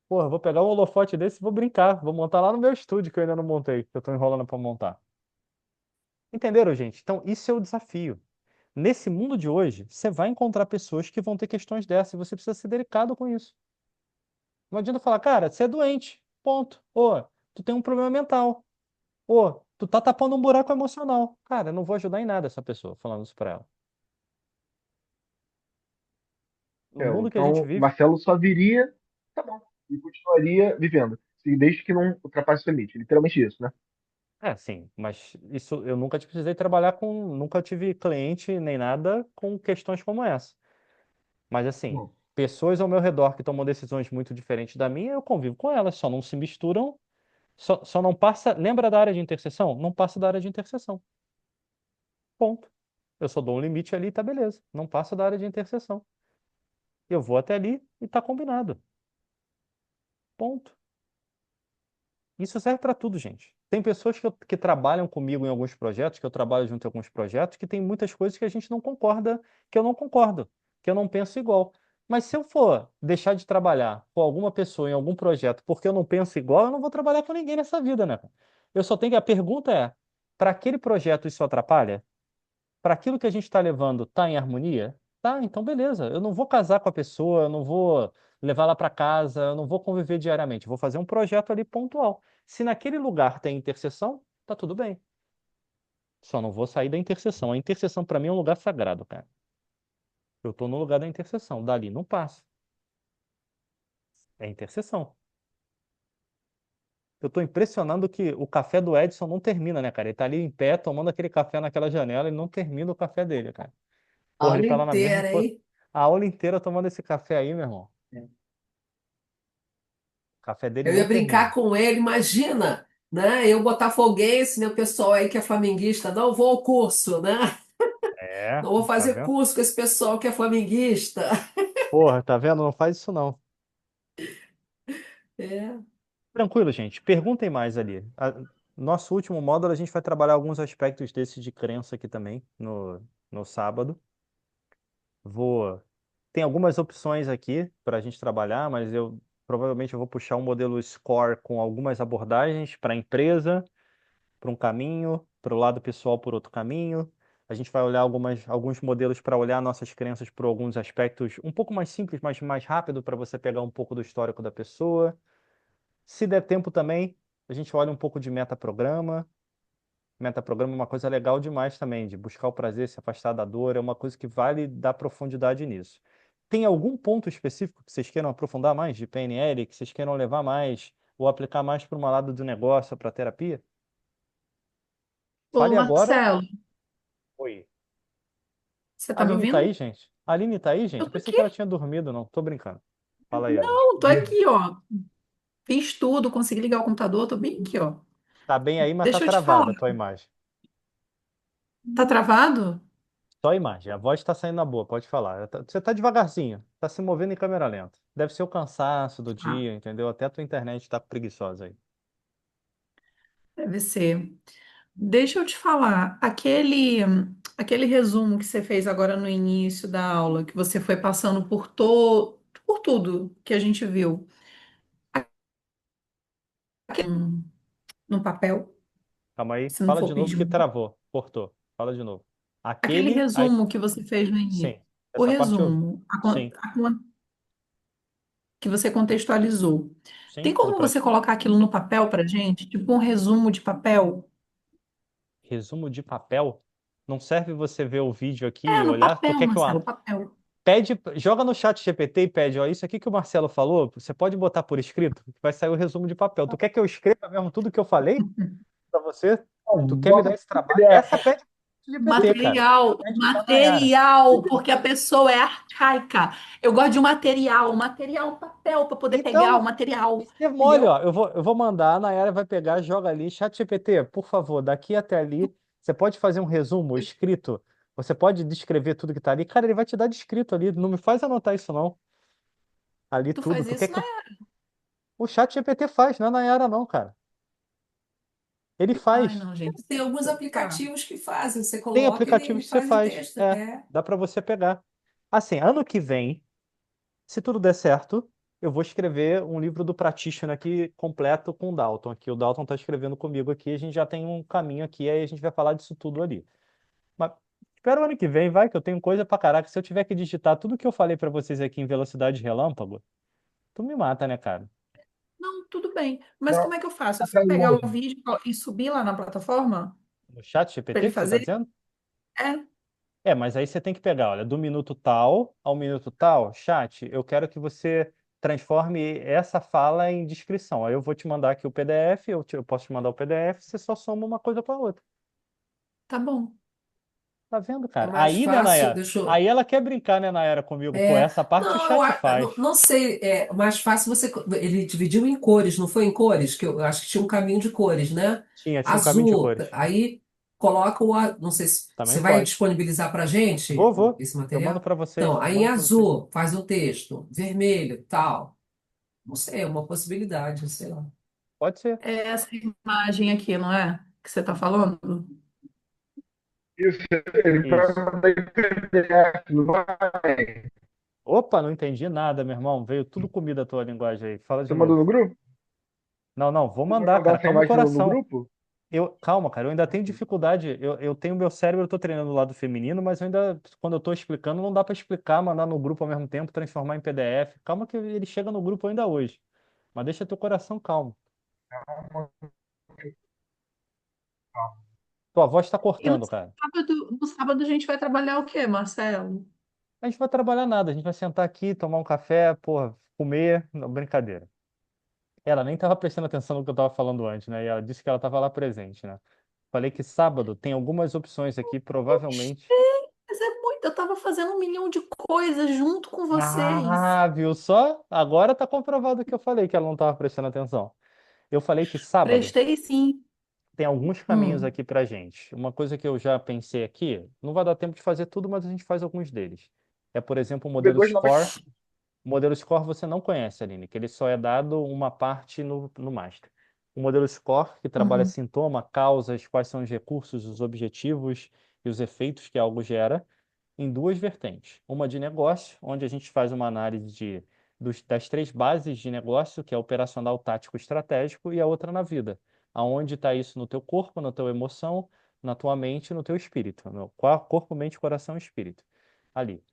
Speaker 1: porra, vou pegar um holofote desse e vou brincar. Vou montar lá no meu estúdio que eu ainda não montei, que eu tô enrolando pra montar. Entenderam, gente? Então, isso é o desafio. Nesse mundo de hoje, você vai encontrar pessoas que vão ter questões dessas e você precisa ser delicado com isso. Não adianta falar, cara, você é doente, ponto. Ou, tu tem um problema mental. Ou, tu tá tapando um buraco emocional. Cara, eu não vou ajudar em nada essa pessoa falando isso pra ela. No
Speaker 4: É,
Speaker 1: mundo que a gente
Speaker 4: então,
Speaker 1: vive,
Speaker 4: Marcelo só viria, tá bom, e continuaria vivendo, desde que não ultrapasse o limite. Literalmente isso, né?
Speaker 1: é sim, mas isso eu nunca precisei trabalhar com, nunca tive cliente nem nada com questões como essa. Mas assim,
Speaker 4: Bom,
Speaker 1: pessoas ao meu redor que tomam decisões muito diferentes da minha, eu convivo com elas, só não se misturam. Só não passa. Lembra da área de interseção? Não passa da área de interseção. Ponto. Eu só dou um limite ali, tá beleza. Não passa da área de interseção. Eu vou até ali e tá combinado. Ponto. Isso serve para tudo, gente. Tem pessoas que trabalham comigo em alguns projetos, que eu trabalho junto em alguns projetos, que tem muitas coisas que a gente não concorda, que eu não concordo, que eu não penso igual. Mas se eu for deixar de trabalhar com alguma pessoa em algum projeto porque eu não penso igual, eu não vou trabalhar com ninguém nessa vida, né? Eu só tenho que. A pergunta é: para aquele projeto isso atrapalha? Para aquilo que a gente está levando, tá em harmonia? Tá, então beleza. Eu não vou casar com a pessoa, eu não vou levar ela para casa, eu não vou conviver diariamente. Eu vou fazer um projeto ali pontual. Se naquele lugar tem interseção, tá tudo bem. Só não vou sair da interseção. A interseção para mim é um lugar sagrado, cara. Eu tô no lugar da interseção. Dali não passa. É interseção. Eu tô impressionado que o café do Edson não termina, né, cara? Ele tá ali em pé tomando aquele café naquela janela e não termina o café dele, cara.
Speaker 2: A
Speaker 1: Porra, ele
Speaker 2: aula
Speaker 1: tá lá na mesma.
Speaker 2: inteira, hein?
Speaker 1: A aula inteira tomando esse café aí, meu irmão. O café dele
Speaker 2: Eu ia
Speaker 1: não
Speaker 2: brincar
Speaker 1: termina.
Speaker 2: com ele, imagina, né? Eu botafoguense, né? O pessoal aí que é flamenguista, não vou ao curso, né?
Speaker 1: É,
Speaker 2: Não vou
Speaker 1: tá
Speaker 2: fazer
Speaker 1: vendo?
Speaker 2: curso com esse pessoal que é flamenguista.
Speaker 1: Porra, tá vendo? Não faz isso não.
Speaker 2: É.
Speaker 1: Tranquilo, gente. Perguntem mais ali. Nosso último módulo, a gente vai trabalhar alguns aspectos desses de crença aqui também, no sábado. Vou. Tem algumas opções aqui para a gente trabalhar, mas eu provavelmente eu vou puxar um modelo SCORE com algumas abordagens para a empresa, para um caminho, para o lado pessoal por outro caminho. A gente vai olhar alguns modelos para olhar nossas crenças por alguns aspectos um pouco mais simples, mas mais rápido para você pegar um pouco do histórico da pessoa. Se der tempo também, a gente olha um pouco de metaprograma. Metaprograma é uma coisa legal demais também, de buscar o prazer, se afastar da dor, é uma coisa que vale dar profundidade nisso. Tem algum ponto específico que vocês queiram aprofundar mais de PNL, que vocês queiram levar mais, ou aplicar mais para um lado do negócio, para terapia?
Speaker 3: Ô,
Speaker 1: Fale agora.
Speaker 3: Marcelo,
Speaker 1: Oi.
Speaker 3: você
Speaker 1: A
Speaker 3: tá me
Speaker 1: Aline tá aí,
Speaker 3: ouvindo?
Speaker 1: gente? A Aline tá aí, gente?
Speaker 3: Eu
Speaker 1: Eu
Speaker 3: tô
Speaker 1: pensei que ela
Speaker 3: aqui.
Speaker 1: tinha dormido, não. Tô brincando. Fala aí, Aline.
Speaker 3: Não, tô aqui, ó. Fiz tudo, consegui ligar o computador, tô bem aqui, ó.
Speaker 1: Tá bem aí, mas tá
Speaker 3: Deixa eu te falar.
Speaker 1: travada a tua imagem.
Speaker 3: Tá travado?
Speaker 1: Só a imagem. A voz tá saindo na boa, pode falar. Você tá devagarzinho, tá se movendo em câmera lenta. Deve ser o cansaço do
Speaker 3: Ah,
Speaker 1: dia, entendeu? Até a tua internet tá preguiçosa aí.
Speaker 3: deve ser. Deixa eu te falar, aquele resumo que você fez agora no início da aula, que você foi passando por tudo que a gente viu, aquele no papel,
Speaker 1: Calma aí.
Speaker 3: se não
Speaker 1: Fala
Speaker 3: for
Speaker 1: de novo
Speaker 3: pedir.
Speaker 1: que travou. Cortou. Fala de novo.
Speaker 3: Aquele
Speaker 1: Aquele. Aí.
Speaker 3: resumo que você fez no início,
Speaker 1: Sim.
Speaker 3: o
Speaker 1: Essa parte eu.
Speaker 3: resumo,
Speaker 1: Sim.
Speaker 3: que você contextualizou. Tem
Speaker 1: Sim, do
Speaker 3: como você
Speaker 1: Pratinho.
Speaker 3: colocar aquilo no papel para gente? Tipo um resumo de papel?
Speaker 1: Resumo de papel. Não serve você ver o vídeo aqui
Speaker 3: É,
Speaker 1: e
Speaker 3: no
Speaker 1: olhar. Tu
Speaker 3: papel,
Speaker 1: quer que eu.
Speaker 3: Marcelo, papel.
Speaker 1: Pede, joga no chat GPT e pede, ó, isso aqui que o Marcelo falou, você pode botar por escrito, que vai sair o resumo de papel. Tu quer que eu escreva mesmo tudo que eu falei para você? Tu quer me dar
Speaker 4: Bota
Speaker 1: esse trabalho? Essa
Speaker 4: PDF.
Speaker 1: pede pro GPT, cara.
Speaker 3: Material,
Speaker 1: Pede pra Nayara.
Speaker 3: material, porque a pessoa é arcaica. Eu gosto de um material, um papel para poder pegar o
Speaker 1: Então,
Speaker 3: material,
Speaker 1: isso é mole,
Speaker 3: entendeu?
Speaker 1: ó. Eu vou mandar, a Nayara vai pegar, joga ali, chat GPT, por favor, daqui até ali, você pode fazer um resumo escrito? Você pode descrever tudo que tá ali? Cara, ele vai te dar descrito ali. Não me faz anotar isso, não. Ali
Speaker 3: Tu
Speaker 1: tudo.
Speaker 3: faz
Speaker 1: Tu quer
Speaker 3: isso,
Speaker 1: que
Speaker 3: né?
Speaker 1: eu... O chat GPT faz, não é a Nayara, não, cara. Ele
Speaker 3: Ai,
Speaker 1: faz.
Speaker 3: não, gente.
Speaker 2: Tem alguns
Speaker 3: Tá.
Speaker 2: aplicativos que fazem, você
Speaker 1: Tem
Speaker 2: coloca, ele
Speaker 1: aplicativos que você
Speaker 2: faz em
Speaker 1: faz.
Speaker 2: texto.
Speaker 1: É,
Speaker 2: É.
Speaker 1: dá para você pegar. Assim, ano que vem, se tudo der certo, eu vou escrever um livro do Practitioner aqui completo com o Dalton. Aqui, o Dalton está escrevendo comigo aqui, a gente já tem um caminho aqui, aí a gente vai falar disso tudo ali. Mas espera o ano que vem, vai, que eu tenho coisa pra caraca. Se eu tiver que digitar tudo que eu falei para vocês aqui em velocidade relâmpago, tu me mata, né, cara?
Speaker 3: Não, tudo bem. Mas
Speaker 4: Não,
Speaker 3: como é que eu faço? É só
Speaker 4: tá
Speaker 3: pegar
Speaker 4: longe.
Speaker 3: o vídeo e subir lá na plataforma
Speaker 1: No chat
Speaker 3: para
Speaker 1: GPT
Speaker 3: ele
Speaker 1: que você está
Speaker 3: fazer?
Speaker 1: dizendo?
Speaker 3: É,
Speaker 1: É, mas aí você tem que pegar, olha, do minuto tal ao minuto tal, chat, eu quero que você transforme essa fala em descrição. Aí eu vou te mandar aqui o PDF, eu posso te mandar o PDF, você só soma uma coisa com a outra.
Speaker 3: tá bom.
Speaker 1: Tá vendo,
Speaker 2: É
Speaker 1: cara?
Speaker 2: mais
Speaker 1: Aí, né,
Speaker 2: fácil,
Speaker 1: Nayara?
Speaker 2: deixa eu.
Speaker 1: Aí ela quer brincar, né, Nayara, comigo. Pô,
Speaker 2: É,
Speaker 1: essa parte o
Speaker 2: não,
Speaker 1: chat
Speaker 2: não,
Speaker 1: faz.
Speaker 2: não sei, é mais fácil você. Ele dividiu em cores, não foi em cores? Que eu acho que tinha um caminho de cores, né?
Speaker 1: Tinha um caminho de
Speaker 2: Azul,
Speaker 1: cores.
Speaker 2: aí coloca não sei se você
Speaker 1: Também
Speaker 2: vai
Speaker 1: pode.
Speaker 2: disponibilizar para gente
Speaker 1: Vou.
Speaker 2: esse
Speaker 1: Eu mando
Speaker 2: material.
Speaker 1: para vocês.
Speaker 2: Então,
Speaker 1: Eu
Speaker 2: aí em
Speaker 1: mando para vocês.
Speaker 2: azul faz o texto, vermelho, tal. Não sei, é uma possibilidade, sei lá.
Speaker 1: Pode ser.
Speaker 3: É essa imagem aqui, não é? Que você está falando?
Speaker 4: Isso, ele vai
Speaker 1: Isso.
Speaker 4: mandar em PDF, não vai?
Speaker 1: Opa, não entendi nada, meu irmão. Veio tudo comida a tua linguagem aí. Fala de
Speaker 4: Você mandou
Speaker 1: novo.
Speaker 4: no grupo?
Speaker 1: Não, não, vou
Speaker 4: Você vai
Speaker 1: mandar,
Speaker 4: mandar
Speaker 1: cara.
Speaker 4: essa
Speaker 1: Calma o
Speaker 4: imagem no
Speaker 1: coração.
Speaker 4: grupo?
Speaker 1: Calma, cara, eu ainda tenho dificuldade. Eu tenho meu cérebro, eu tô treinando o lado feminino, mas eu ainda, quando eu tô explicando, não dá para explicar, mandar no grupo ao mesmo tempo, transformar em PDF. Calma que ele chega no grupo ainda hoje. Mas deixa teu coração calmo. Tua voz tá
Speaker 3: E no
Speaker 1: cortando, cara.
Speaker 3: sábado a gente vai trabalhar o quê, Marcelo?
Speaker 1: A gente vai trabalhar nada, a gente vai sentar aqui, tomar um café, porra, comer. Não, brincadeira. Ela nem tava prestando atenção no que eu tava falando antes, né? E ela disse que ela tava lá presente, né? Falei que sábado tem algumas opções aqui, provavelmente.
Speaker 3: Mas é muito, eu tava fazendo um milhão de coisas junto com vocês.
Speaker 1: Ah, viu só? Agora tá comprovado que eu falei que ela não estava prestando atenção. Eu falei que sábado
Speaker 3: Prestei sim.
Speaker 1: tem alguns caminhos
Speaker 3: Hum,
Speaker 1: aqui pra gente. Uma coisa que eu já pensei aqui, não vai dar tempo de fazer tudo, mas a gente faz alguns deles. É, por exemplo, o modelo
Speaker 4: B2
Speaker 1: Score. O modelo Score você não conhece, Aline, que ele só é dado uma parte no Master. O modelo Score, que trabalha
Speaker 3: uhum,
Speaker 1: sintoma, causas, quais são os recursos, os objetivos e os efeitos que algo gera, em duas vertentes. Uma de negócio, onde a gente faz uma análise das três bases de negócio, que é operacional, tático, estratégico, e a outra na vida. Aonde está isso no teu corpo, na tua emoção, na tua mente, no teu espírito. No corpo, mente, coração e espírito. Ali.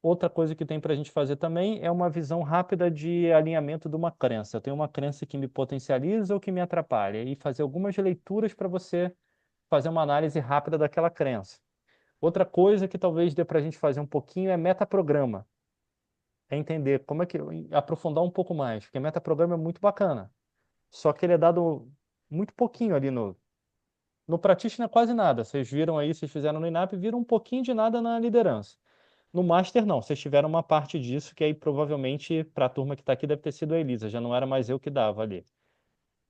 Speaker 1: Outra coisa que tem para a gente fazer também é uma visão rápida de alinhamento de uma crença. Eu tenho uma crença que me potencializa ou que me atrapalha, e fazer algumas leituras para você fazer uma análise rápida daquela crença. Outra coisa que talvez dê para a gente fazer um pouquinho é metaprograma. É entender como é que. Aprofundar um pouco mais, porque metaprograma é muito bacana. Só que ele é dado muito pouquinho ali no Practitioner, quase nada. Vocês viram aí, vocês fizeram no INAP, viram um pouquinho de nada na liderança. No Master, não. Vocês tiveram uma parte disso, que aí provavelmente, para a turma que está aqui, deve ter sido a Elisa. Já não era mais eu que dava ali.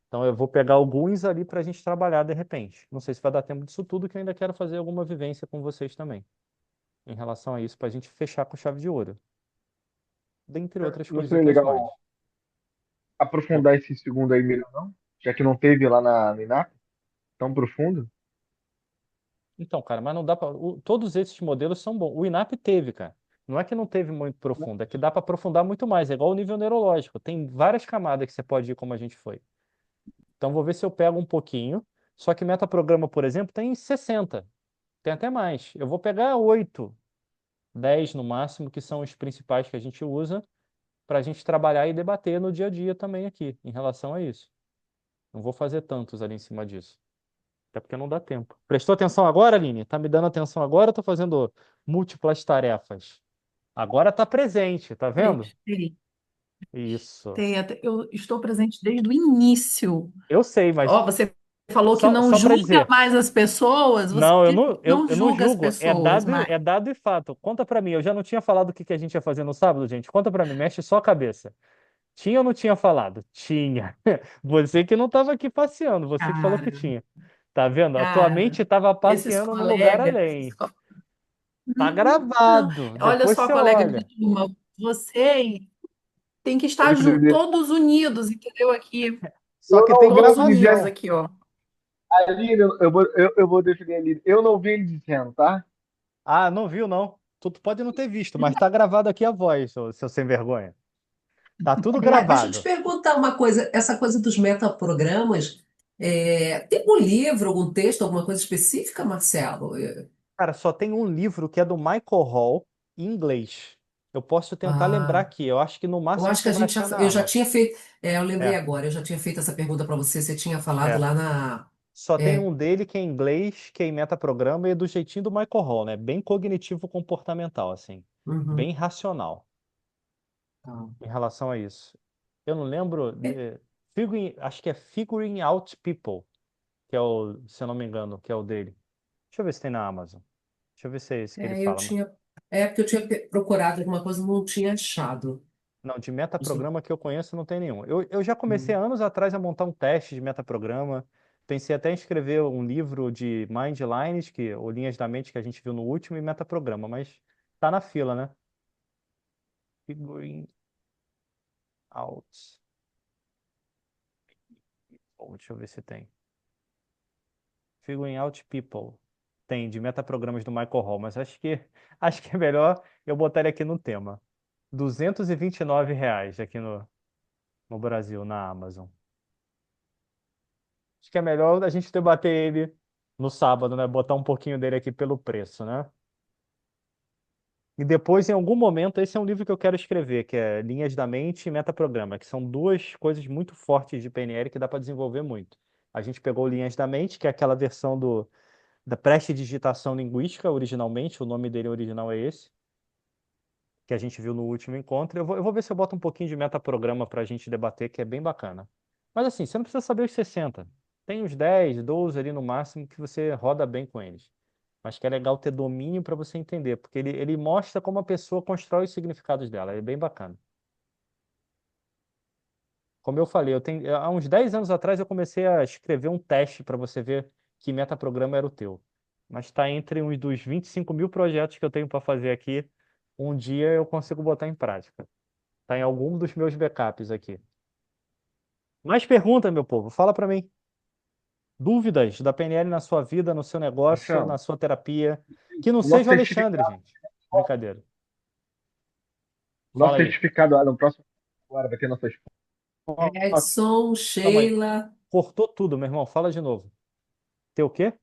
Speaker 1: Então eu vou pegar alguns ali para a gente trabalhar de repente. Não sei se vai dar tempo disso tudo, que eu ainda quero fazer alguma vivência com vocês também, em relação a isso, para a gente fechar com chave de ouro, dentre outras
Speaker 4: Não seria
Speaker 1: coisitas mais.
Speaker 4: legal aprofundar esse segundo aí melhor, não? Já que não teve lá na INAP, tão profundo.
Speaker 1: Então, cara, mas não dá para. Todos esses modelos são bons. O INAP teve, cara. Não é que não teve muito profundo, é que dá para aprofundar muito mais. É igual o nível neurológico. Tem várias camadas que você pode ir como a gente foi. Então, vou ver se eu pego um pouquinho. Só que metaprograma, por exemplo, tem 60. Tem até mais. Eu vou pegar 8, 10 no máximo, que são os principais que a gente usa, para a gente trabalhar e debater no dia a dia também aqui, em relação a isso. Não vou fazer tantos ali em cima disso. Até porque não dá tempo. Prestou atenção agora, Aline? Tá me dando atenção agora? Eu tô fazendo múltiplas tarefas. Agora tá presente, tá vendo?
Speaker 3: prestei.
Speaker 1: Isso.
Speaker 3: Eu estou presente desde o início.
Speaker 1: Eu sei, mas
Speaker 3: Ó, você falou que não
Speaker 1: só para
Speaker 3: julga
Speaker 1: dizer.
Speaker 3: mais as pessoas, você
Speaker 1: Não, eu não, eu,
Speaker 3: não
Speaker 1: eu não
Speaker 3: julga as
Speaker 1: julgo.
Speaker 3: pessoas mais.
Speaker 1: É dado e fato. Conta pra mim. Eu já não tinha falado o que a gente ia fazer no sábado, gente. Conta pra mim. Mexe só a cabeça. Tinha ou não tinha falado? Tinha. Você que não estava aqui passeando. Você que falou que
Speaker 3: Cara,
Speaker 1: tinha. Tá vendo? A tua
Speaker 3: cara,
Speaker 1: mente estava
Speaker 3: esses
Speaker 1: passeando no lugar
Speaker 3: colegas, esses
Speaker 1: além.
Speaker 3: co-
Speaker 1: Tá
Speaker 3: Não,
Speaker 1: gravado.
Speaker 3: olha
Speaker 1: Depois
Speaker 3: só,
Speaker 1: você
Speaker 3: colega de
Speaker 1: olha.
Speaker 3: turma, vocês têm que
Speaker 4: Eu
Speaker 3: estar
Speaker 4: defender.
Speaker 3: todos unidos, entendeu? Aqui,
Speaker 1: Só
Speaker 4: Eu
Speaker 1: que
Speaker 4: não
Speaker 1: tem
Speaker 4: ouvi
Speaker 3: todos
Speaker 4: ele
Speaker 3: unidos
Speaker 4: dizendo.
Speaker 1: gravação.
Speaker 3: aqui, ó.
Speaker 4: Aline, eu vou defender a Aline. Eu não vi ele dizendo, tá?
Speaker 1: Ah, não viu, não. Tu pode não ter visto, mas tá gravado aqui a voz, seu sem vergonha. Tá tudo
Speaker 2: Deixa eu te
Speaker 1: gravado.
Speaker 2: perguntar uma coisa, essa coisa dos metaprogramas, tem algum livro, algum texto, alguma coisa específica, Marcelo?
Speaker 1: Cara, só tem um livro que é do Michael Hall, em inglês. Eu posso tentar lembrar
Speaker 2: Ah,
Speaker 1: aqui. Eu acho que no
Speaker 2: eu
Speaker 1: máximo
Speaker 2: acho que
Speaker 1: você
Speaker 2: a
Speaker 1: vai
Speaker 2: gente
Speaker 1: achar na
Speaker 2: eu já
Speaker 1: Amazon.
Speaker 2: tinha feito, eu lembrei
Speaker 1: É,
Speaker 2: agora, eu já tinha feito essa pergunta para você, você tinha falado
Speaker 1: é.
Speaker 2: lá na,
Speaker 1: Só tem
Speaker 2: é,
Speaker 1: um dele que é em inglês, que é em metaprograma e é do jeitinho do Michael Hall, né? Bem cognitivo comportamental, assim.
Speaker 2: uhum,
Speaker 1: Bem racional
Speaker 2: tá.
Speaker 1: em relação a isso. Eu não lembro.
Speaker 2: É,
Speaker 1: Acho que é Figuring Out People, que é o, se eu não me engano, que é o dele. Deixa eu ver se tem na Amazon. Deixa eu ver se é esse que ele
Speaker 2: eu
Speaker 1: fala.
Speaker 2: tinha, porque eu tinha procurado alguma coisa e não tinha achado.
Speaker 1: Não, de metaprograma que eu conheço não tem nenhum. Eu já comecei
Speaker 2: Hum.
Speaker 1: há anos atrás a montar um teste de metaprograma. Pensei até em escrever um livro de Mindlines, ou linhas da mente que a gente viu no último, e metaprograma, mas tá na fila, né? Figuring out. Bom, deixa eu ver se tem. Figuring out people. Tem, de metaprogramas do Michael Hall, mas acho que é melhor eu botar ele aqui no tema. R$ 229 aqui no Brasil, na Amazon. Acho que é melhor a gente debater ele no sábado, né? Botar um pouquinho dele aqui pelo preço, né? E depois, em algum momento, esse é um livro que eu quero escrever, que é Linhas da Mente e Metaprograma, que são duas coisas muito fortes de PNL que dá para desenvolver muito. A gente pegou Linhas da Mente, que é aquela versão da prestidigitação linguística, originalmente, o nome dele original é esse, que a gente viu no último encontro. Eu vou ver se eu boto um pouquinho de metaprograma para a gente debater, que é bem bacana. Mas assim, você não precisa saber os 60. Tem uns 10, 12 ali no máximo que você roda bem com eles. Mas que é legal ter domínio para você entender, porque ele mostra como a pessoa constrói os significados dela. É bem bacana. Como eu falei, há uns 10 anos atrás eu comecei a escrever um teste para você ver que metaprograma era o teu. Mas está entre uns dos 25 mil projetos que eu tenho para fazer aqui. Um dia eu consigo botar em prática. Está em algum dos meus backups aqui. Mais pergunta, meu povo? Fala para mim. Dúvidas da PNL na sua vida, no seu negócio, na
Speaker 4: Marcelo,
Speaker 1: sua terapia. Que não
Speaker 4: o nosso
Speaker 1: seja o Alexandre,
Speaker 4: certificado,
Speaker 1: gente. Brincadeira.
Speaker 4: o
Speaker 1: Fala
Speaker 4: nosso
Speaker 1: aí.
Speaker 4: certificado lá no próximo agora vai ter nossas fotos.
Speaker 2: Edson,
Speaker 1: Calma aí.
Speaker 2: Sheila,
Speaker 1: Cortou tudo, meu irmão. Fala de novo. Teu quê?
Speaker 4: O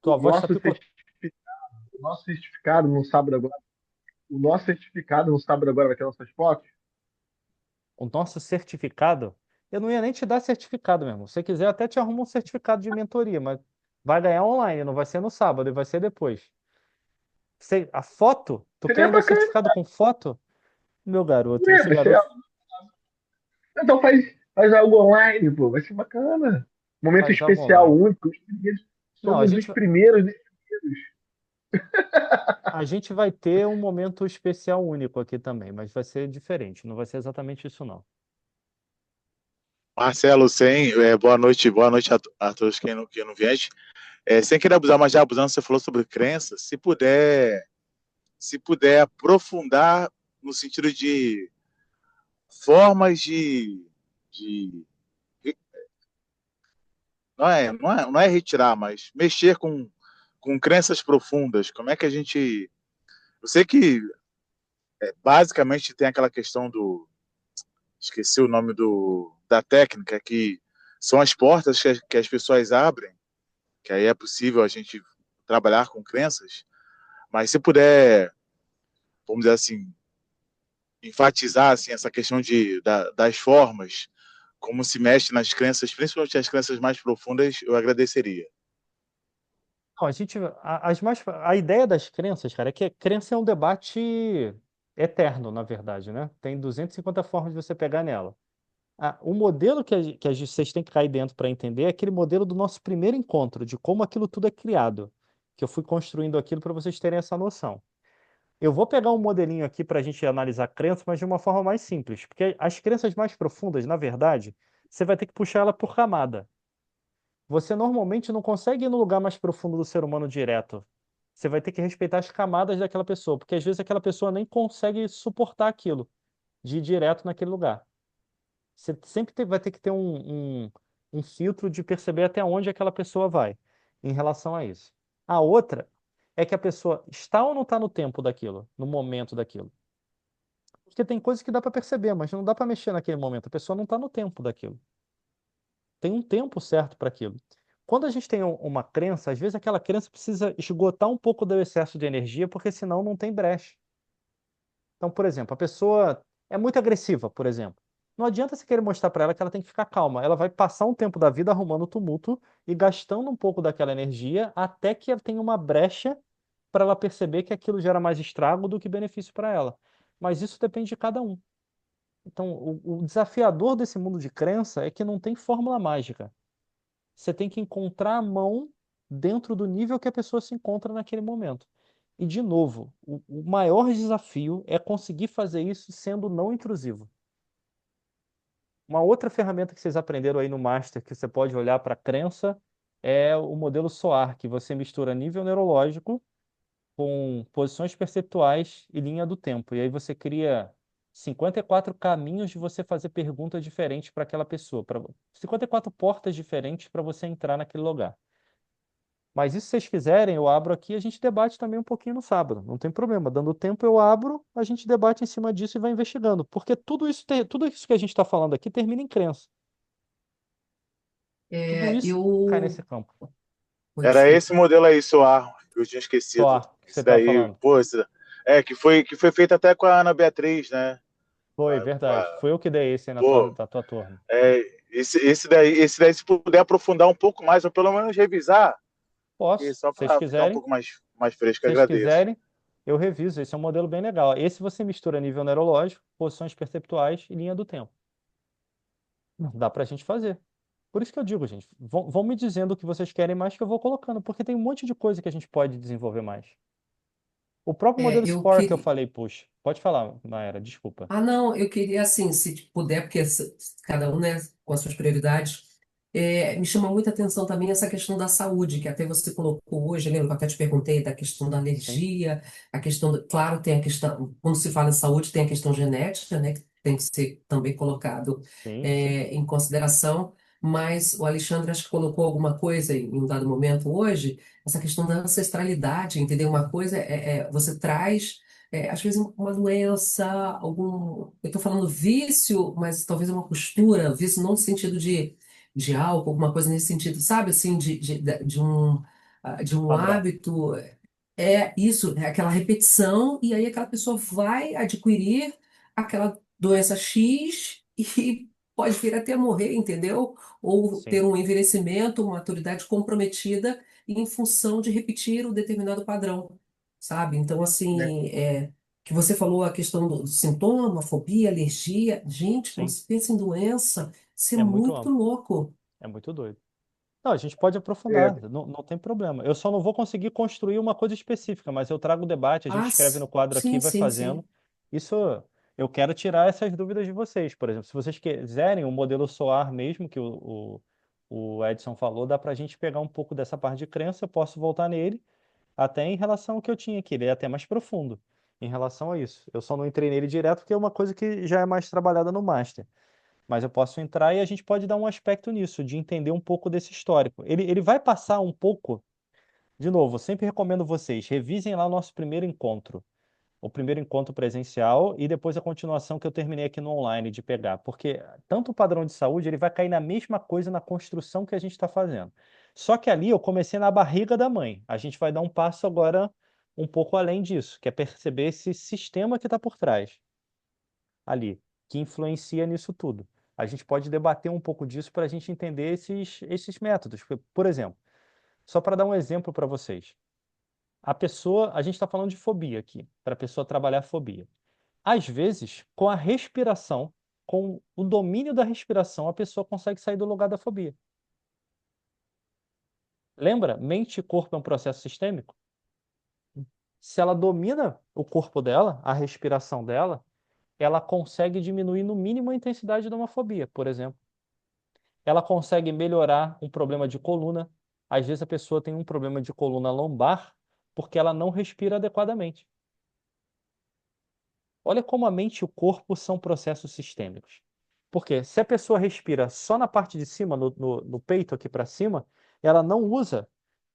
Speaker 1: Tua voz está
Speaker 4: nosso
Speaker 1: picotando.
Speaker 4: certificado, o nosso certificado no sábado agora, o nosso certificado no sábado agora vai ter nossas fotos.
Speaker 1: O nosso certificado. Eu não ia nem te dar certificado, meu irmão. Se você quiser, até te arrumo um certificado de mentoria, mas vai ganhar online, não vai ser no sábado, e vai ser depois. A foto? Tu quer
Speaker 4: Seria
Speaker 1: ainda
Speaker 4: bacana,
Speaker 1: certificado com foto? Meu garoto,
Speaker 4: né?
Speaker 1: esse garoto
Speaker 4: Então faz algo online, pô, vai ser bacana. Momento
Speaker 1: faz algo
Speaker 4: especial,
Speaker 1: online.
Speaker 4: único.
Speaker 1: Não, a
Speaker 4: Somos os
Speaker 1: gente,
Speaker 4: primeiros.
Speaker 1: a gente vai ter um momento especial único aqui também, mas vai ser diferente, não vai ser exatamente isso, não.
Speaker 6: Marcelo, boa noite a todos que não vieste. Sem querer abusar, mas já abusando, você falou sobre crenças. Se puder aprofundar no sentido de formas de não é retirar, mas mexer com crenças profundas. Como é que a gente. Eu sei que basicamente tem aquela questão do. Esqueci o nome da técnica, que são as portas que as pessoas abrem, que aí é possível a gente trabalhar com crenças, mas se puder, vamos dizer assim, enfatizar assim, essa questão das formas, como se mexe nas crenças, principalmente as crenças mais profundas, eu agradeceria.
Speaker 1: Não, a ideia das crenças, cara, é que a crença é um debate eterno, na verdade, né? Tem 250 formas de você pegar nela. O modelo que vocês têm que cair dentro para entender é aquele modelo do nosso primeiro encontro, de como aquilo tudo é criado. Que eu fui construindo aquilo para vocês terem essa noção. Eu vou pegar um modelinho aqui para a gente analisar crenças, mas de uma forma mais simples. Porque as crenças mais profundas, na verdade, você vai ter que puxar ela por camada. Você normalmente não consegue ir no lugar mais profundo do ser humano direto. Você vai ter que respeitar as camadas daquela pessoa, porque às vezes aquela pessoa nem consegue suportar aquilo, de ir direto naquele lugar. Você sempre vai ter que ter um filtro de perceber até onde aquela pessoa vai em relação a isso. A outra é que a pessoa está ou não está no tempo daquilo, no momento daquilo. Porque tem coisas que dá para perceber, mas não dá para mexer naquele momento. A pessoa não está no tempo daquilo. Tem um tempo certo para aquilo. Quando a gente tem uma crença, às vezes aquela crença precisa esgotar um pouco do excesso de energia, porque senão não tem brecha. Então, por exemplo, a pessoa é muito agressiva, por exemplo. Não adianta você querer mostrar para ela que ela tem que ficar calma. Ela vai passar um tempo da vida arrumando tumulto e gastando um pouco daquela energia até que ela tenha uma brecha para ela perceber que aquilo gera mais estrago do que benefício para ela. Mas isso depende de cada um. Então, o desafiador desse mundo de crença é que não tem fórmula mágica. Você tem que encontrar a mão dentro do nível que a pessoa se encontra naquele momento. E, de novo, o maior desafio é conseguir fazer isso sendo não intrusivo. Uma outra ferramenta que vocês aprenderam aí no Master, que você pode olhar para a crença, é o modelo SOAR, que você mistura nível neurológico com posições perceptuais e linha do tempo. E aí você cria 54 caminhos de você fazer perguntas diferentes para aquela pessoa, 54 portas diferentes para você entrar naquele lugar. Mas isso, se vocês quiserem, eu abro aqui e a gente debate também um pouquinho no sábado. Não tem problema. Dando tempo, eu abro, a gente debate em cima disso e vai investigando. Porque tudo isso que a gente está falando aqui termina em crença. Tudo isso cai
Speaker 2: Eu.
Speaker 1: nesse campo.
Speaker 2: Oi,
Speaker 6: Era esse
Speaker 2: desculpa.
Speaker 6: modelo aí, SOAR, que eu tinha esquecido.
Speaker 1: Só que você
Speaker 6: Esse
Speaker 1: estava
Speaker 6: daí,
Speaker 1: falando.
Speaker 6: pô, que foi feito até com a Ana Beatriz, né?
Speaker 1: Foi,
Speaker 6: Com
Speaker 1: verdade. Foi eu que dei esse aí
Speaker 6: pô,
Speaker 1: da tua turma.
Speaker 6: esse daí, se puder aprofundar um pouco mais, ou pelo menos revisar, e
Speaker 1: Posso,
Speaker 6: só
Speaker 1: se vocês
Speaker 6: para ficar um
Speaker 1: quiserem.
Speaker 6: pouco mais
Speaker 1: Se
Speaker 6: fresco,
Speaker 1: vocês
Speaker 6: agradeço.
Speaker 1: quiserem, eu reviso. Esse é um modelo bem legal. Esse você mistura nível neurológico, posições perceptuais e linha do tempo. Dá pra gente fazer. Por isso que eu digo, gente, vão me dizendo o que vocês querem mais que eu vou colocando, porque tem um monte de coisa que a gente pode desenvolver mais. O próprio modelo
Speaker 2: Eu
Speaker 1: Score que eu
Speaker 2: queria.
Speaker 1: falei, puxa, pode falar, Maera, desculpa.
Speaker 2: Ah, não, eu queria, assim, se puder, porque cada um, né, com as suas prioridades, me chama muita atenção também essa questão da saúde, que até você colocou hoje, lembra que eu até te perguntei da questão da
Speaker 1: Sim,
Speaker 2: alergia, a questão, claro, tem a questão, quando se fala em saúde, tem a questão genética, né, que tem que ser também colocado,
Speaker 1: sim, sim.
Speaker 2: em consideração, mas o Alexandre acho que colocou alguma coisa em um dado momento hoje, essa questão da ancestralidade, entendeu? Uma coisa você traz às vezes uma doença, eu estou falando vício, mas talvez uma postura, vício não no sentido de álcool, alguma coisa nesse sentido, sabe, assim, de um
Speaker 1: Padrão.
Speaker 2: hábito, é isso, é aquela repetição, e aí aquela pessoa vai adquirir aquela doença X e pode vir até a morrer, entendeu? Ou ter
Speaker 1: Sim,
Speaker 2: um envelhecimento, uma maturidade comprometida em função de repetir o determinado padrão, sabe? Então,
Speaker 4: Né?
Speaker 2: assim, que você falou a questão do sintoma, fobia, alergia. Gente, quando
Speaker 1: sim.
Speaker 2: se pensa em doença, isso é
Speaker 1: É muito
Speaker 2: muito
Speaker 1: amplo,
Speaker 2: louco.
Speaker 1: é muito doido. Não, a gente pode
Speaker 4: É,
Speaker 1: aprofundar, não tem problema. Eu só não vou conseguir construir uma coisa específica, mas eu trago o debate, a gente escreve no quadro aqui e
Speaker 2: Sim,
Speaker 1: vai
Speaker 2: sim,
Speaker 1: fazendo.
Speaker 2: sim.
Speaker 1: Isso eu quero tirar essas dúvidas de vocês. Por exemplo, se vocês quiserem o modelo SOAR mesmo, que o Edson falou, dá para a gente pegar um pouco dessa parte de crença, eu posso voltar nele, até em relação ao que eu tinha aqui, ele é até mais profundo em relação a isso. Eu só não entrei nele direto porque é uma coisa que já é mais trabalhada no Master. Mas eu posso entrar e a gente pode dar um aspecto nisso, de entender um pouco desse histórico. Ele vai passar um pouco, de novo, eu sempre recomendo vocês, revisem lá o nosso primeiro encontro. O primeiro encontro presencial e depois a continuação que eu terminei aqui no online de pegar. Porque tanto o padrão de saúde, ele vai cair na mesma coisa na construção que a gente está fazendo. Só que ali eu comecei na barriga da mãe. A gente vai dar um passo agora um pouco além disso, que é perceber esse sistema que está por trás ali, que influencia nisso tudo. A gente pode debater um pouco disso para a gente entender esses métodos. Por exemplo, só para dar um exemplo para vocês. A gente está falando de fobia aqui, para a pessoa trabalhar a fobia. Às vezes, com a respiração, com o domínio da respiração, a pessoa consegue sair do lugar da fobia. Lembra? Mente e corpo é um processo sistêmico. Se ela domina o corpo dela, a respiração dela, ela consegue diminuir no mínimo a intensidade de uma fobia, por exemplo. Ela consegue melhorar um problema de coluna. Às vezes a pessoa tem um problema de coluna lombar porque ela não respira adequadamente. Olha como a mente e o corpo são processos sistêmicos. Porque se a pessoa respira só na parte de cima, no peito aqui para cima, ela não usa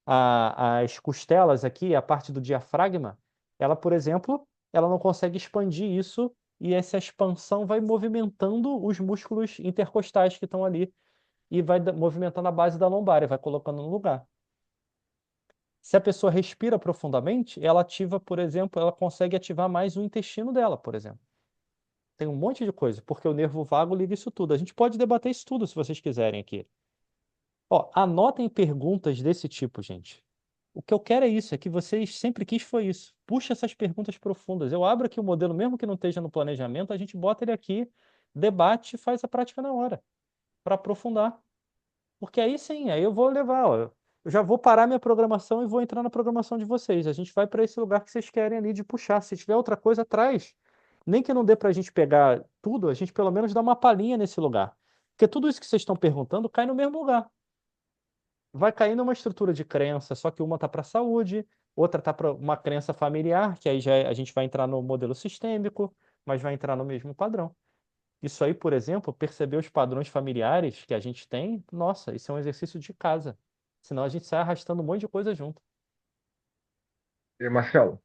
Speaker 1: as costelas aqui, a parte do diafragma, ela, por exemplo, ela não consegue expandir isso e essa expansão vai movimentando os músculos intercostais que estão ali e vai movimentando a base da lombar e vai colocando no lugar. Se a pessoa respira profundamente, ela ativa, por exemplo, ela consegue ativar mais o intestino dela, por exemplo. Tem um monte de coisa, porque o nervo vago liga isso tudo. A gente pode debater isso tudo se vocês quiserem aqui. Ó, anotem perguntas desse tipo, gente. O que eu quero é isso, é que vocês sempre quis foi isso. Puxa essas perguntas profundas. Eu abro aqui o modelo, mesmo que não esteja no planejamento, a gente bota ele aqui, debate e faz a prática na hora, para aprofundar. Porque aí sim, aí eu vou levar, ó, eu já vou parar minha programação e vou entrar na programação de vocês. A gente vai para esse lugar que vocês querem ali de puxar. Se tiver outra coisa, traz. Nem que não dê para a gente pegar tudo, a gente pelo menos dá uma palhinha nesse lugar. Porque tudo isso que vocês estão perguntando cai no mesmo lugar. Vai cair numa estrutura de crença, só que uma está para a saúde, outra está para uma crença familiar, que aí já a gente vai entrar no modelo sistêmico, mas vai entrar no mesmo padrão. Isso aí, por exemplo, perceber os padrões familiares que a gente tem, nossa, isso é um exercício de casa. Senão a gente sai arrastando um monte de coisa junto.
Speaker 4: Marcelo,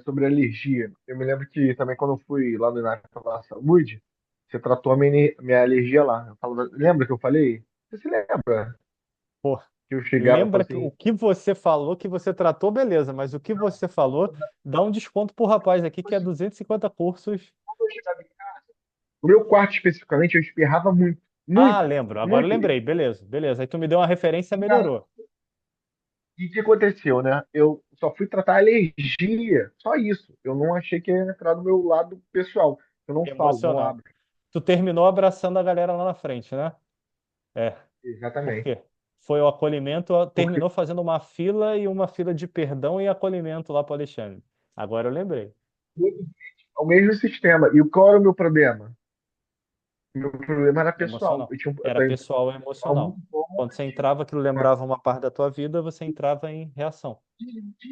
Speaker 4: sobre alergia, eu me lembro que também quando eu fui lá no Inato da Saúde, você tratou a minha alergia lá. Lembra que eu falei? Você se lembra
Speaker 1: Pô,
Speaker 4: que eu chegava e
Speaker 1: lembra
Speaker 4: falava
Speaker 1: que o
Speaker 4: assim,
Speaker 1: que você falou, que você tratou, beleza, mas o que você falou, dá um desconto pro rapaz aqui que é 250 cursos.
Speaker 4: quando eu chegava em casa, no meu quarto especificamente, eu espirrava muito,
Speaker 1: Ah,
Speaker 4: muito,
Speaker 1: lembro, agora eu
Speaker 4: muito.
Speaker 1: lembrei, beleza, beleza. Aí tu me deu uma referência,
Speaker 4: Cara,
Speaker 1: melhorou.
Speaker 4: e o que aconteceu, né? Eu só fui tratar a alergia, só isso. Eu não achei que ia entrar no meu lado pessoal. Eu não falo, não
Speaker 1: Emocional.
Speaker 4: abro.
Speaker 1: Tu terminou abraçando a galera lá na frente, né? É, por
Speaker 4: Exatamente.
Speaker 1: quê? Foi o acolhimento,
Speaker 4: Porque
Speaker 1: terminou fazendo uma fila e uma fila de perdão e acolhimento lá para Alexandre. Agora eu lembrei.
Speaker 4: é o mesmo sistema. E qual era o meu problema? Meu problema era pessoal.
Speaker 1: Emocional.
Speaker 4: Eu tinha
Speaker 1: Era
Speaker 4: eu
Speaker 1: pessoal e
Speaker 4: estava
Speaker 1: emocional.
Speaker 4: muito bom,
Speaker 1: Quando você entrava, aquilo lembrava uma parte da tua vida, você entrava em reação.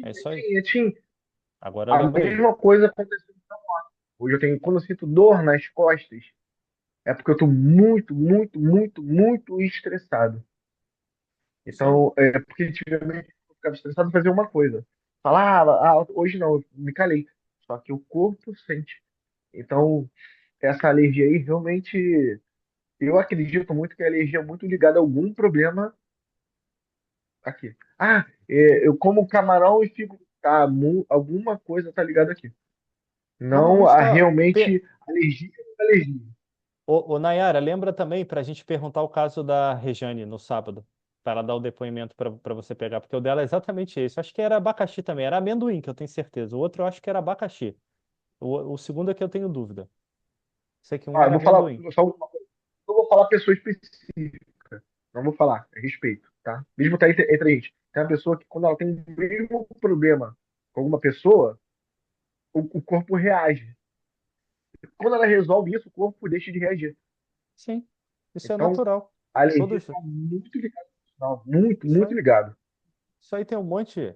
Speaker 1: É isso aí.
Speaker 4: tinha.
Speaker 1: Agora eu
Speaker 4: A
Speaker 1: lembrei.
Speaker 4: mesma coisa aconteceu. Hoje eu tenho, quando eu sinto dor nas costas, é porque eu estou muito, muito, muito, muito estressado.
Speaker 1: Isso aí.
Speaker 4: Então, porque antigamente eu ficava estressado e fazia uma coisa. Falava, hoje não, eu me calei. Só que o corpo sente. Então, essa alergia aí realmente, eu acredito muito que a alergia é muito ligada a algum problema aqui. Eu como camarão e fico. Alguma coisa tá ligada aqui. Não
Speaker 1: Normalmente
Speaker 4: a
Speaker 1: tá.
Speaker 4: realmente alergia é alergia.
Speaker 1: Ô, Nayara, lembra também para a gente perguntar o caso da Rejane no sábado, para ela dar o depoimento para você pegar, porque o dela é exatamente esse. Acho que era abacaxi também, era amendoim, que eu tenho certeza. O outro eu acho que era abacaxi. O segundo é que eu tenho dúvida. Sei que um
Speaker 4: Eu
Speaker 1: era
Speaker 4: vou falar,
Speaker 1: amendoim.
Speaker 4: só uma coisa. Eu vou falar pessoa específica. Não vou falar, é respeito, tá? Mesmo tá entre a gente. Tem uma pessoa que, quando ela tem o mesmo problema com alguma pessoa, o corpo reage. Quando ela resolve isso, o corpo deixa de reagir.
Speaker 1: Sim, isso é
Speaker 4: Então,
Speaker 1: natural.
Speaker 4: a alergia
Speaker 1: Todos.
Speaker 4: está muito ligada ao emocional. Muito,
Speaker 1: Isso
Speaker 4: muito
Speaker 1: aí,
Speaker 4: ligado.
Speaker 1: isso aí tem um monte.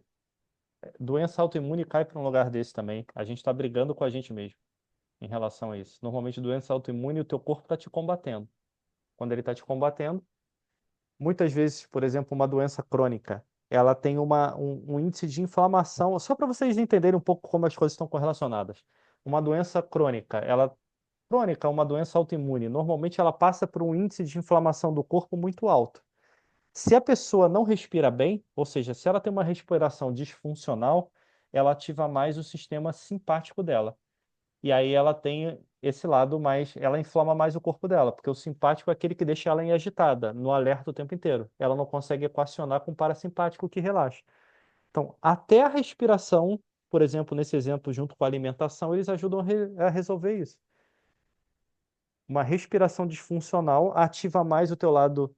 Speaker 1: Doença autoimune cai para um lugar desse também. A gente está brigando com a gente mesmo em relação a isso. Normalmente, doença autoimune, o teu corpo está te combatendo. Quando ele está te combatendo, muitas vezes, por exemplo, uma doença crônica, ela tem um índice de inflamação, só para vocês entenderem um pouco como as coisas estão correlacionadas. Uma doença crônica, uma doença autoimune, normalmente ela passa por um índice de inflamação do corpo muito alto. Se a pessoa não respira bem, ou seja, se ela tem uma respiração disfuncional, ela ativa mais o sistema simpático dela. E aí ela tem esse lado mais, ela inflama mais o corpo dela, porque o simpático é aquele que deixa ela em agitada, no alerta o tempo inteiro. Ela não consegue equacionar com o parasimpático que relaxa. Então, até a respiração, por exemplo, nesse exemplo, junto com a alimentação, eles ajudam a resolver isso. Uma respiração disfuncional ativa mais o teu lado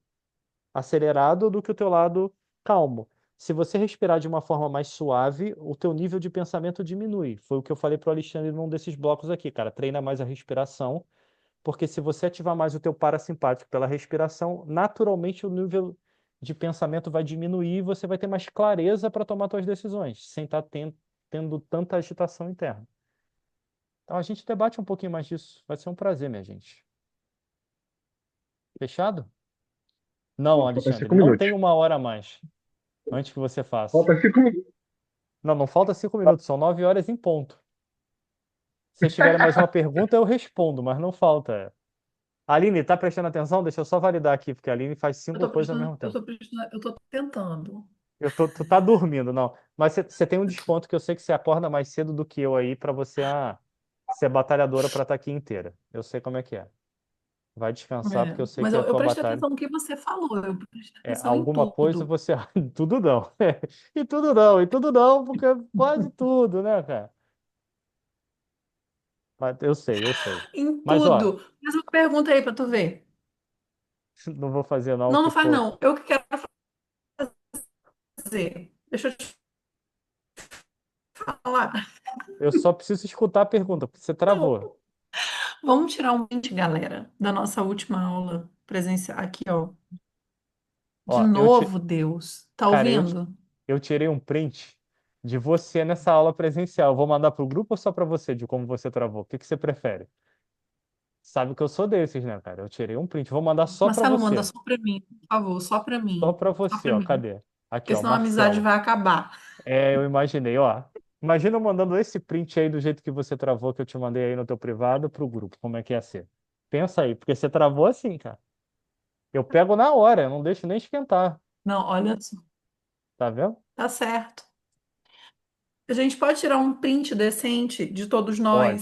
Speaker 1: acelerado do que o teu lado calmo. Se você respirar de uma forma mais suave, o teu nível de pensamento diminui. Foi o que eu falei para o Alexandre num desses blocos aqui, cara. Treina mais a respiração, porque se você ativar mais o teu parasimpático pela respiração, naturalmente o nível de pensamento vai diminuir e você vai ter mais clareza para tomar suas decisões, sem estar tendo tanta agitação interna. Então a gente debate um pouquinho mais disso. Vai ser um prazer, minha gente. Fechado? Não,
Speaker 4: Pô, falta
Speaker 1: Alexandre,
Speaker 4: 5
Speaker 1: não
Speaker 4: minutos.
Speaker 1: tem uma hora a mais antes que você faça.
Speaker 4: Falta 5 minutos.
Speaker 1: Não, não falta 5 minutos, são 9 horas em ponto. Se vocês tiverem mais uma pergunta, eu respondo, mas não falta. Aline, tá prestando atenção? Deixa eu só validar aqui, porque a Aline faz
Speaker 3: Eu
Speaker 1: cinco
Speaker 3: tô
Speaker 1: coisas ao
Speaker 3: prestando,
Speaker 1: mesmo
Speaker 3: eu
Speaker 1: tempo.
Speaker 3: tô prestando, eu tô tentando.
Speaker 1: Tu tá dormindo, não. Mas você tem um desconto que eu sei que você acorda mais cedo do que eu aí para você ser batalhadora para estar aqui inteira. Eu sei como é que é. Vai descansar, porque eu sei
Speaker 3: Mas
Speaker 1: que a
Speaker 3: eu
Speaker 1: tua
Speaker 3: prestei
Speaker 1: batalha
Speaker 3: atenção no que você falou, eu prestei
Speaker 1: é
Speaker 3: atenção em
Speaker 1: alguma coisa
Speaker 3: tudo.
Speaker 1: você. Tudo não. E tudo não, e tudo não, porque quase tudo, né, cara? Mas eu sei, eu sei.
Speaker 3: Em
Speaker 1: Mas, ó,
Speaker 3: tudo. Faz uma pergunta aí pra tu ver.
Speaker 1: não vou fazer não,
Speaker 3: Não,
Speaker 1: que,
Speaker 3: não faz
Speaker 1: pô,
Speaker 3: não. Eu que quero fazer. Deixa eu te falar.
Speaker 1: eu só preciso escutar a pergunta, porque você travou.
Speaker 3: Vamos tirar um print, galera, da nossa última aula. presencial. Aqui, ó. De
Speaker 1: Ó,
Speaker 3: novo, Deus. Tá
Speaker 1: cara,
Speaker 3: ouvindo?
Speaker 1: eu tirei um print de você nessa aula presencial. Eu vou mandar pro grupo ou só para você, de como você travou? O que que você prefere? Sabe que eu sou desses, né, cara? Eu tirei um print. Vou mandar só para
Speaker 3: Marcelo, manda
Speaker 1: você.
Speaker 3: só pra mim, por favor, só pra
Speaker 1: Só
Speaker 3: mim.
Speaker 1: para
Speaker 3: Só
Speaker 1: você,
Speaker 3: pra
Speaker 1: ó.
Speaker 3: mim.
Speaker 1: Cadê? Aqui,
Speaker 3: Porque
Speaker 1: ó,
Speaker 3: senão a amizade
Speaker 1: Marcelo.
Speaker 3: vai acabar.
Speaker 1: É, eu imaginei, ó. Imagina eu mandando esse print aí do jeito que você travou, que eu te mandei aí no teu privado pro grupo. Como é que ia ser? Pensa aí, porque você travou assim, cara. Eu pego na hora, eu não deixo nem esquentar.
Speaker 3: Não, olha só.
Speaker 1: Tá vendo?
Speaker 3: Tá certo. A gente pode tirar um print decente de todos
Speaker 1: Pode.
Speaker 3: nós